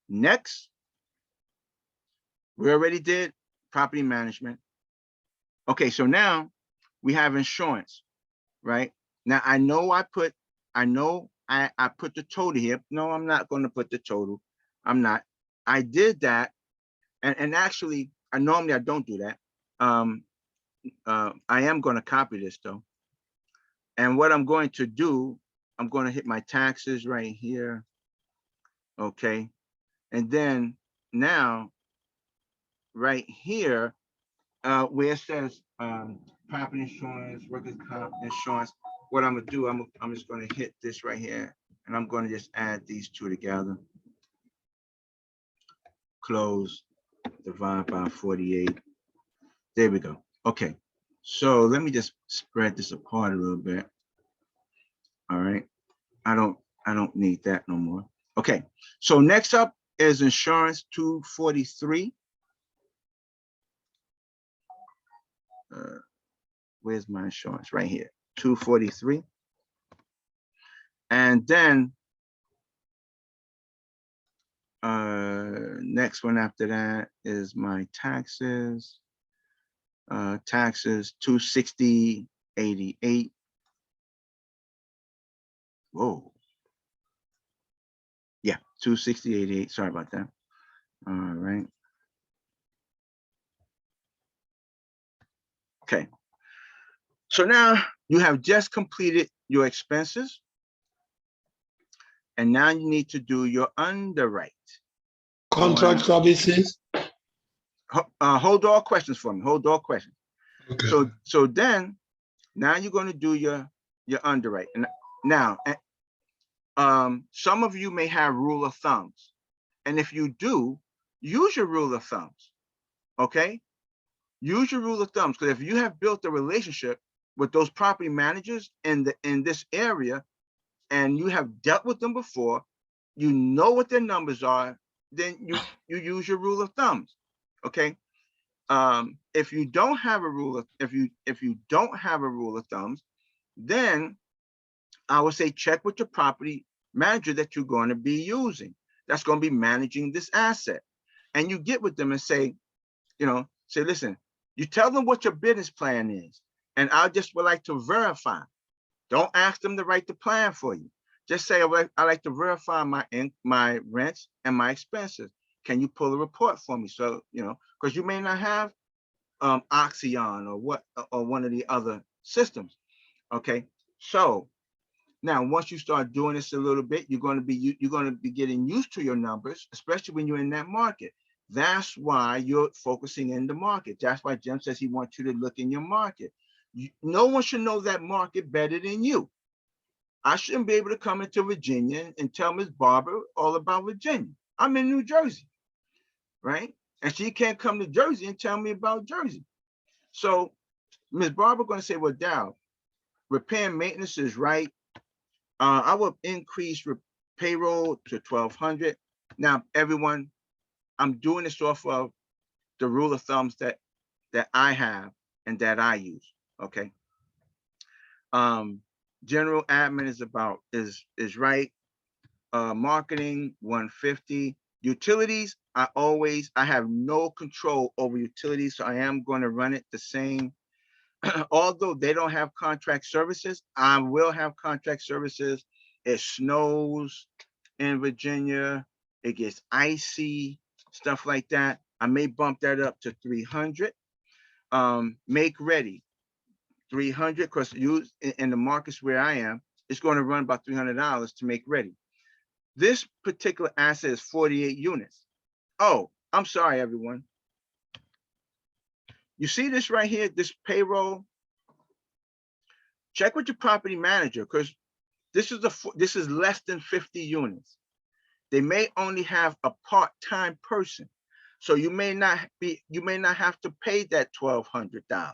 Next, we already did property management. Okay, so now we have insurance, right? Now I know I put the total here. No, I'm not going to put the total. I'm not. I did that, and actually, normally I don't do that. I am going to copy this though. And what I'm going to do, I'm going to hit my taxes right here. Okay, and then now, right here, where it says property insurance, workers' comp insurance, what I'm gonna do, I'm just gonna hit this right here, and I'm gonna just add these two together. Close, divide by 48. There we go. Okay, so let me just spread this apart a little bit. All right, I don't need that no more. Okay, so next up is insurance, 243. Where's my insurance? Right here, 243. And then next one after that is my taxes. Taxes, 260.88. Whoa. Yeah, 260.88. Sorry about that. All right. Okay. So now you have just completed your expenses. And now you need to do your underwrite. Contract services. Hold all questions for me. Hold all questions. Okay. So then now you're going to do your underwrite. And now, some of you may have rule of thumbs. And if you do, use your rule of thumbs. Okay? Use your rule of thumbs, because if you have built a relationship with those property managers in this area, and you have dealt with them before, you know what their numbers are, then you use your rule of thumbs. Okay. If you don't have a rule of thumbs, then I would say check with your property manager that you're going to be using, that's going to be managing this asset. And you get with them and say, listen, you tell them what your business plan is. And I just would like to verify. Don't ask them to write the plan for you. Just say, I like to verify my rents and my expenses. Can you pull a report for me? So, because you may not have Oxyon or one of the other systems. Okay. So now, once you start doing this a little bit, you're going to be getting used to your numbers, especially when you're in that market. That's why you're focusing in the market. That's why Jim says he wants you to look in your market. No one should know that market better than you. I shouldn't be able to come into Virginia and tell Ms. Barbara all about Virginia. I'm in New Jersey, right? And she can't come to Jersey and tell me about Jersey. So Ms. Barbara going to say, well, Dow, repair and maintenance is right. I will increase payroll to 1,200. Now, everyone, I'm doing this off of the rule of thumbs that I have and that I use. Okay. General admin is right. Marketing 150. Utilities, I have no control over utilities, so I am going to run it the same. Although they don't have contract services, I will have contract services. It snows in Virginia. It gets icy, stuff like that. I may bump that up to 300. Make ready, 300, because in the markets where I am, it's going to run about $300 to make ready. This particular asset is 48 units. Oh, I'm sorry, everyone. You see this right here, this payroll? Check with your property manager, because this is less than 50 units. They may only have a part-time person. So you may not have to pay that $1,200.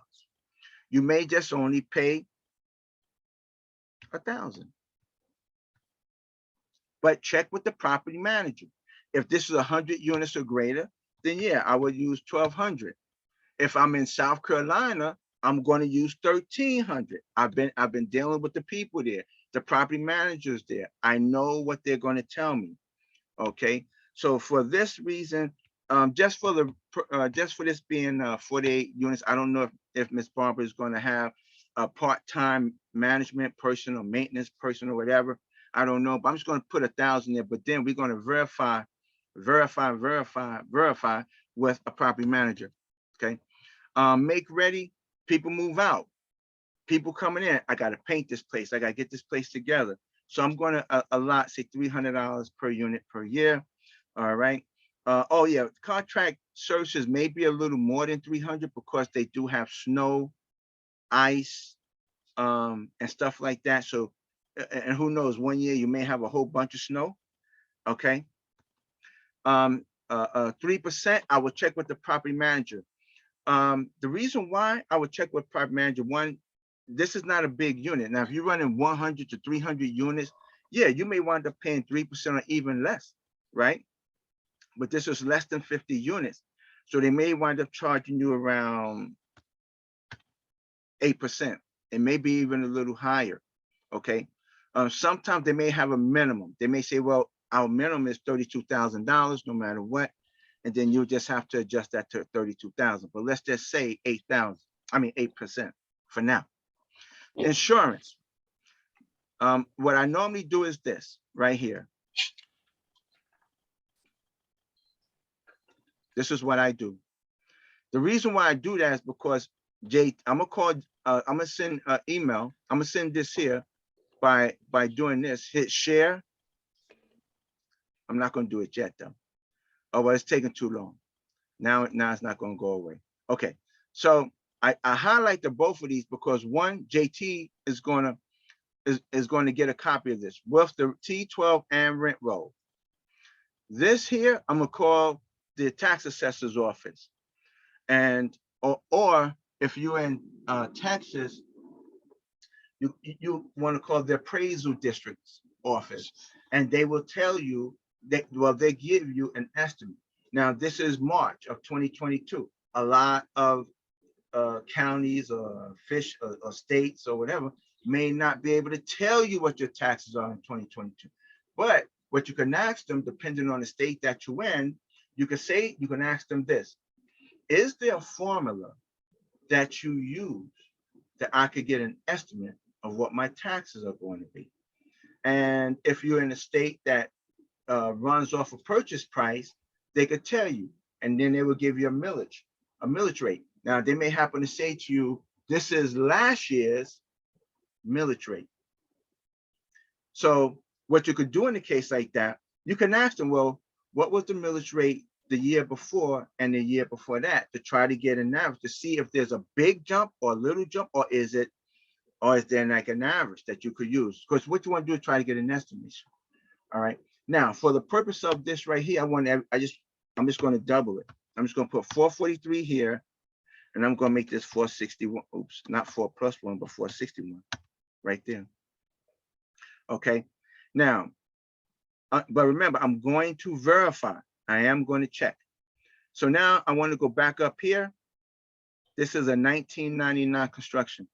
You may just only pay $1,000. But check with the property manager. If this is 100 units or greater, then yeah, I would use 1,200. If I'm in South Carolina, I'm going to use 1,300. I've been dealing with the people there, the property managers there. I know what they're going to tell me. Okay, so for this reason, just for this being 48 units, I don't know if Ms. Barbara is going to have a part-time management person or maintenance person or whatever. I don't know, but I'm just going to put 1,000 there. But then we're going to verify with a property manager. Okay, make ready. People move out. People coming in. I got to paint this place. I got to get this place together. So I'm going to allot, say, $300 per unit per year. All right. Oh yeah, contract services may be a little more than 300 because they do have snow, ice, and stuff like that. So, and who knows, one year you may have a whole bunch of snow. Okay. 3%, I will check with the property manager. The reason why I would check with property manager, one, this is not a big unit. Now, if you're running 100 to 300 units, yeah, you may wind up paying 3% or even less, right? But this is less than 50 units. So they may wind up charging you around 8%. It may be even a little higher, okay? Sometimes they may have a minimum. They may say, well, our minimum is $32,000 no matter what. And then you just have to adjust that to 32,000. But let's just say 8% for now. Insurance. What I normally do is this right here. This is what I do. The reason why I do that is because I'm gonna send an email. I'm gonna send this here by doing this. Hit share. I'm not gonna do it yet though. Oh, well, it's taking too long. Now it's not gonna go away. Okay, so I highlight the both of these because one, JT is going to get a copy of this with the T12 and rent roll. This here, I'm gonna call the tax assessor's office, and or if you're in Texas, you want to call the appraisal district's office, and they will tell you that, well, they give you an estimate. Now, this is March of 2022. A lot of counties or or states or whatever may not be able to tell you what your taxes are in 2022. But what you can ask them, depending on the state that you're in, you can ask them this: is there a formula that you use that I could get an estimate of what my taxes are going to be. And if you're in a state that runs off a purchase price, they could tell you, and then they will give you a millage rate. Now, they may happen to say to you, this is last year's millage rate. So what you could do in a case like that, you can ask them, well, what was the millage rate the year before and the year before that, to try to get an average to see if there's a big jump or a little jump, or is there like an average that you could use? Because what you want to do is try to get an estimation. All right. Now, for the purpose of this right here, I'm just going to double it. I'm just going to put 443 here, and I'm going to make this 461. Oops, not 4 plus 1, but 461 right there. Okay. Now, but remember, I'm going to verify. I am going to check. So now I want to go back up here. This is a 1999 construction.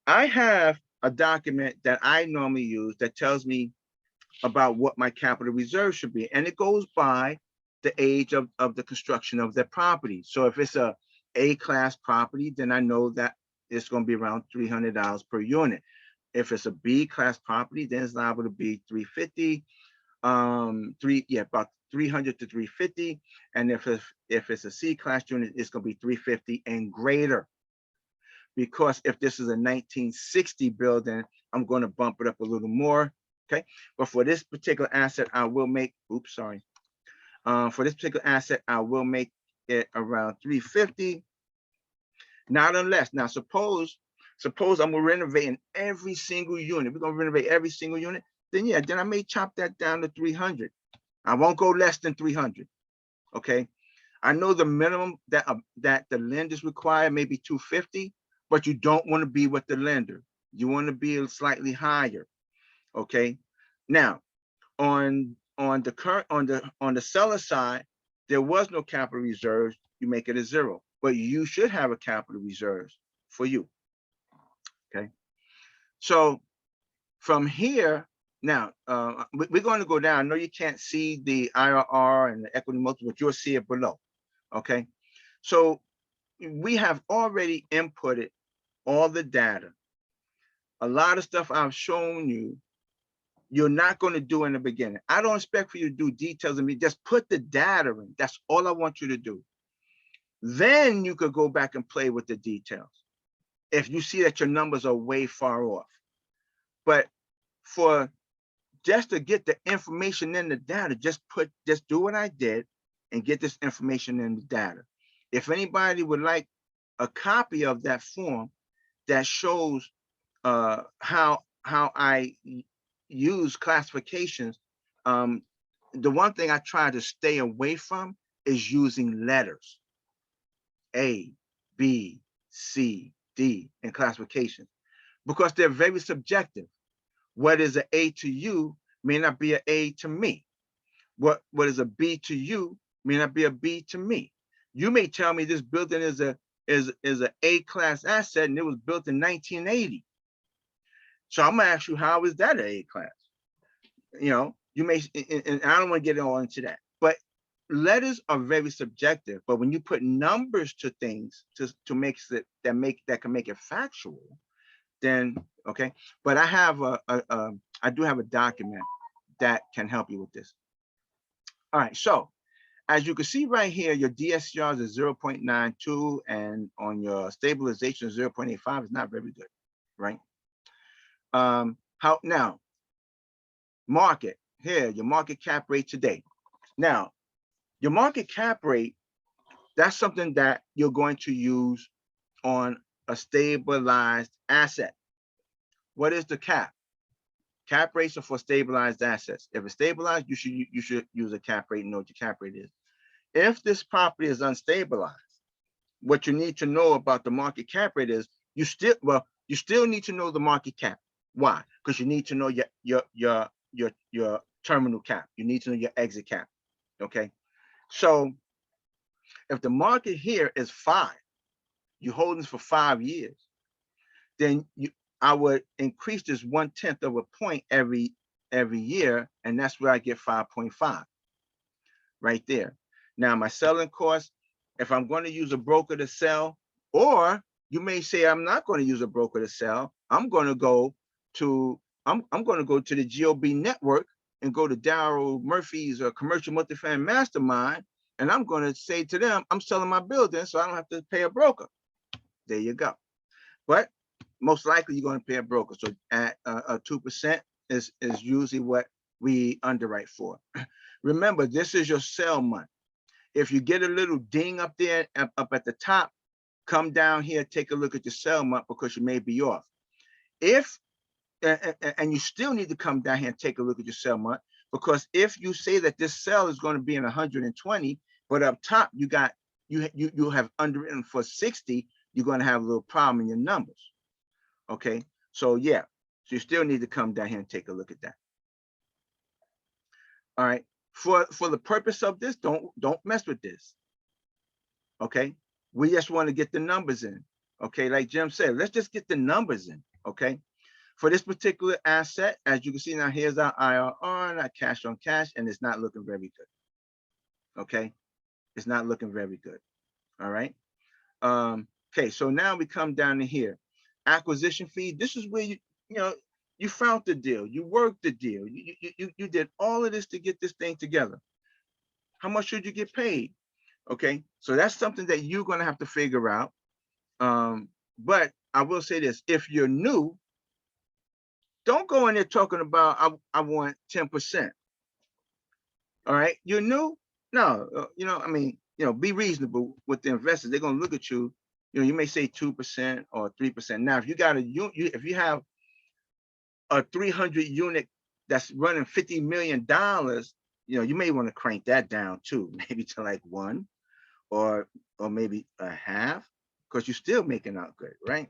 I have a document that I normally use that tells me about what my capital reserve should be. And it goes by the age of the construction of the property. So if it's a A-class property, then I know that it's going to be around $300 per unit. If it's a B-class property, then it's liable to be $350, about $300 to $350. And if it's a C-class unit, it's going to be $350 and greater. Because if this is a 1960 building, I'm going to bump it up a little more. Okay, but for this particular asset, I will make, oops, sorry. For this particular asset, I will make it around $350. Not unless, now suppose I'm renovating every single unit. We're going to renovate every single unit. Then yeah, then I may chop that down to 300. I won't go less than 300. Okay. I know the minimum that the lenders require may be 250, but you don't want to be with the lender. You want to be slightly higher. Okay. Now, on the seller side, there was no capital reserves. You make it a 0, but you should have a capital reserves for you. Okay. So from here, now we're going to go down. I know you can't see the IRR and the equity multiple, but you'll see it below. Okay. So we have already inputted all the data. A lot of stuff I've shown you, you're not going to do in the beginning. I don't expect for you to do details of me. Just put the data in. That's all I want you to do. Then you could go back and play with the details if you see that your numbers are way far off. But for just to get the information in the data, just do what I did and get this information in the data. If anybody would like a copy of that form that shows how I use classifications, the one thing I try to stay away from is using letters, A, B, C, D, in classifications, because they're very subjective. What is an A to you may not be an A to me. What is a B to you may not be a B to me. You may tell me this building is an A-class asset and it was built in 1980. So I'm gonna ask you, how is that an A-class? You know, you may, and I don't want to get all into that, but letters are very subjective. But when you put numbers to things to make it that can make it factual, then okay. But I have I do have a document that can help you with this. All right, so as you can see right here, your DSCR is 0.92, and on your stabilization 0.85 is not very good, right? How now? Market here, your market cap rate today. Now, your market cap rate, that's something that you're going to use on a stabilized asset. What is the cap? Cap rates are for stabilized assets. If it's stabilized, you should use a cap rate and know what your cap rate is. If this property is unstabilized, what you need to know about the market cap rate is you still need to know the market cap. Why? Because you need to know your terminal cap. You need to know your exit cap. Okay. So if the market here is 5, you hold this for 5 years, then I would increase this 1/10 of a point every year, and that's where I get 5.5 right there. Now my selling cost, if I'm going to use a broker to sell, or You may say, I'm not going to use a broker to sell. I'm going to go to the GOB network and go to Darryl Murphy's commercial multifamily mastermind. And I'm going to say to them, I'm selling my building, so I don't have to pay a broker. There you go. But most likely you're going to pay a broker. So at 2% is usually what we underwrite for. Remember, this is your sell month. If you get a little ding up there, up at the top, come down here, take a look at your sell month because you may be off. And you still need to come down here and take a look at your sell month, because if you say that this sell is going to be in 120, but up top you have underwritten for 60, you're going to have a little problem in your numbers. Okay, so yeah, so you still need to come down here and take a look at that. All right, for the purpose of this, don't mess with this. Okay, we just want to get the numbers in. Okay, like Jim said, let's just get the numbers in. Okay, for this particular asset, as you can see now, here's our IRR, not cash on cash, and it's not looking very good. Okay, it's not looking very good. All right. Okay, so now we come down to here. Acquisition fee. This is where you found the deal, you worked the deal, you did all of this to get this thing together. How much should you get paid? Okay, so that's something that you're going to have to figure out. But I will say this: if you're new, don't go in there talking about I want 10%. All right, you're new. No, I mean, be reasonable with the investors. They're going to look at you. You may say 2% or 3%. Now, if you got if you have a 300 unit that's running $50 million, you may want to crank that down too, maybe to like 1 or maybe a half, because you're still making out good, right?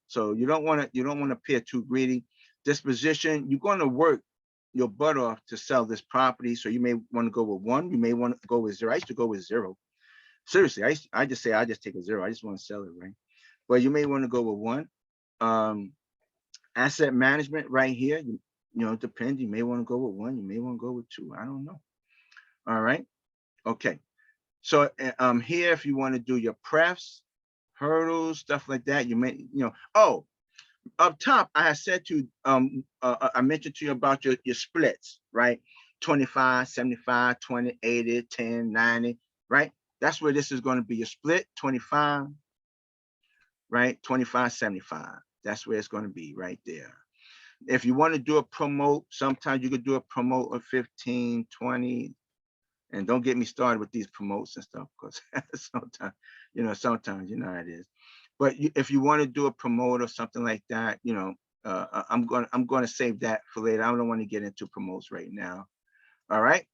So you don't want to appear too greedy. Disposition, you're going to work your butt off to sell this property, so you may want to go with 1. You may want to go with 0. I used to go with 0. Seriously, I just take a 0. I just want to sell it, right? But you may want to go with 1. Asset management right here, it depends. You may want to go with 1. You may want to go with 2. I don't know. All right. Okay. So here, if you want to do your prefs, hurdles, stuff like that, you may, oh, up top, I said to I mentioned to you about your splits, right? 25, 75, 20, 80, 10, 90, right? That's where this is going to be your split, 25, right? 25, 75. That's where it's going to be right there. If you want to do a promote, sometimes you could do a promote of 15, 20, and don't get me started with these promotes and stuff, because sometimes how it is. But if you want to do a promote or something like that, I'm going to save that for later. I don't want to get into promotes right now. All right,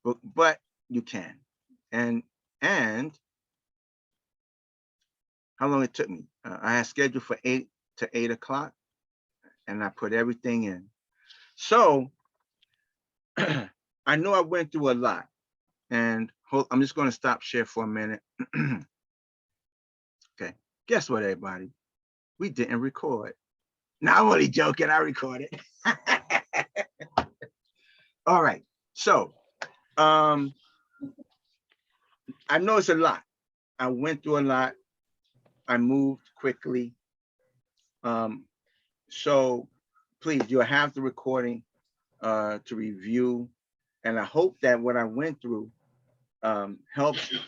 but you can. And how long it took me? I had scheduled for 8 to 8 o'clock, and I put everything in. So I know I went through a lot, and I'm just going to stop share for a minute. Okay, guess what, everybody? We didn't record. No, I'm only joking. I recorded. All right. So I know it's a lot. I went through a lot. I moved quickly. So please, you'll have the recording to review. And I hope that what I went through helps you.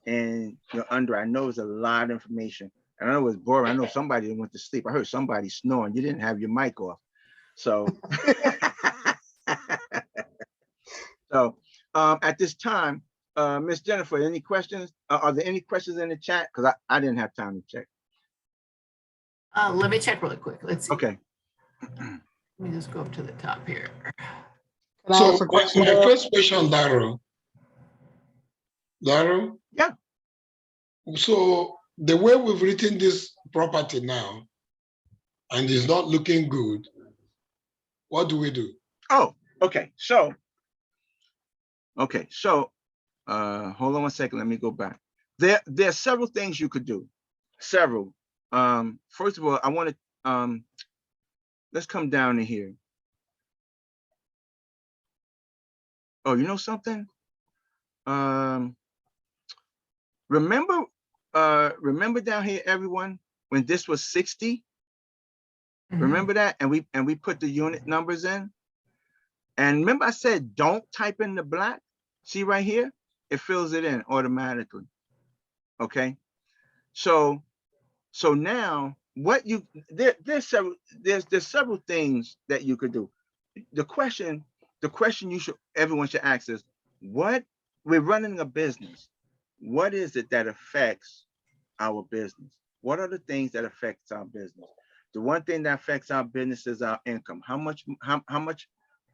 And I know it's a lot of information. And I know it's boring. I know somebody went to sleep. I heard somebody snoring. You didn't have your mic off. So, at this time, Miss Jennifer, any questions? Are there any questions in the chat? Because I didn't have time to check. Let me check really quick. Let's see. Okay. Let me just go up to the top here. So my first question, Darryl. Yeah. So the way we've written this property now, and it's not looking good, what do we do? Oh, okay. So, hold on one second. Let me go back. There are several things you could do. Several. First of all, I want to let's come down to here. Oh, you know something? Remember down here, everyone, when this was 60? Remember that? And we put the unit numbers in. And remember I said, don't type in the black. See right here? It fills it in automatically. Okay. So now what you there's several things that you could do. The question everyone should ask is, what we're running a business. What is it that affects our business? What are the things that affects our business? The one thing that affects our business is our income. How much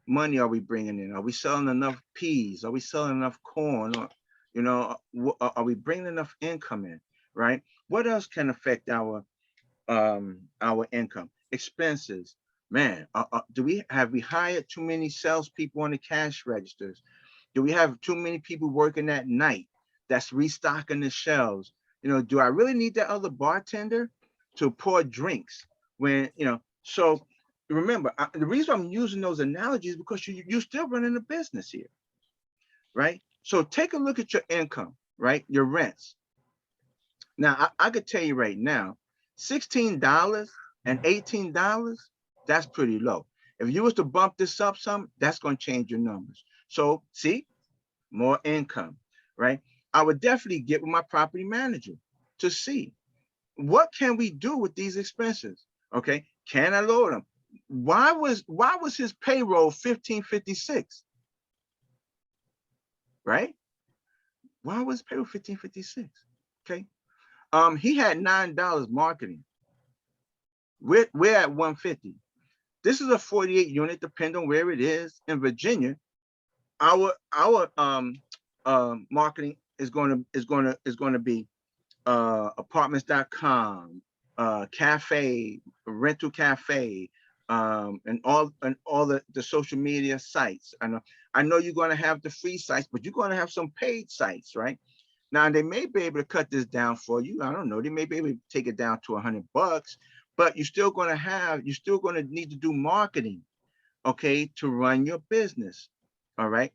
money are we bringing in? Are we selling enough peas? Are we selling enough corn? Or, you know, are we bringing enough income in? Right? What else can affect our income? Expenses. Man, have we hired too many salespeople on the cash registers? Do we have too many people working at night that's restocking the shelves? You know, do I really need that other bartender to pour drinks when, you know? So remember, the reason I'm using those analogies is because you're still running a business here, right? So take a look at your income, right? Your rents. Now, I could tell you right now, $16 and $18, that's pretty low. If you was to bump this up some, that's going to change your numbers. So see, more income, right? I would definitely get with my property manager to see what can we do with these expenses. Okay, can I lower them? Why was his payroll $15.56? Right? Why was payroll $15.56? Okay. He had $9 marketing. We're at $150. This is a 48 unit, depending on where it is in Virginia. Our marketing is going to be apartments.com, cafe, rental cafe, and all the social media sites. I know you're going to have the free sites, but you're going to have some paid sites, right? Now they may be able to cut this down for you. I don't know. They may be able to take it down to $100, but you're still going to need to do marketing, okay, to run your business. All right.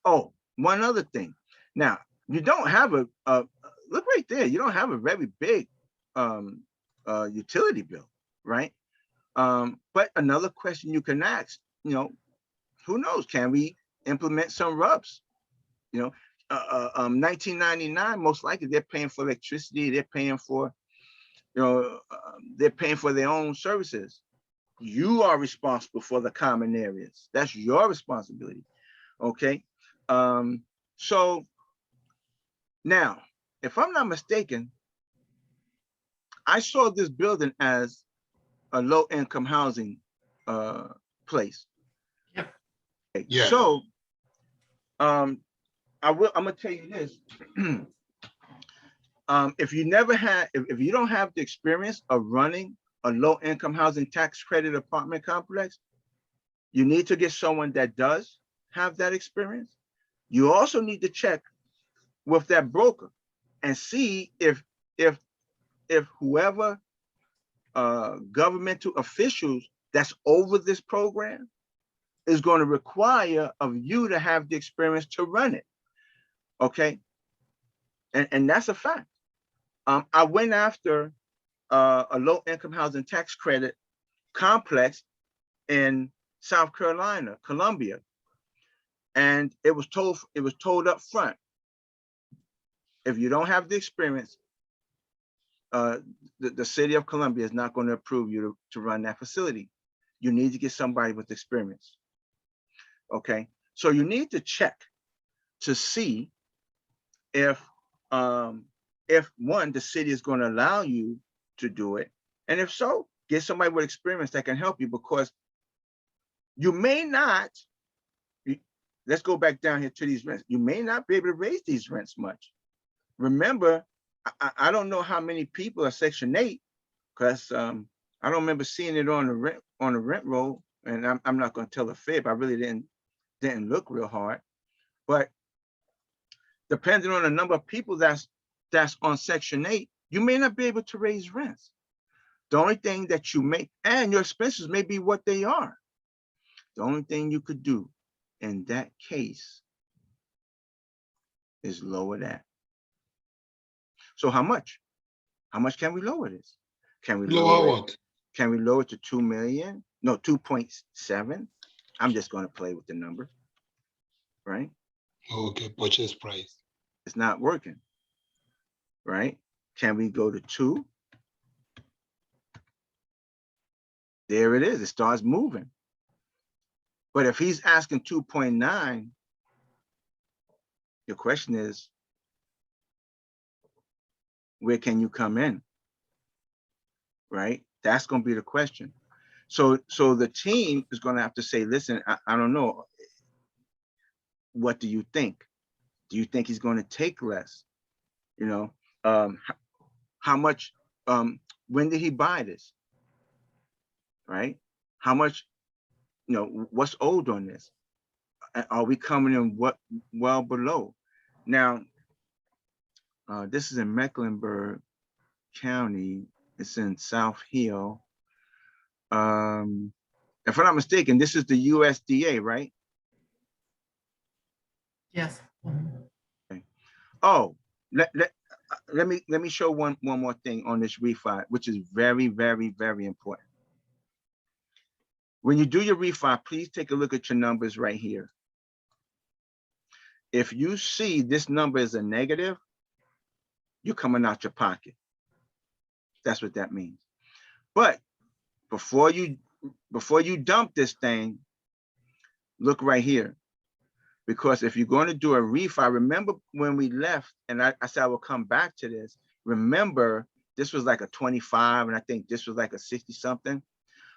Oh, one other thing. Now you don't have a look right there. You don't have a very big utility bill, right? But another question you can ask, you know, who knows? Can we implement some RUBS? You know, 1999, most likely they're paying for electricity. They're paying for, you know, they're paying for their own services. You are responsible for the common areas. That's your responsibility. Okay. So now, if I'm not mistaken, I saw this building as a low-income housing place. Yep. Okay. Yeah. So I'm gonna tell you this. If you don't have the experience of running a low-income housing tax credit apartment complex, you need to get someone that does have that experience. You also need to check with that broker and see if whoever governmental officials that's over this program is going to require of you to have the experience to run it. Okay. And that's a fact. I went after a low income housing tax credit complex in South Carolina, Columbia. And it was told up front, if you don't have the experience, the city of Columbia is not going to approve you to run that facility. You need to get somebody with experience. Okay, so you need to check to see if one, the city is going to allow you to do it, and if so, get somebody with experience that can help you, because you may not. Let's go back down here to these rents. You may not be able to raise these rents much. Remember, I don't know how many people are Section 8, because I don't remember seeing it on the rent roll, and I'm not going to tell a fib. I really didn't look real hard, but depending on the number of people that's on Section 8, you may not be able to raise rents. The only thing that you may, and your expenses may be what they are. The only thing you could do in that case is lower that. So how much? How much can we lower this? Can we Lower lower it? what? Can we lower it to 2 million? No, 2.7. I'm just going to play with the number, right? Okay, purchase price. It's not working, right? Can we go to 2? There it is. It starts moving. But if he's asking 2.9, your question is, where can you come in? Right? That's going to be the question. So the team is going to have to say, listen, I don't know. What do you think? Do you think he's going to take less? You know, how much, when did he buy this? Right? How much, you know, what's owed on this? Are we coming in well below? Now, this is in Mecklenburg County. It's in South Hill. If I'm not mistaken, this is the USDA, right? Yes. Okay. Oh, let me show one more thing on this refi, which is very, very, very important. When you do your refi, please take a look at your numbers right here. If you see this number is a negative, you're coming out your pocket. That's what that means. But before you dump this thing, look right here. Because if you're going to do a refi, remember when we left, and I said I will come back to this. Remember, this was like a 25, and I think this was like a 60 something.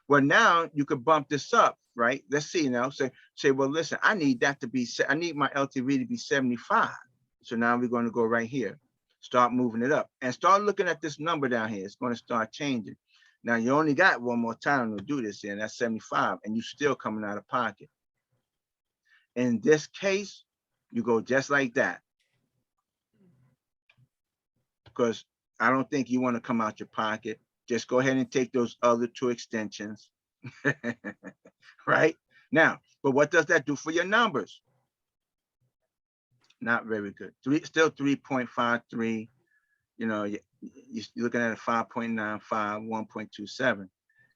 Well, now you could bump this up, right? Let's see now. Say, well, listen, I need that to be, I need my LTV to be 75. So now we're going to go right here, start moving it up, and start looking at this number down here. It's going to start changing. Now you only got one more time to do this here, and that's 75, and you're still coming out of pocket. In this case, you go just like that. Because I don't think you want to come out your pocket. Just go ahead and take those other 2 extensions. Right? Now, but what does that do for your numbers? Not very good. Still 3.53. You know, you're looking at a 5.95, 1.27.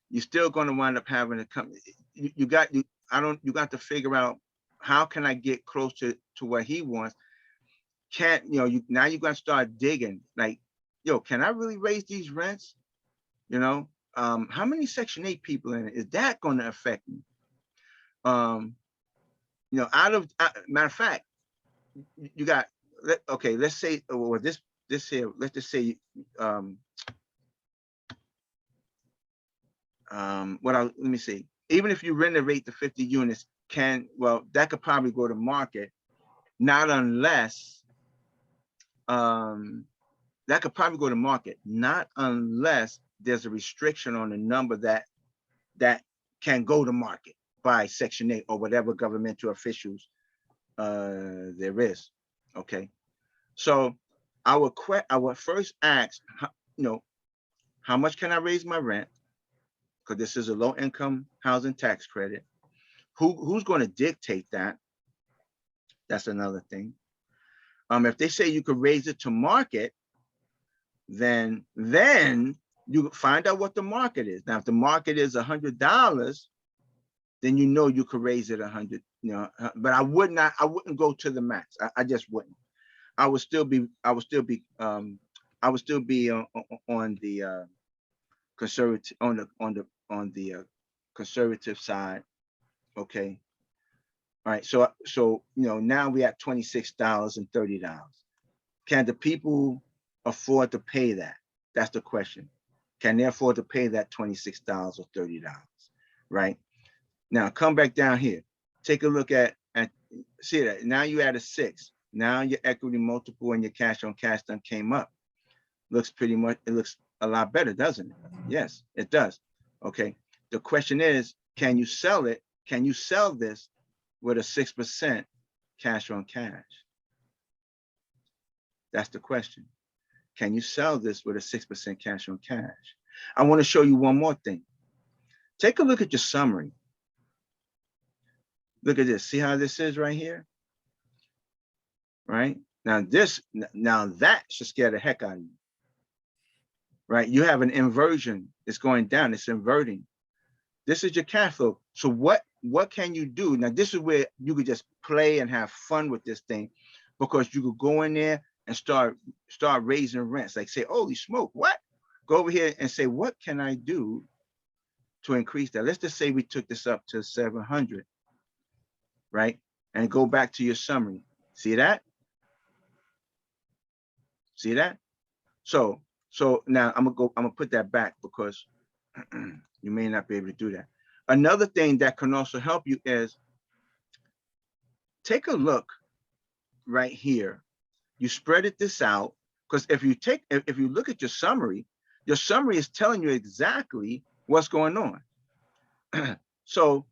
You're still going to wind up having to come. You got to figure out, how can I get closer to what he wants? Now you're going to start digging, like, yo, can I really raise these rents? You know, how many Section 8 people in it? Is that going to affect me? You know, matter of fact, you got, okay, let's say, or this here, let's just say, let me see. Even if you renovate the 50 units, that could probably go to market, not unless, that could probably go to market, not unless there's a restriction on the number that can go to market by Section 8 or whatever governmental officials there is. Okay, so I would first ask, you know, how much can I raise my rent? Because this is a low income housing tax credit. Who's going to dictate that? That's another thing. If they say you could raise it to market, then you find out what the market is. Now, if the market is $100, then you know you could raise it 100. You know, but I wouldn't go to the max. I just wouldn't. I would still be on the conservative on the conservative side. Okay. All right. So you know, now we at $26 and $30. Can the people afford to pay that? That's the question. Can they afford to pay that $26 or $30? Right? Now come back down here. Take a look at see that now you at a 6. Now your equity multiple and your cash on cash done came up. Looks pretty much, it looks a lot better, doesn't it? Yes, it does. Okay. The question is, can you sell it? Can you sell this with a 6% cash on cash? That's the question. Can you sell this with a 6% cash on cash? I want to show you one more thing. Take a look at your summary. Look at this. See how this is right here? Right? Now that should scare the heck out of you. right? You have an inversion. It's going down. It's inverting. This is your cash flow. So what can you do? Now, this is where you could just play and have fun with this thing, because you could go in there and start raising rents. Like say, holy smoke, what? Go over here and say, what can I do to increase that? Let's just say we took this up to 700, right? And go back to your summary. See that? See that? So now I'm gonna put that back because you may not be able to do that. Another thing that can also help you is take a look right here. You spread this out, because if you look at your summary is telling you exactly what's going on. So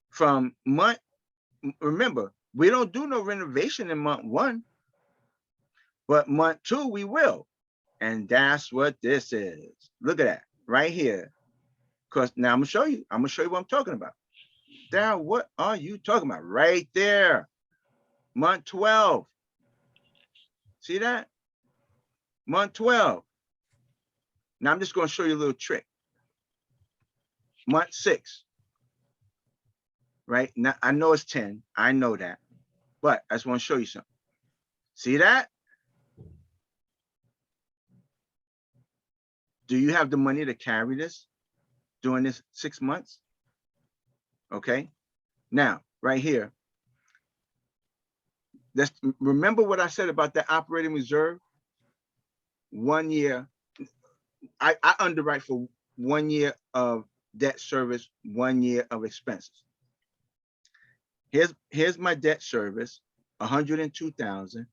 from month, remember, we don't do no renovation in month 1, but month 2 we will. And that's what this is. Look at that right here. Because now I'm gonna show you what I'm talking about. Darryl, what are you talking about? Right there. Month 12. See that? Month 12. Now I'm just going to show you a little trick. Month 6. Right? Now I know it's 10. I know that. But I just want to show you something. See that? Do you have the money to carry this during this 6 months? Okay. Now, right here. Let's remember what I said about that operating reserve. 1 year. I underwrite for 1 year of debt service, 1 year of expenses. Here's my debt service, 102,000.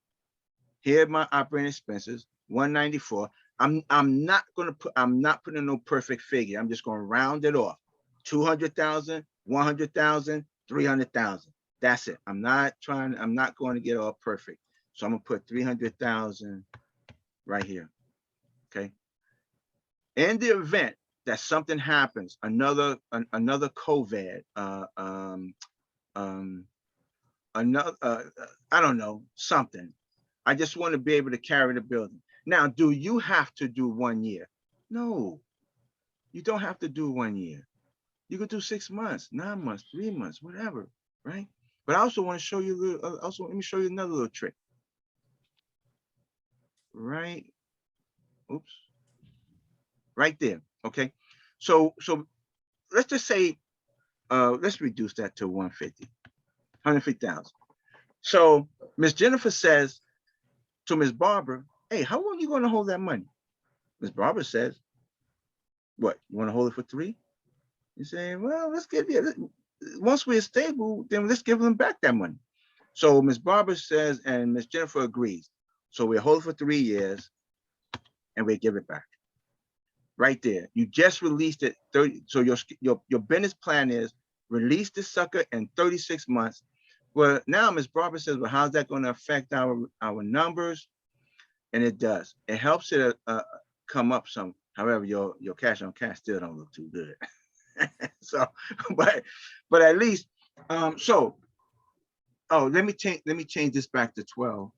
Here are my operating expenses, 194. I'm not putting in no perfect figure. I'm just going to round it off. 200,000, 100,000, 300,000. That's it. I'm not going to get all perfect. So I'm going to put 300,000 right here. Okay. In the event that something happens, another COVID, another, I don't know, something. I just want to be able to carry the building. Now, do you have to do 1 year? No, you don't have to do 1 year. You could do 6 months, 9 months, 3 months, whatever, right? But I also want to show you let me show you another little trick. Right. Oops. Right there. Okay. So let's just say, let's reduce that to 150,000. So Miss Jennifer says to Miss Barbara, hey, how long are you going to hold that money? Miss Barbara says, what, you want to hold it for 3? You say, well, let's give you, once we're stable, then let's give them back that money. So Miss Barbara says, and Miss Jennifer agrees. So we hold it for 3 years and we give it back. Right there. You just released it 30. So your business plan is release this sucker in 36 months. Well, now Miss Barbara says, well, how's that going to affect our numbers? And it does. It helps it come up some. However, your cash on cash still don't look too good. So, but at least, so, oh, let me change this back to 12.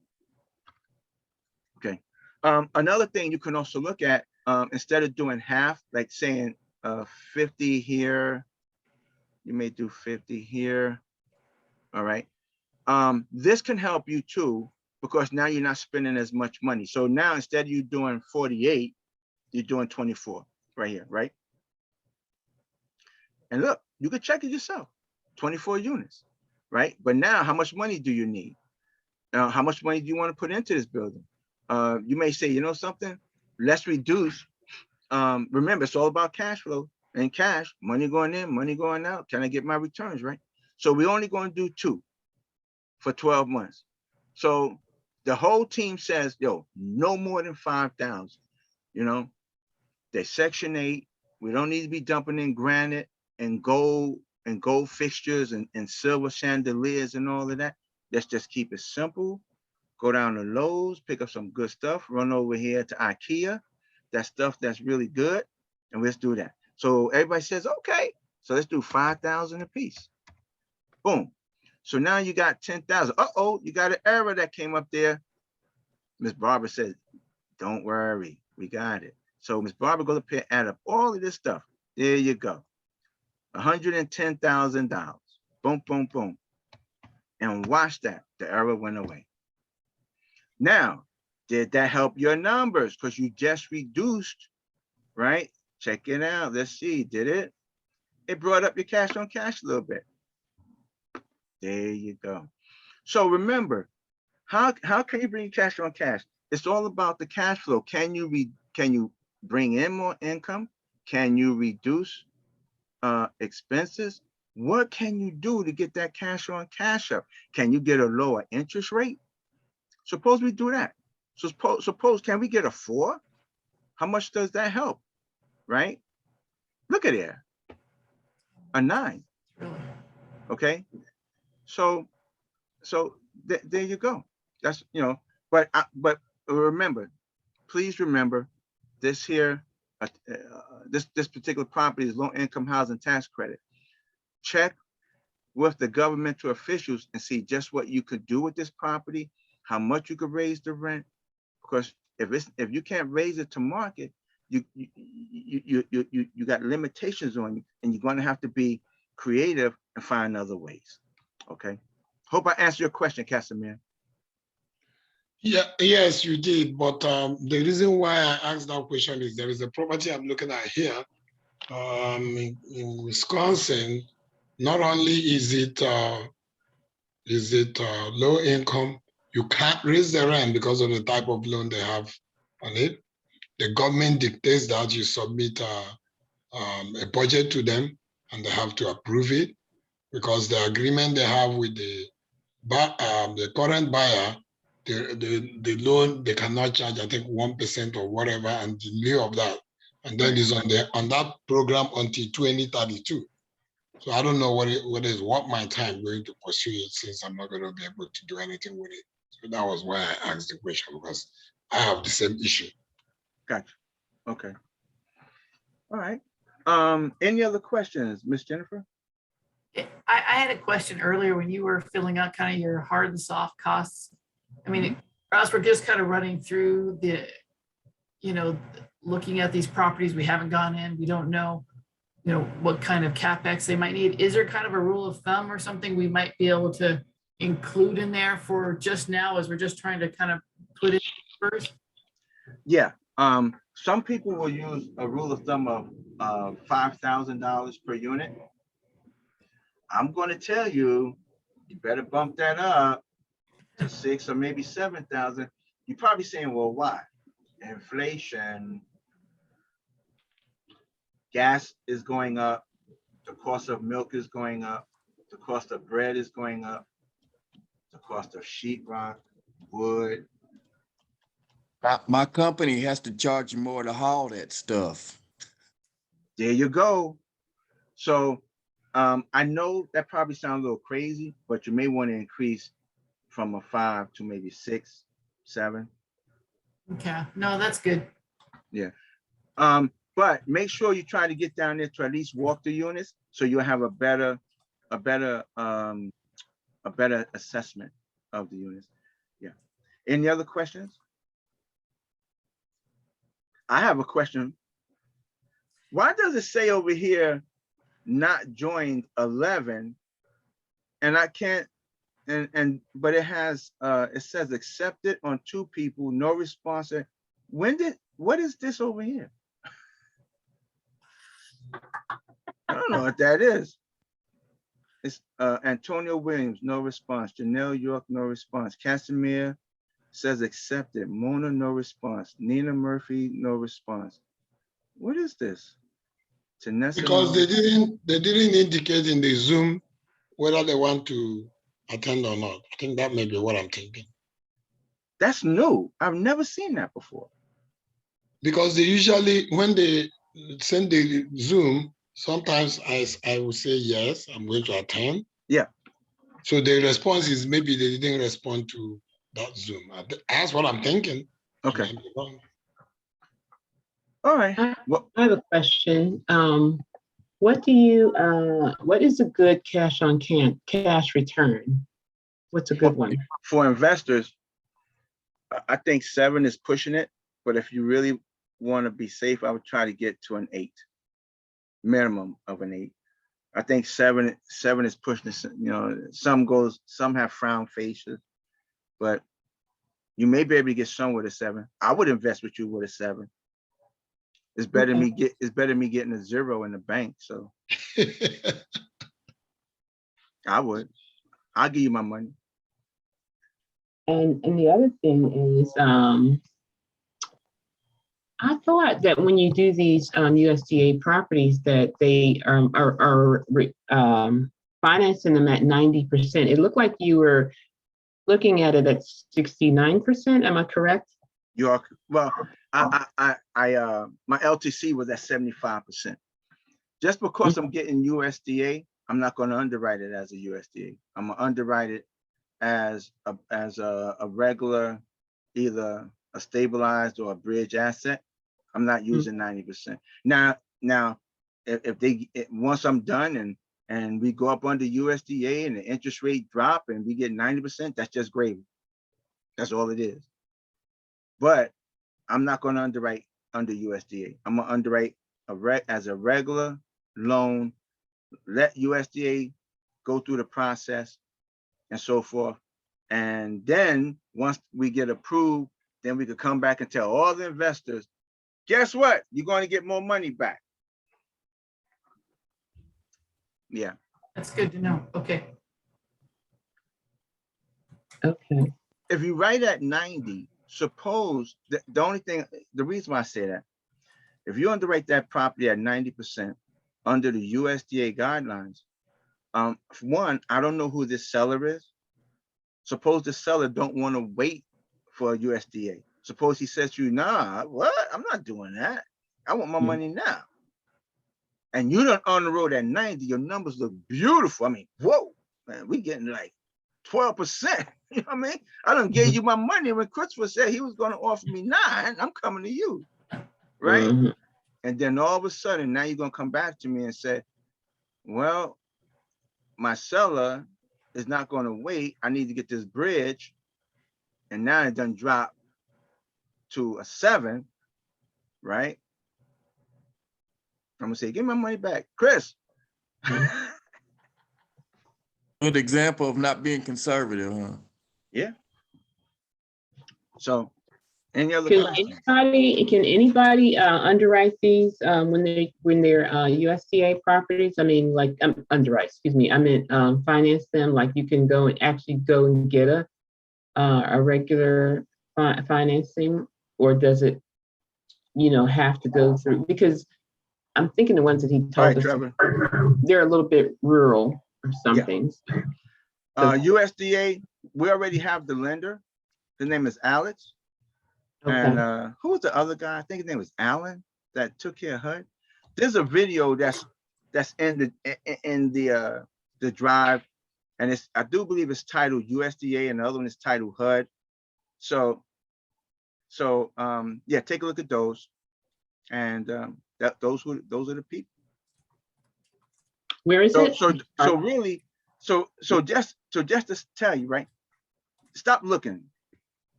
Okay. Another thing you can also look at, instead of doing half, like saying 50 here, you may do 50 here. All right. This can help you too, because now you're not spending as much money. So now instead of you doing 48, you're doing 24 right here, right? And look, you can check it yourself, 24 units, right? But now how much money do you need? How much money do you want to put into this building? You may say, you know something, let's reduce. Remember, it's all about cash flow and cash, money going in, money going out. Can I get my returns, right? So we're only going to do 2 for 12 months. So the whole team says, yo, no more than 5,000, you know, they're Section 8. We don't need to be dumping in granite and gold fixtures and silver chandeliers and all of that. Let's just keep it simple. Go down to Lowe's, pick up some good stuff, run over here to IKEA, that stuff that's really good, and let's do that. So everybody says, okay, so let's do 5,000 a piece. Boom. So now you got 10,000. Uh-oh, you got an error that came up there. Miss Barbara said, don't worry, we got it. So Ms. Barbara, go up here, add up all of this stuff. There you go. $110,000. Boom, boom, boom. And watch that. The error went away. Now, did that help your numbers? Because you just reduced, right? Check it out. Let's see. Did it? It brought up your cash on cash a little bit. There you go. So remember, how can you bring cash on cash? It's all about the cash flow. Can you bring in more income? Can you reduce expenses? What can you do to get that cash on cash up? Can you get a lower interest rate? Suppose we do that. So suppose can we get a 4? How much does that help? Right? Look at there. A 9. Really? Okay. So there you go. That's, you know, but remember, please remember this here, this particular property is low income housing tax credit. Check with the governmental officials and see just what you could do with this property, how much you could raise the rent. Because if you can't raise it to market, you got limitations on you, and you're going to have to be creative and find other ways. Okay. Hope I answered your question, Casimir. Yeah, yes, you did. But the reason why I asked that question is there is a property I'm looking at here in Wisconsin. Not only is it low income, you can't raise the rent because of the type of loan they have on it. The government dictates that you submit a budget to them, and they have to approve it, because the agreement they have with the current buyer, the loan, they cannot charge, I think, 1% or whatever, and in lieu of that. And then it's on that program until 2032. So I don't know what is my time going to pursue it, since I'm not going to be able to do anything with it. So that was why I asked the question, because I have the same issue. Gotcha. Okay. All right. Any other questions, Miss Jennifer? I had a question earlier when you were filling out kind of your hard and soft costs. I mean, for us, we're just kind of running through the, looking at these properties. We haven't gone in. We don't know, what kind of CapEx they might need. Is there kind of a rule of thumb or something we might be able to include in there for just now, as we're just trying to kind of put it first? Yeah. Some people will use a rule of thumb of $5,000 per unit. I'm going to tell you, you better bump that up to 6 or maybe 7,000. You're probably saying, well, why? Inflation, gas is going up, the cost of milk is going up, the cost of bread is going up, the cost of sheetrock, wood. My company has to charge you more to haul that stuff. There you go. So I know that probably sounds a little crazy, but you may want to increase from a 5 to maybe 6, 7. Okay, no, that's good. Yeah. But make sure you try to get down there to at least walk the units, so you'll have a better assessment of the units. Yeah. Any other questions? I have a question. Why does it say over here not joined 11, and I can't, but it has it says accepted on 2 people, no response. What is this over here? I don't know what that is. It's Antonio Williams, no response. Janelle York, no response. Casimir says accepted. Mona, no response. Nina Murphy, no response. What is this? Tanessa, Because no. they didn't indicate in the Zoom whether they want to attend or not. I think that may be what I'm thinking. That's new. I've never seen that before. Because they usually, when they send the Zoom, sometimes I will say, yes, I'm going to attend. Yeah. So the response is maybe they didn't respond to that Zoom. That's what I'm thinking. Okay. All right. Well, I have a question. What is a good cash on cash return? What's a good one? for investors, I think 7 is pushing it. But if you really want to be safe, I would try to get to an 8, minimum of an 8. I think 7 is pushing this, you know, some have frown faces, but you may be able to get some with a 7. I would invest with you with a 7. It's better me getting a 0 in the bank. So I'll give you my money. And the other thing is, I thought that when you do these USDA properties, that they are financing them at 90%. It looked like you were looking at it at 69%. Am I correct? You are well. My LTC was at 75%. Just because I'm getting USDA, I'm not going to underwrite it as a USDA. I'm gonna underwrite it as a regular, either a stabilized or a bridge asset. I'm not using 90%. Now, once I'm done and we go up under USDA and the interest rate drop and we get 90%, that's just gravy. That's all it is. But I'm not going to underwrite under USDA. I'm going to underwrite as a regular loan, let USDA go through the process and so forth. And then once we get approved, then we could come back and tell all the investors, guess what? You're going to get more money back. Yeah. That's good to know. Okay. Okay. If you write at 90, suppose the reason why I say that, if you underwrite that property at 90% under the USDA guidelines, one, I don't know who this seller is. Suppose the seller don't want to wait for USDA. Suppose he says to you, nah, what? I'm not doing that. I want my money now. And you don't on the road at 90, your numbers look beautiful. I mean, whoa, man, we getting like 12%. You know what I mean? I done gave you my money when Christopher said he was going to offer me 9. I'm coming to you, right? And then all of a sudden, now you're going to come back to me and say, well, my seller is not going to wait. I need to get this bridge. And now it done dropped to a 7, right? I'm going to say, give me my money back. Chris. Good example of not being conservative, huh? Yeah. So any other Can questions? anybody underwrite these when they're USDA properties? I mean, like underwrite, excuse me. I mean, finance them. Like you can go and get a regular financing, or does it, have to go through? Because I'm thinking the ones that he told us, Trevor, they're a little bit rural or something. Yeah. USDA, we already have the lender. His name is Alex. Okay. And who was the other guy? I think his name was Alan that took care of HUD. There's a video that's in the drive, and I do believe it's titled USDA, and the other one is titled HUD. So yeah, take a look at those, and those are the people. Where is it? So really, just to tell you, right? Stop looking.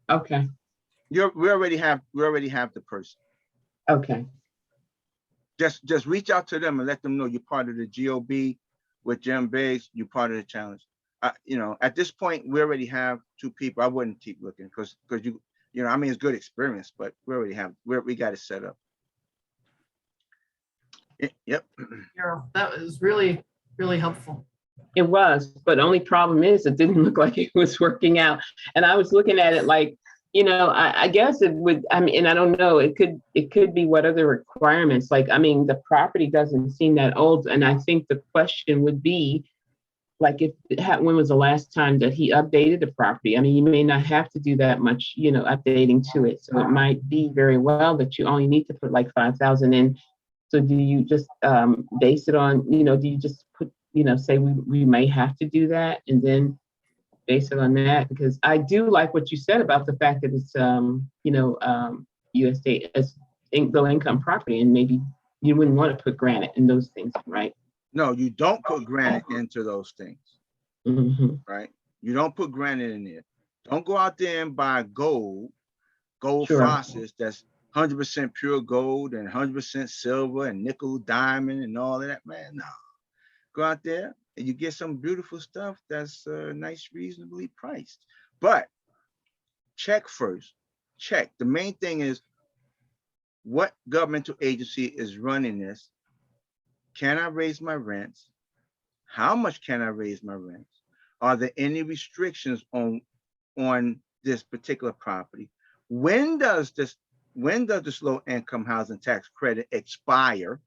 Okay. We already have the person. Okay. Just reach out to them and let them know you're part of the GOB with Jim Biggs. You're part of the challenge. At this point, we already have 2 people. I wouldn't keep looking because I mean, it's good experience, but we got it set up. Yep. Carol, that was really, really helpful. It was, but the only problem is it didn't look like it was working out. And I was looking at it like, I guess it would, I mean, and I don't know, it could be what other requirements, like, I mean, the property doesn't seem that old. And I think the question would be, like, when was the last time that he updated the property? I mean, you may not have to do that much, updating to it. So it might be very well that you only need to put like 5,000 in. So do you just base it on, do you just put, say we may have to do that and then base it on that? Because I do like what you said about the fact that it's, USDA as low income property, and maybe you wouldn't want to put granite in those things, right? No, you don't put granite into those things, right? You don't put granite in there. Don't go out there and buy gold sure. Faucets that's 100% pure gold and 100% silver and nickel, diamond and all of that, man. No, go out there and you get some beautiful stuff that's nice, reasonably priced. But check first, check. The main thing is what governmental agency is running this? Can I raise my rents? How much can I raise my rents? Are there any restrictions on this particular property? When does the low income housing tax credit expire?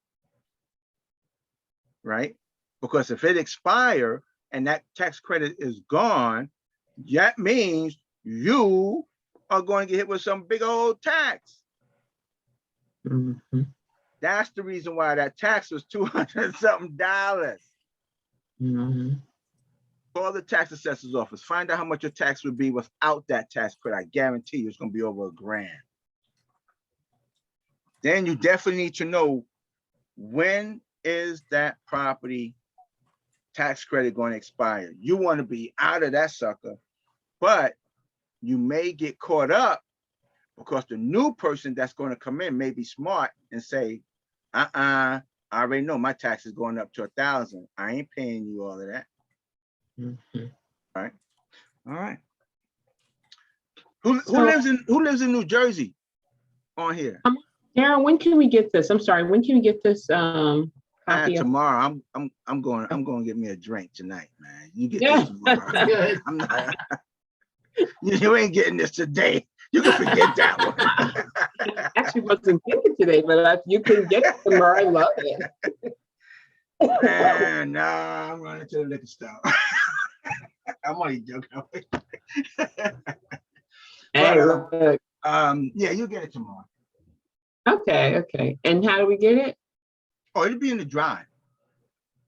Right? Because if it expires and that tax credit is gone, that means you are going to get hit with some big old tax. Mhm. That's the reason why that tax was $200 something. Mhm. Call the tax assessor's office. Find out how much your tax would be without that tax credit. I guarantee you it's going to be over $1,000. Then you definitely need to know, when is that property tax credit going to expire? You want to be out of that sucker, but you may get caught up because the new person that's going to come in may be smart and say, I already know my tax is going up to 1,000. I ain't paying you all of that. Mhm. All right. Who So- lives in New Jersey on here? Darren, when can we get this? I'm sorry, when can we get this copy of? Tomorrow. I'm going to get me a drink tonight, man. You get Yeah. this tomorrow. Good. I'm not. You ain't getting this today. You can forget that one. Actually wasn't thinking today, but you can get it tomorrow. I love it. Man, nah, I'm running to the liquor store. I'm only joking. Hey, But, look. yeah, you'll get it tomorrow. Okay. And how do we get it? Oh, it'll be in the drive.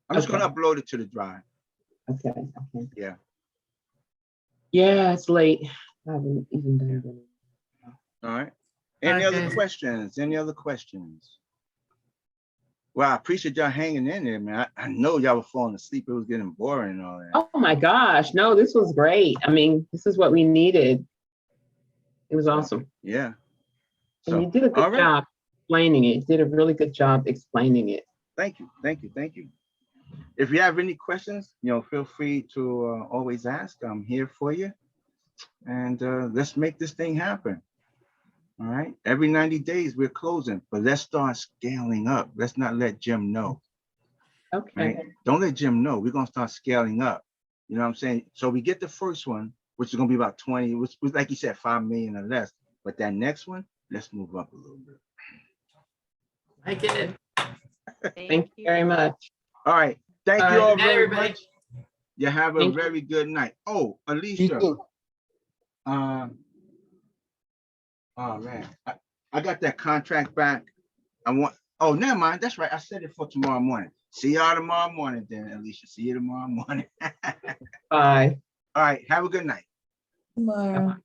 I'm just going to upload it to the drive. Okay. Yeah. Yeah, it's late. I haven't even done it. All right. Any other Okay. questions? Any other questions? Well, I appreciate y'all hanging in there, man. I know y'all were falling asleep. It was getting boring and all that. Oh my gosh. No, this was great. I mean, this is what we needed. It was awesome. Yeah. And you did a all good right. job explaining it. You did a really good job explaining it. Thank you. If you have any questions, feel free to always ask. I'm here for you. And let's make this thing happen. All right. Every 90 days we're closing, but let's start scaling up. Let's not let Jim know. Okay. Right? Don't let Jim know. We're going to start scaling up. You know what I'm saying? So we get the first one, which is going to be about 20, which like you said, 5 million or less. But that next one, let's move up a little bit. I get it. Thank you very much. All right. Thank All you right. all Good night, very everybody. much. You have a Thank you. very good night. Oh, Alicia. Oh man, I got that contract back. Oh, never mind. That's right. I said it for tomorrow morning. See y'all tomorrow morning then, Alicia. See you tomorrow morning. Bye. All right. Have a good night. Tomorrow.